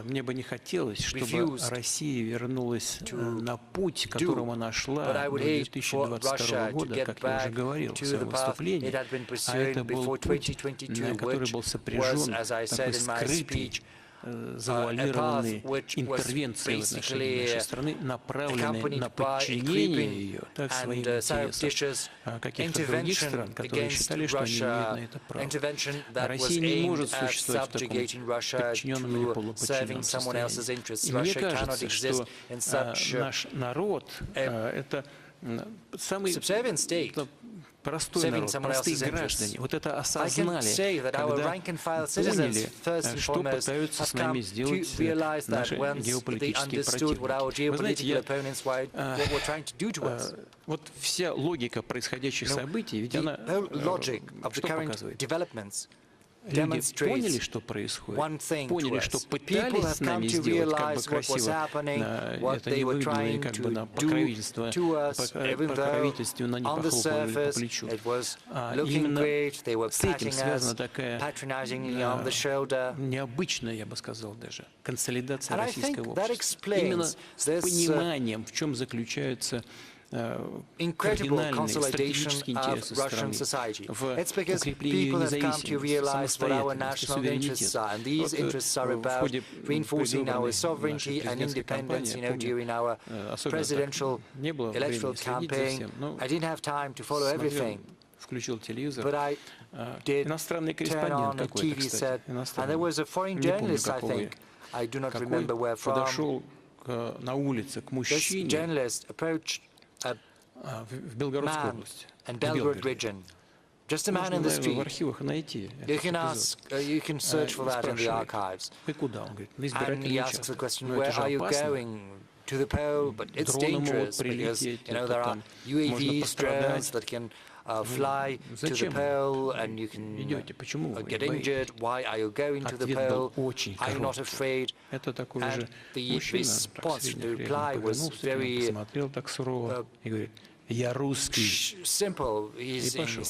мне бы не хотелось, чтобы Россия вернулась на путь, к которому она шла до 2022 года, как я уже говорил в своем выступлении. А это был путь, который был сопряжен такой скрытой, завуалированные интервенции в отношении нашей страны, направленные на подчинение ее так своим интересам каких-то других стран, которые считали, что они имеют на это право. Россия не может существовать в таком подчиненном или полуподчиненном состоянии. И мне кажется, что наш народ — это самый простой народ, простые граждане, вот это осознали, когда поняли, что пытаются с нами сделать наши геополитические противники. Вы знаете, вот вся логика происходящих событий, ведь она что показывает? Люди поняли, что происходит, поняли, что пытались с нами сделать, как бы красиво, это не выглядело, и как бы на покровительство, покровительственно не похлопали по плечу. Именно с этим связана такая необычная, я бы сказал даже, консолидация российского общества. Именно с пониманием, в чем заключаются кардинальные стратегические интересы страны в укреплении ее независимости, самостоятельности, суверенитета. Вот в ходе предвыборной нашей президентской кампании, я помню, особенно не было времени следить за всем, но смотрел, включил телевизор, иностранный корреспондент какой-то, кстати, иностранный, не помню какой, подошел на улице к мужчине в Белгородской области. Можно, наверное, в архивах найти этот эпизод. Спрашивает, и куда? Он говорит, на избирательный участок. Но это же опасно. Дроны могут прилететь, это там можно пострадать. Зачем идете? Почему вы боитесь? Ответ был очень короткий. Это такой же мужчина, так средних лет, повернулся, посмотрел так сурово и говорит, я русский. И пошел.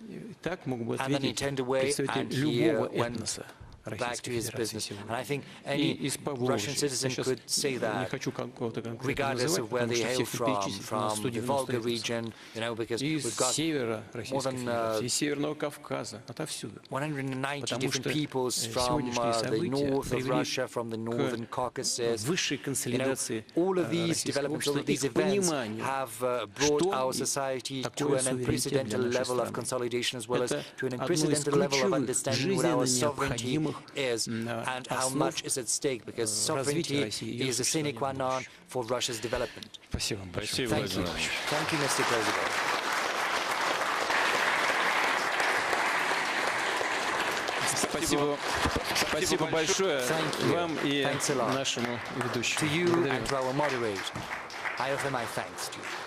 И так мог бы ответить представитель любого этноса Российской Федерации сегодня. И из Павловича, я сейчас не хочу кого-то конкретно называть, потому что всех перечислить на 190 и из севера Российской Федерации, из Северного Кавказа, отовсюду. Потому что сегодняшние события привели к высшей консолидации российского общества и к пониманию, что такое суверенитет для нашей страны. Это одно из ключевых, жизненно необходимых основ развития России и ее существования. Спасибо вам большое. Спасибо, Владимир Владимирович. Спасибо большое вам и нашему ведущему. I offer my thanks to you.